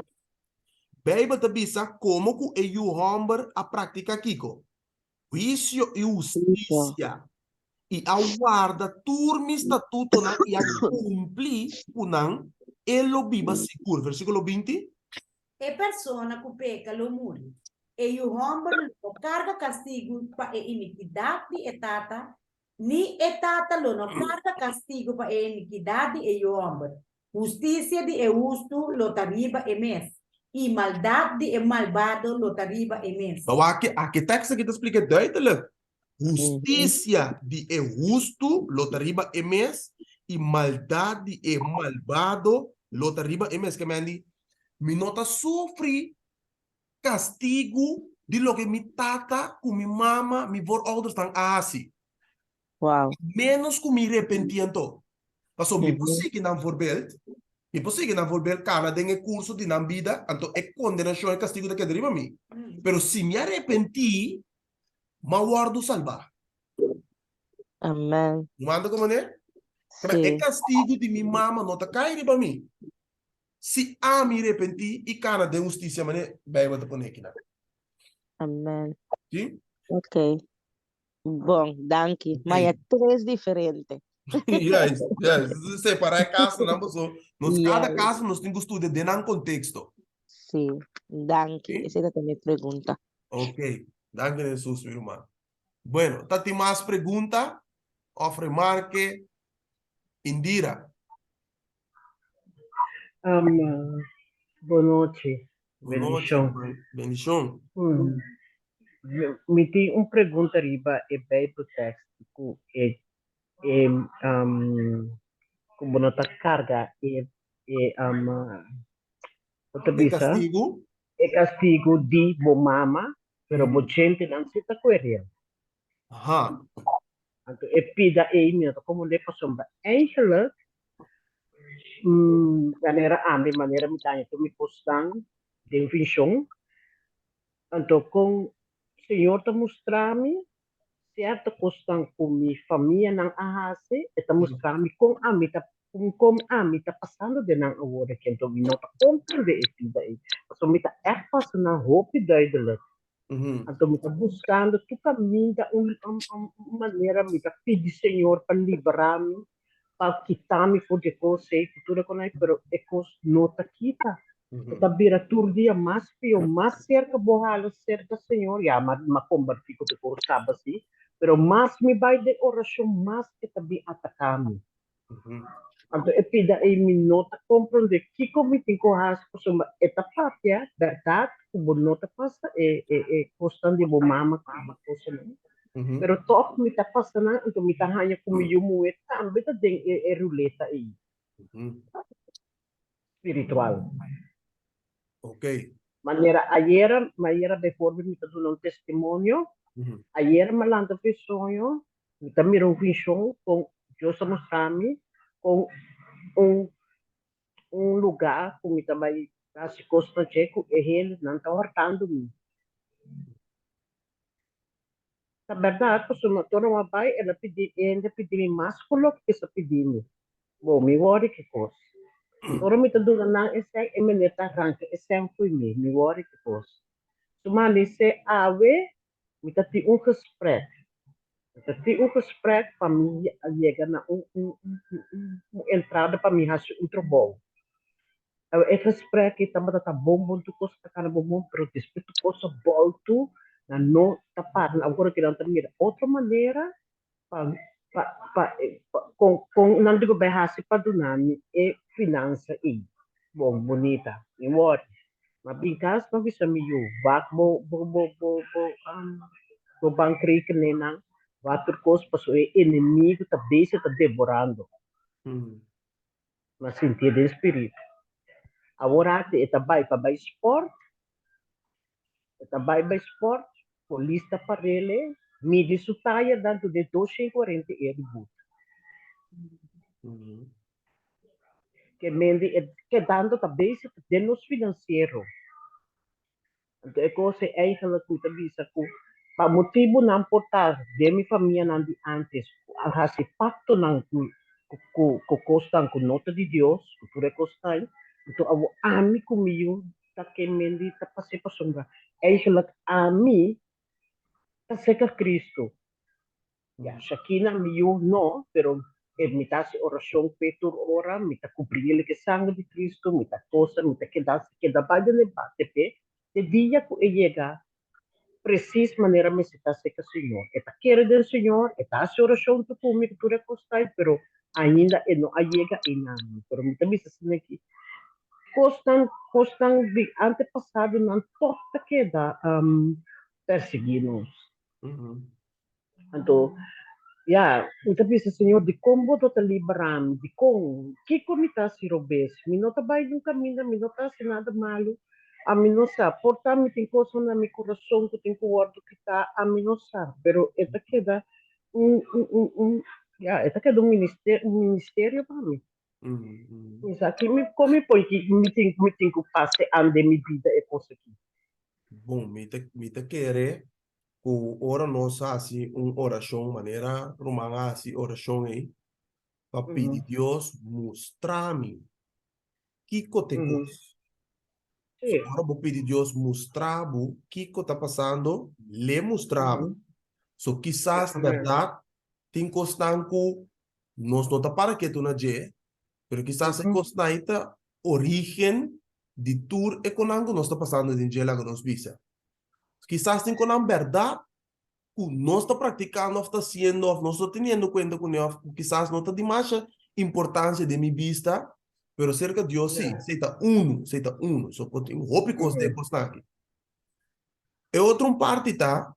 Bijbel te bisa como que e hombre a prática kiko. Juicio e justiça. E aguarda turma estatuto na e a cumprir unang ele viva seguro. Versículo 20. E persona que peca lo muri. E o homem lo carga castigo pa e iniquidade e tata, ni e tata lo no carga castigo pa e iniquidade e o homem. Justiça de e justo lo tariba e mes. E maldade e malvado lo tariba e mes. Nou, aqui tekst aqui explica duidelijk. Justiça de é justo, lo tariba emes, e maldade é malvado, lo tariba emes. Que mendi, mi nota sofre castigo de lo que mi tata, com mi mama, mi voorouders estão assim. Wow. Menos com mi arrepentimiento. Paso, mi posique na voorbeeld, mi posique na voorbeeld, kana den curso de na vida, anto é condenação e castigo da que deriva mi. Pero se me arrepenti, ma guardo salvar. Amen. Manda como né? É Sim. castigo de minha mama, não tá caindo para mim. Se a me arrepenti, e cara de justiça, mané, vai botar por aqui, né? Amen. Sim? Ok. Bom, danke. Mas é três diferentes. Yes. Separar a caso, não, mas cada Yes. caso nós temos que estudar dentro do contexto. Sim, danke. Sim? Essa era a minha pergunta. Ok. Danke, Jesus, meu irmão. Bueno, tá tem mais pergunta? Ofre marque. Indira. Boa noite, Boa noite. bendição. Bendição. Me tem uma pergunta riba e bem pro texto como nota carga outra De bisa castigo. é castigo de bo mama, pero bo gente não se tá coerente. Aha. Então é pida e minha como de passomba eigenlijk maneira me tanya tu me postan de vision. Então com Senhor te mostrar-me certa questão com minha família não ahase, e te mostrar-me com a mim com a mim tá passando de não agora que então não tá compreender esse daí. Então me tá é passando na roupa duidelijk. Então me tá buscando tu caminho da uma maneira me tá pedir Senhor para liberar-me, para quitar-me for de coisa, tudo com aí, pero é coisa não tá quita. Tá vira tur dia mais pio, mais cerca borralo cerca Senhor, já mas converti com o cor sabe assim, pero mais me vai de oração mais que tá bem atacar-me. Então é pida e me nota compreender que como tem com as pessoas esta parte é verdade, como nota passa é questão de mama como coisa não. Pero top me tá passando, então me tá hanya comigo muito, também tá tem ruleta aí. Espiritual. Ok. Maneira depois me tá dando um testemunho. Ayer me lança um sonho, me tá mirando um sonho com José mostrando com lugar com me também as costas checo e ele não tá hortando me. Na verdade, a pessoa toda uma pai, ela pedi mais coloque que essa pedindo. Bom, me worry que coisa. Toda me tá dando não esse é me neta arranca, esse é fui me worry que coisa. Suma nesse ave, me tá ti gesprek. Tem gesprek para mim chegar na entrada para mim hacer trabalho. É gesprek que também tá bom tu coisa cara bom, pero depois tu coisa volto na não tapar, agora que não também outra maneira com não digo bem hacer para donar é finança e bom bonita e what mas em caso não bisa meio vak bo bankri que nem não water coisa passou é inimigo tá deixa tá devorando mas sentido de espírito agora é tá vai para sport tá vai para sport lista para ele, me disutaia dando de 240 €. Uhum. Que dando também se de nos financeiro. Então, é coisa eigenlijk que também saco, pa motivo não portar de minha família não de antes, a se pacto não com costan com nota de Deus, cultura costan, então a mim comigo tá que mendi tá passei para sombra. Eigenlijk a mim tá seca Cristo. Ya, Shakina miyo no, pero mitad oración Petur ora, mitad cumplir el que sangre de Cristo, mitad cosa, mitad que da vaya de bate pe, de dia que llega, precis maneira me se está seca Senhor. Eta querer del Senhor, eta hace oración tu comigo, tu recostai, pero ainda não llega e nada. Pero mitad bisa assim aqui. Costan de antepassado não toda queda perseguir-nos. Uhum. Então, ya, kita bisa Senhor de como tu te liberam, de como, que comita si robes, mi não trabalho nunca mina, mi não tá nada malo, a mi não sabe, portar mi tem coisa na mi coração que tem guardo que tá, a mi não sabe, pero esta queda esta queda um ministério para mim. Uhum. Isso aqui me come põe que me tem que passe ande mi vida é coisa aqui. Bom, mita querer que ora nós assim oração maneira romana assim oração aí para pedir Deus mostrar-me que te cos. So, Sim. ora vou pedir Deus mostrar-me que está passando, lhe mostrar. So quizás verdade tem constanco nós não tá para que tu na je, pero quizás é constante origem de tour econômico nós está passando de je lá que nós visa. Quizás tem com a verdade que nós está praticando, está sendo, nós está tendo cuenta com ele, quizás não está de mais importância de minha vista, pero cerca de Deus sim, seita uno, só pode ter um roupa de constante. E outra parte tá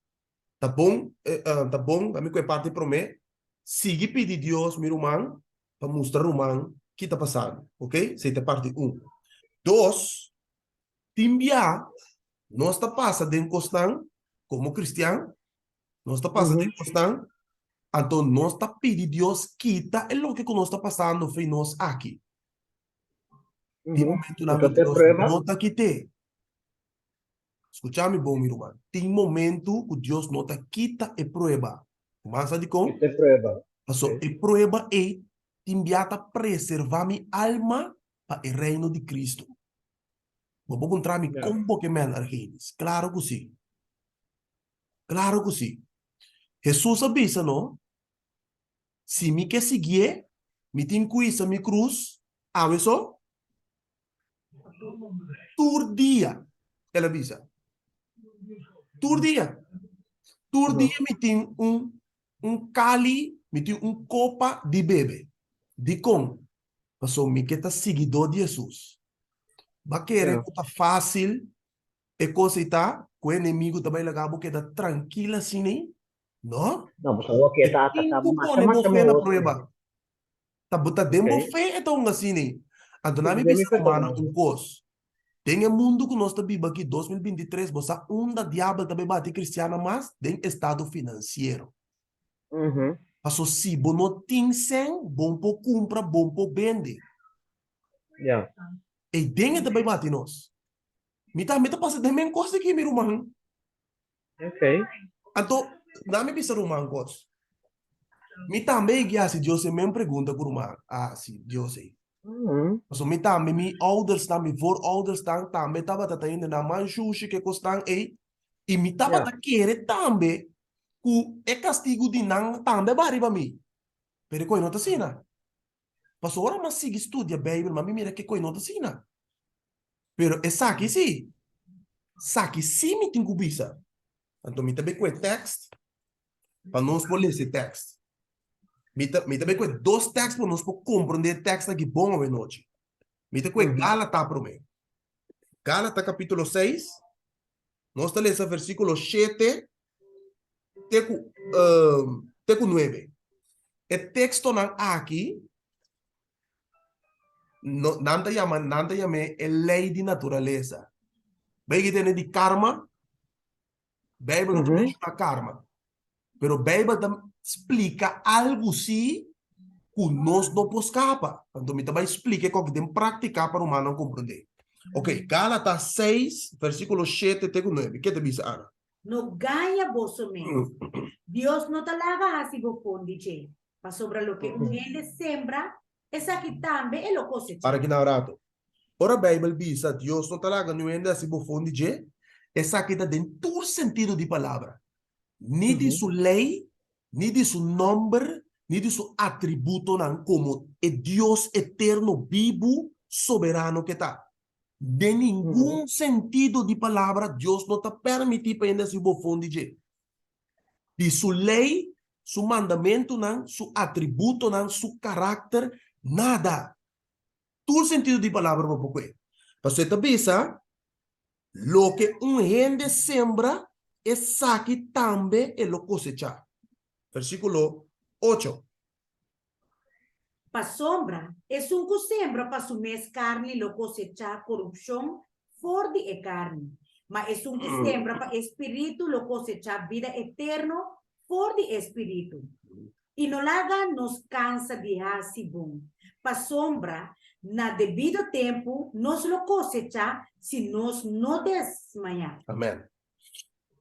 bom, a minha parte para mim, siga pedir Deus, meu irmão, para mostrar o irmão que está passando, ok? Seita parte Dois, timbiar, nós está passando de constante, como cristiano, nós está passando de constante. Então, nós está pedindo Deus quita é o que nós está passando foi nós aqui. Tem momento na que Então, tem Deus prova? não está quite. Escute-me bom, meu irmão. Tem momento que Deus não está quita e prova. Mas de com? Tem prova. Então, e prova é enviada preservar minha alma para o reino de Cristo. Vou encontrar-me como que men arqueires. Claro que sim. Claro que sim. Jesus avisa, não? Se me quer seguir, me tem que ir a minha cruz, aviso? Tur dia, ela avisa. Tur dia me tem cali, me tem copa de bebê. De com? Passou me que tá seguidor de Jesus. Vai querer que tá fácil, e coisa tá, que o inimigo também lagabo que tá tranquila assim, né? Não? Não, mas o que está Tem atacando, que pôr mas fé na outro. prova. Tá botando dembo fé, então assim, né? Então, na minha visão humana, coisa. Tem um mundo que nós estamos vivendo aqui, 2023, você da diabo também bate cristiana, mas tem estado financeiro. Mas se você não tem 100, bom para comprar, bom para vender. E tem também bate nós. Me tá passando também coisa aqui, meu irmão. Então, na minha visão humana, coisa. Me também que assim, Deus me pergunta por irmão. Sim, Deus sei. So me também, me ouders também, voorouders também, estava tendo na manchuche que costam aí, e me estava querer também, que é castigo de não também bari para mim. Pero coi não tá sina. Passou hora mas sigue estudia Bíblia, mas me mira que coi não tá sina. Pero é saque sim me tem cubisa. Então me também com text, para nós poder esse text. Me também com dois textos para nós poder compreender text aqui bom ou noite. Me também com Gálatas para mim. Gálatas capítulo 6, nós temos esse versículo 7, teco 9. O texto não aqui, nanta llama lei de natureza. Vai que tem de karma, Bijbel não menciona karma. Pero a Bíblia explica algo assim que nós não podemos escapar. Então, me também explica como que tem que praticar para o humano compreender. Ok, Gálatas 6, versículo 7 até 9. O que te diz, Ana? No ganha vosso mês. Deus não talaga assim o fundo de para sobre lo que um ele sembra, essa aqui também é o cosecha. Para que na orato. Ora a Bíblia diz que Deus não talaga não ainda assim o fundo de essa aqui está em todo sentido de palavra. Ni de sua lei, ni de seu nome, ni de seu atributo, não, como é Deus eterno, vivo, soberano que está. De nenhum sentido de palavra, Deus não está permitindo para ainda se confundir. De sua lei, seu mandamento, não, seu atributo, não, seu caráter, nada. Todo sentido de palavra, não pode. Para você pensa, lo que gente sembra, essa aqui também é o cosechar. Versículo 8. Para sombra, é um que sembra para su mês carne, lo cosecha corrupção, for de carne. Mas é um que sembra para espírito, lo cosecha vida eterno, for de espírito. E não laga nos cansa de assim bom. Para sombra, na devido tempo, nos lo cosecha se nós não desmaiar. Amém.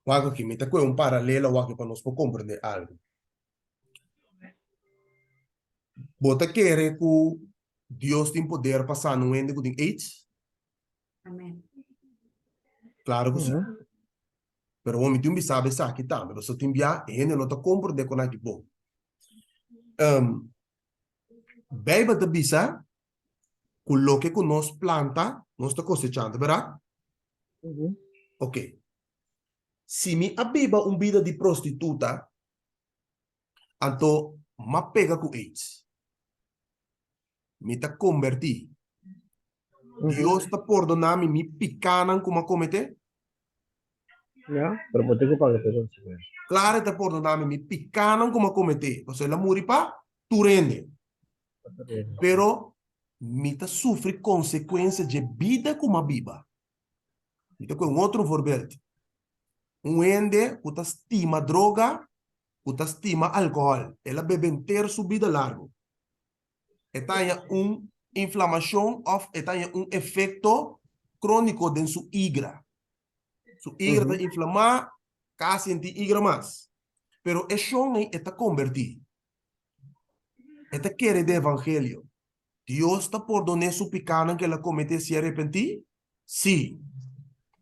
Wago aqui, me está com paralelo wago para nós compreender algo. Bota querer que Deus tem poder passar no ende que tem AIDS? Amém. Claro que sim. Pero o homem tem que saber isso aqui também. Você tem que ele não está compreendendo com aqui bom. Bíblia te diz que o que nós planta, nós está cosechando, verdade? Ok. Se me abiba vida de prostituta, então, me pega com AIDS. Me está converti. Deus está perdonando me picanan como comete? Ya, pero pues tengo para que te consiga. Claro, está perdonando me picanan como comete. Você la muri pa, tu rende. Pero, me está sofre consequências de vida como a biba. Me está com outro voorbeeld. Ende, que estima droga, que estima álcool. Ela bebe inteiro sua vida largo. Tem inflamação ou tem efeito crônico dentro sua hígado. Sua hígado está inflamada, quase em hígado mais. Pero é chão está convertido. Está querer de evangelho. Deus está perdonando sua pecado que ela cometeu se arrepentir? Sim.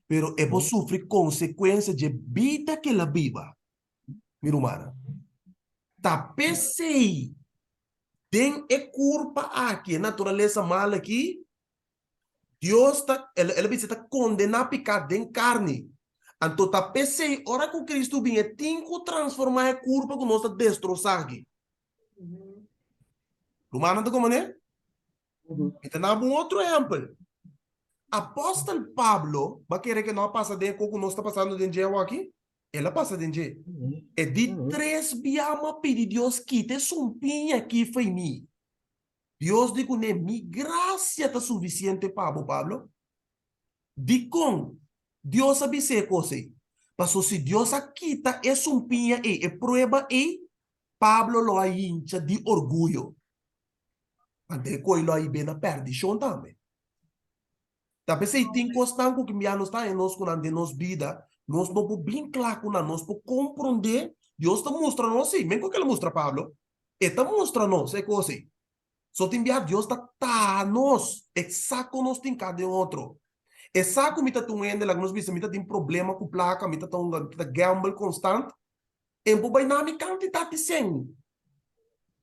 Pero é por sofrer consequências de vida que ela viva. Mira, humana. Tá pensei. Tem culpa aqui, natureza mal aqui. Deus está, ela está condenando a pecar em carne. Então, tá pensei, ora que Cristo vinha, tem que transformar a culpa que nós está destroçar aqui. Humana, tá como, né? Então, dá um outro exemplo. Apóstolo Pablo, vai querer que nós passe de como nós está passando de dia aqui? Ela passa de dia. É de 3 biama pedir Deus quite sumpinha aqui foi mim. Deus digo ne mi graça está suficiente para Pablo. Digo, Deus sabe ser coisa. Mas se Deus quita é sumpinha e prueba e Pablo lo hincha de orgulho. Ante coi lo aí bem na perdição também. Tapi se tem constante que me está em nós quando nos vida, nós não podemos bem claro nós podemos compreender. Deus está mostrando nós, sim, mesmo que ele mostra Pablo, ele está mostrando nós, é coisa. Só tem enviar Deus está nós, exato nós tem cada outro. Exato me está tendo, lá nós vimos, me está tem problema com placa, me está tendo gamble constante, e por bem na minha quantidade sem.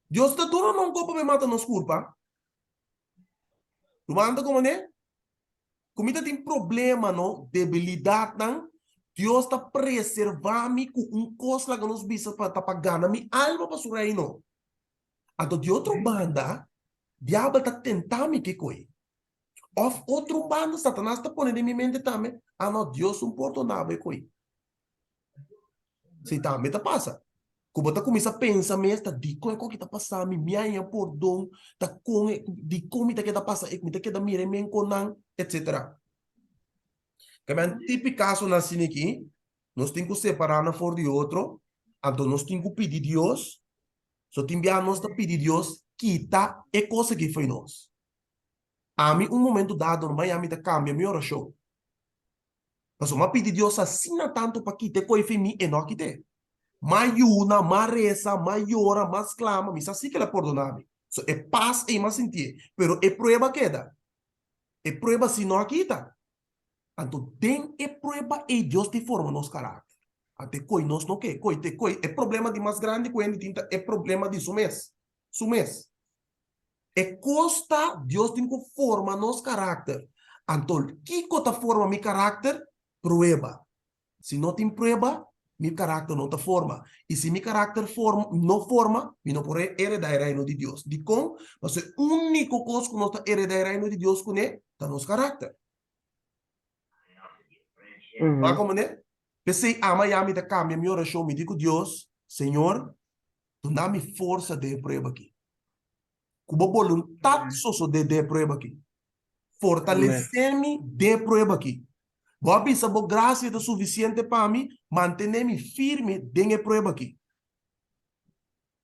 Deus está dando não copa me mata nos culpa. Tu manda como né? Comida tem problema, não? Debilidade, não? Deus está preservando com coisa que nos bisa para pagar na minha alma para o reino. Então, de outra banda, diabo está tentando que coi. Of outro banda, Satanás está pondo em minha mente também. Ah, não, Deus não pode nada coi. Se também está passa. Como está começando a pensar mesmo, está de como que está passando, minha perdão, está com de como está que está passando, como está que está mirando com etc. Que é um típico caso na cena aqui, nós temos que separar na for de outro, então nós temos que pedir Deus, só tem nós que pedir Deus, quita é coisa que foi nós. A mim, momento dado, no Miami, da cambia minha oração. Mas eu pedir Deus assim tanto para quitar coisa foi mim e não quitar. Mais uma, mais reza, mais ora, mais clama, mas assim que ela perdonar-me. So, é paz e mais sentir, pero é prova queda. É prova se não quita. Então, tem é prova e Deus te forma nos caráter. Até coi nós não quer, é problema de mais grande quando tinta é problema de sumês. É costa Deus tem que forma nos caráter. Então, que cota forma mi caráter? Prueba. Se não tem prueba, mi caráter não te forma. E se mi caráter não forma, mi não pode heredar o reino de Deus. De com, mas é o único coisa que nós heredar o reino de Deus com é nos caráter. Mas como né? Pensei, Miami da cambia, minha oração, me digo Deus, Senhor, tu dá-me força de prova aqui. Como vontade só de prova aqui. Fortalecer-me de prova aqui. Vou pensar, boa graça é suficiente para mim, manter-me firme de prova aqui.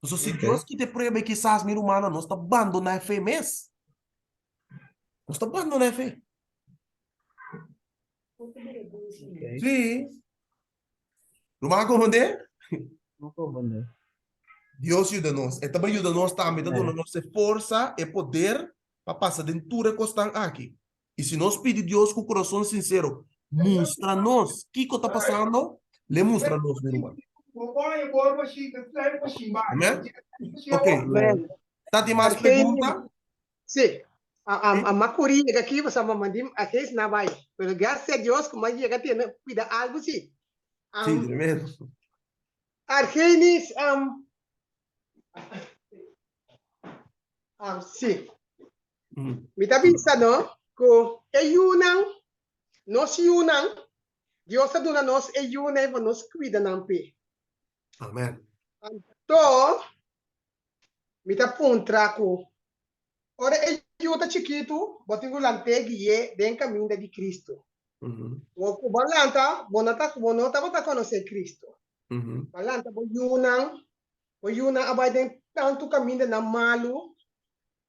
Então, se Deus que te prova que quizás, minha irmã, nós está abandonando a fé mesmo. Nós está abandonando a fé. Sim. Irmã, como é? Não compreendo. Deus ajuda-nos. E também ajuda-nos também, dando-nos força e poder para passar dentro da questão aqui. E se nós pedimos Deus com o coração sincero, mostra-nos o que está passando, le mostra-nos, meu irmão. Amém? Ok. Amen. Tá de mais pergunta? Sim. A macurinha aqui, você vai mandar a vez na vai. Pero graças a Deus, como aí já tem cuida algo sim. Sim, tremendo. Argenis, sim. Me está pensando que é unam, nós unam, Deus está dando nós é unam e nós cuida não pé. Amém. Então, me está pontraco. Ora, eu está chiquito, botinho lantegi é dentro caminho de Cristo. O balanta, bonata, bonota, bota conhecer Cristo. Balanta, bo yunang abay den tanto caminho na malu.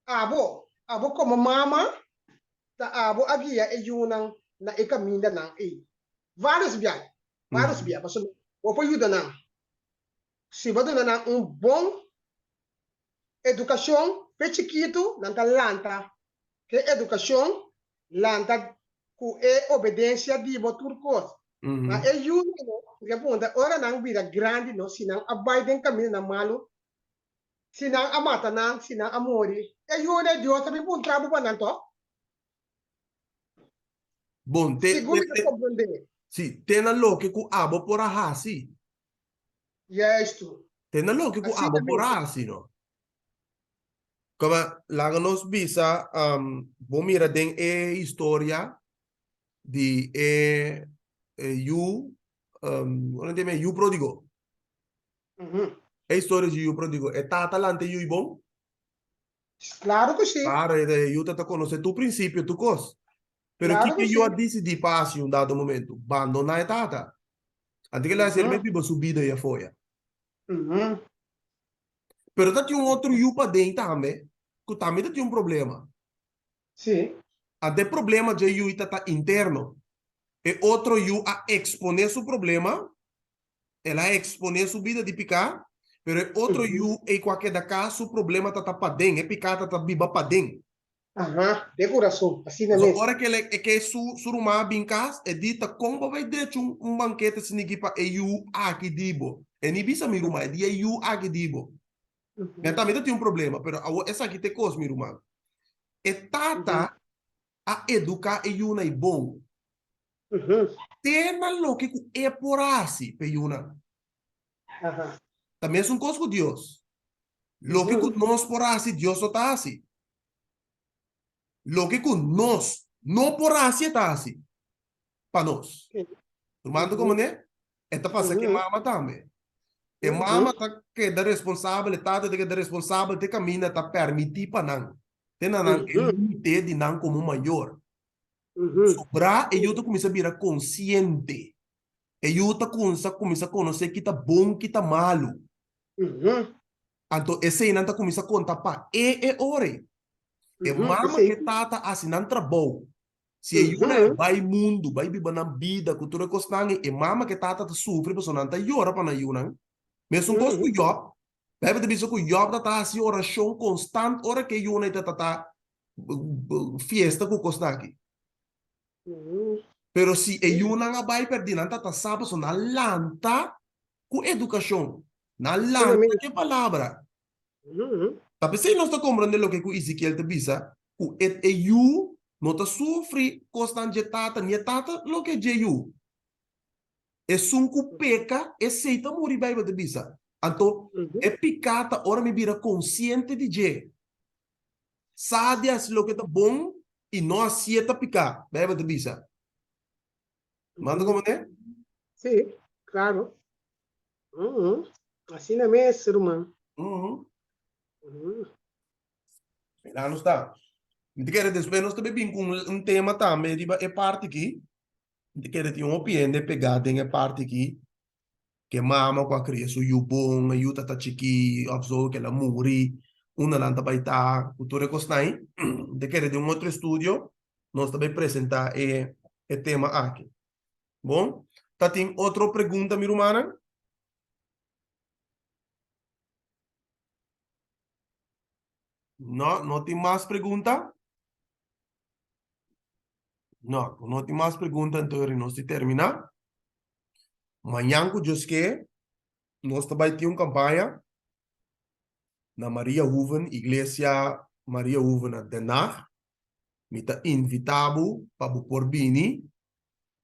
Abo como mama, ta abo agia e yunang na e caminho na e. Vários biais, mas o po yuda na. Se bodo na bom educação, pe chiquito, nanta lanta, que educação, lanta ku e obediência di boturcos. Mas é yun, que aponta, ora nang vida grande, no, sinang abay den caminho na malu, sinang amata nang, sinang amori, é yun é Deus, sabi po, trabo pa nanto? Bom, Seguro que compreender. Sim, tem na lógica que o abo por ahá, sim. Yes, tu. Tem na lógica que o abo por ahá, sim, não? Como lá nos visa, bom, mira, tem a história de you, onde tem you pródigo. A história de you pródigo. É tatalante you bom? Claro que sim. Claro, you tá conhecer tu princípio, tu coisa. Pero Claro que que eu sim. decidi passar em um dado momento, abandonar a tata. Até que ela se bem subida e foi. Pero tá tinha um outro you para dentro também, que também tinha um problema. Sim. Até problema de you tá interno. E outro you a exponer seu problema, ela exponer sua vida de picar, pero outro you e qualquer da caso o problema tá para dentro, é picar tá biba para dentro. De coração, assim Mas mesmo. agora que ele é que su rumah bincas é dita como vai ter um banquete se ninguém para eu aqui dibo. E nem bisa mi rumah, é dia eu aqui dibo. Mas também tem um problema, pero essa aqui tem coisa mi rumah. E tata a educar eu na bom. Tem na lógica que é por assim, peyuna. Também é um coisa com Deus. Lógico que nós por assim, Deus só tá assim. Lógico nós, não por assim está assim. Para nós. Tomando como né? Esta passa que mama também. E mama tá que da responsabilidade de que da responsável de caminho tá permitir para não. Tem não limite de não como maior. Sobrar e eu tô começando a virar consciente. E yuta kunsa começa a conhecer que tá bom, que tá malo. Então, esse aí não tá começa a contar para ore. E mama que tata assinando trabalho. Se vai mundo, vai viver na vida, cultura constante, e mama que tata sofre, pessoa não tá llora para na yuna. Mesmo com o Job, deve ter visto que o Job tá assim oração constante, hora que yuna tá fiesta com constante. Pero se yuna nga vai perder, não tá sabe, so na lanta com educação, na lanta que palavra. Tapi se nós está compreendendo o que o Ezequiel te bisa, o eu não está sofre constante tata, nem tata, lo que é eu. É sunku peca, é seita morrer vai te bisa. Então, é picata, ora me vira consciente de je. Sabe as lo que tá bom e não aceita picar, vai te bisa. Manda como é? Sim, claro. Assim não é ser humano. Lá não está. Não quero depois nós também vim com tema também, é parte aqui. Não quero ter uma opinião de pegar em parte aqui. Que mama com a criança, o bom, o tata chiqui, absorve que ela morre, uma lanta vai estar, o tudo costai. De querer de outro estúdio, nós também apresentar o tema aqui. Bom, tá tem outra pergunta, minha irmã? Não, não tem mais pergunta? Não, não tem mais pergunta, então nós terminar. Amanhã, que Deus quer, nós também temos uma campanha na Maria Huven, Igreja Maria Huven de Den Haag. Me está invitado para o Porbini,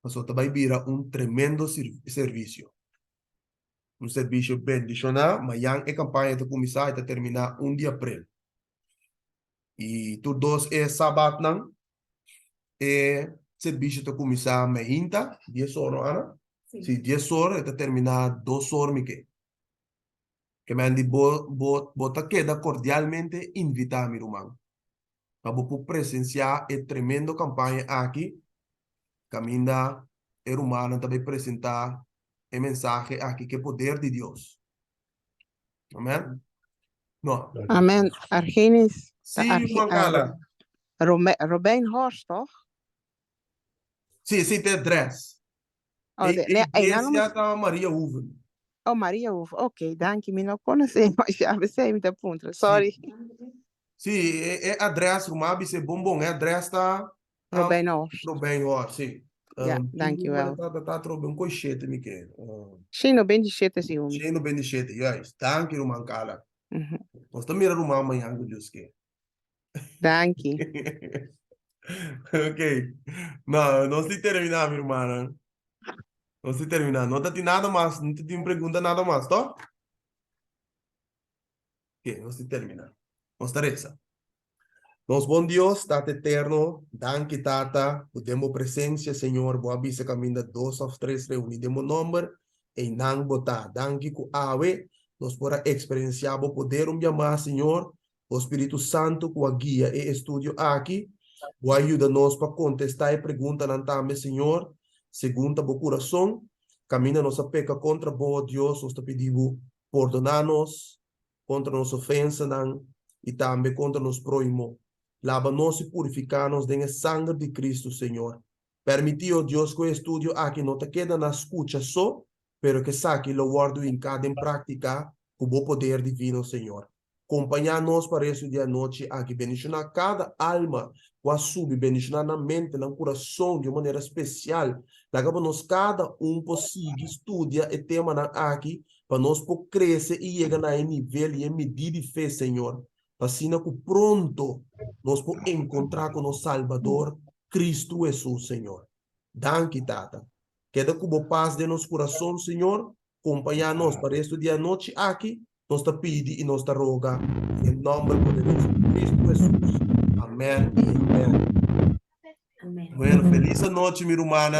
mas também vira tremendo serviço. Serviço bendicional, amanhã a campanha de começar e terminar 1 de abril. E todos é sábado, não? É serviço de começar meia 10 horas, Ana? Sim, 10 horas e terminar 2 horas, Miquel. Que me andi bota queda cordialmente invitar, meu irmão. Para presenciar a tremenda campanha aqui. Caminda é humano também apresentar o mensagem aqui que é poder de Deus. Amém? Não. Amen. Argenis. Sim, Juan Cala. Robijn Horst, toch? Sim, tem 3. Oh, Igreja da Maria Uven. Oh, Maria Uven. Ok, dank je. Me não conheci, mas já sei me da punta. Sorry. Sim, é adresse, o MAB, é bom, é adresse da Robijn Horst. Robijn Horst, sim. Ja, dankjewel. Tá trobando um cochete, Miquel. Chino bem de chete, sim. Chino bem de chete, yes. Dank je, Juan Cala. Nós estamos mirando uma amanhã, que Deus quer. Dank je. Ok. Não, não se terminar, minha irmã. Não se terminar. Não tem nada mais. Não te pergunta nada mais, tá? Ok, não se terminar. Nos Teresa. Nos bom Deus, Tata eterno, danke Tata, podemos presença, Senhor, boa vista caminho 2 ou 3 reunidemos número, em nang botar, danke ku awe, nos para experienciar o poder chamar, Senhor, o Espírito Santo com a guia e estúdio aqui, o ajuda-nos para contestar e pergunta não também, Senhor, segundo o coração, caminha nossa peca contra o Deus, nós te pedimos, perdonar-nos contra nossa ofensa, e também contra nos próximos. Lava-nos e purificar-nos com o sangue de Cristo, Senhor. Permitiu, Deus, que o estúdio aqui não te quede na escuta só, pero que saque o guardo em cada em prática com o poder divino, Senhor. Acompanhar-nos para esse dia e noite aqui, bendicionar cada alma, com a sub, bendicionar na mente, no coração, de uma maneira especial. Lagamos cada possível estudia e tema aqui, para nós poder crescer e chegar a nível e medida de fé, Senhor. Assim que pronto nós podemos encontrar com o Salvador, Cristo Jesus, Senhor. Danke, Tata. Queda com a paz de nosso coração, Senhor. Acompanhar-nos para este dia e noite aqui. Nós te pedimos e nós te roga. Em nome poderoso de Cristo Jesus. Amém e amém. Bueno, feliz noite, minha irmã.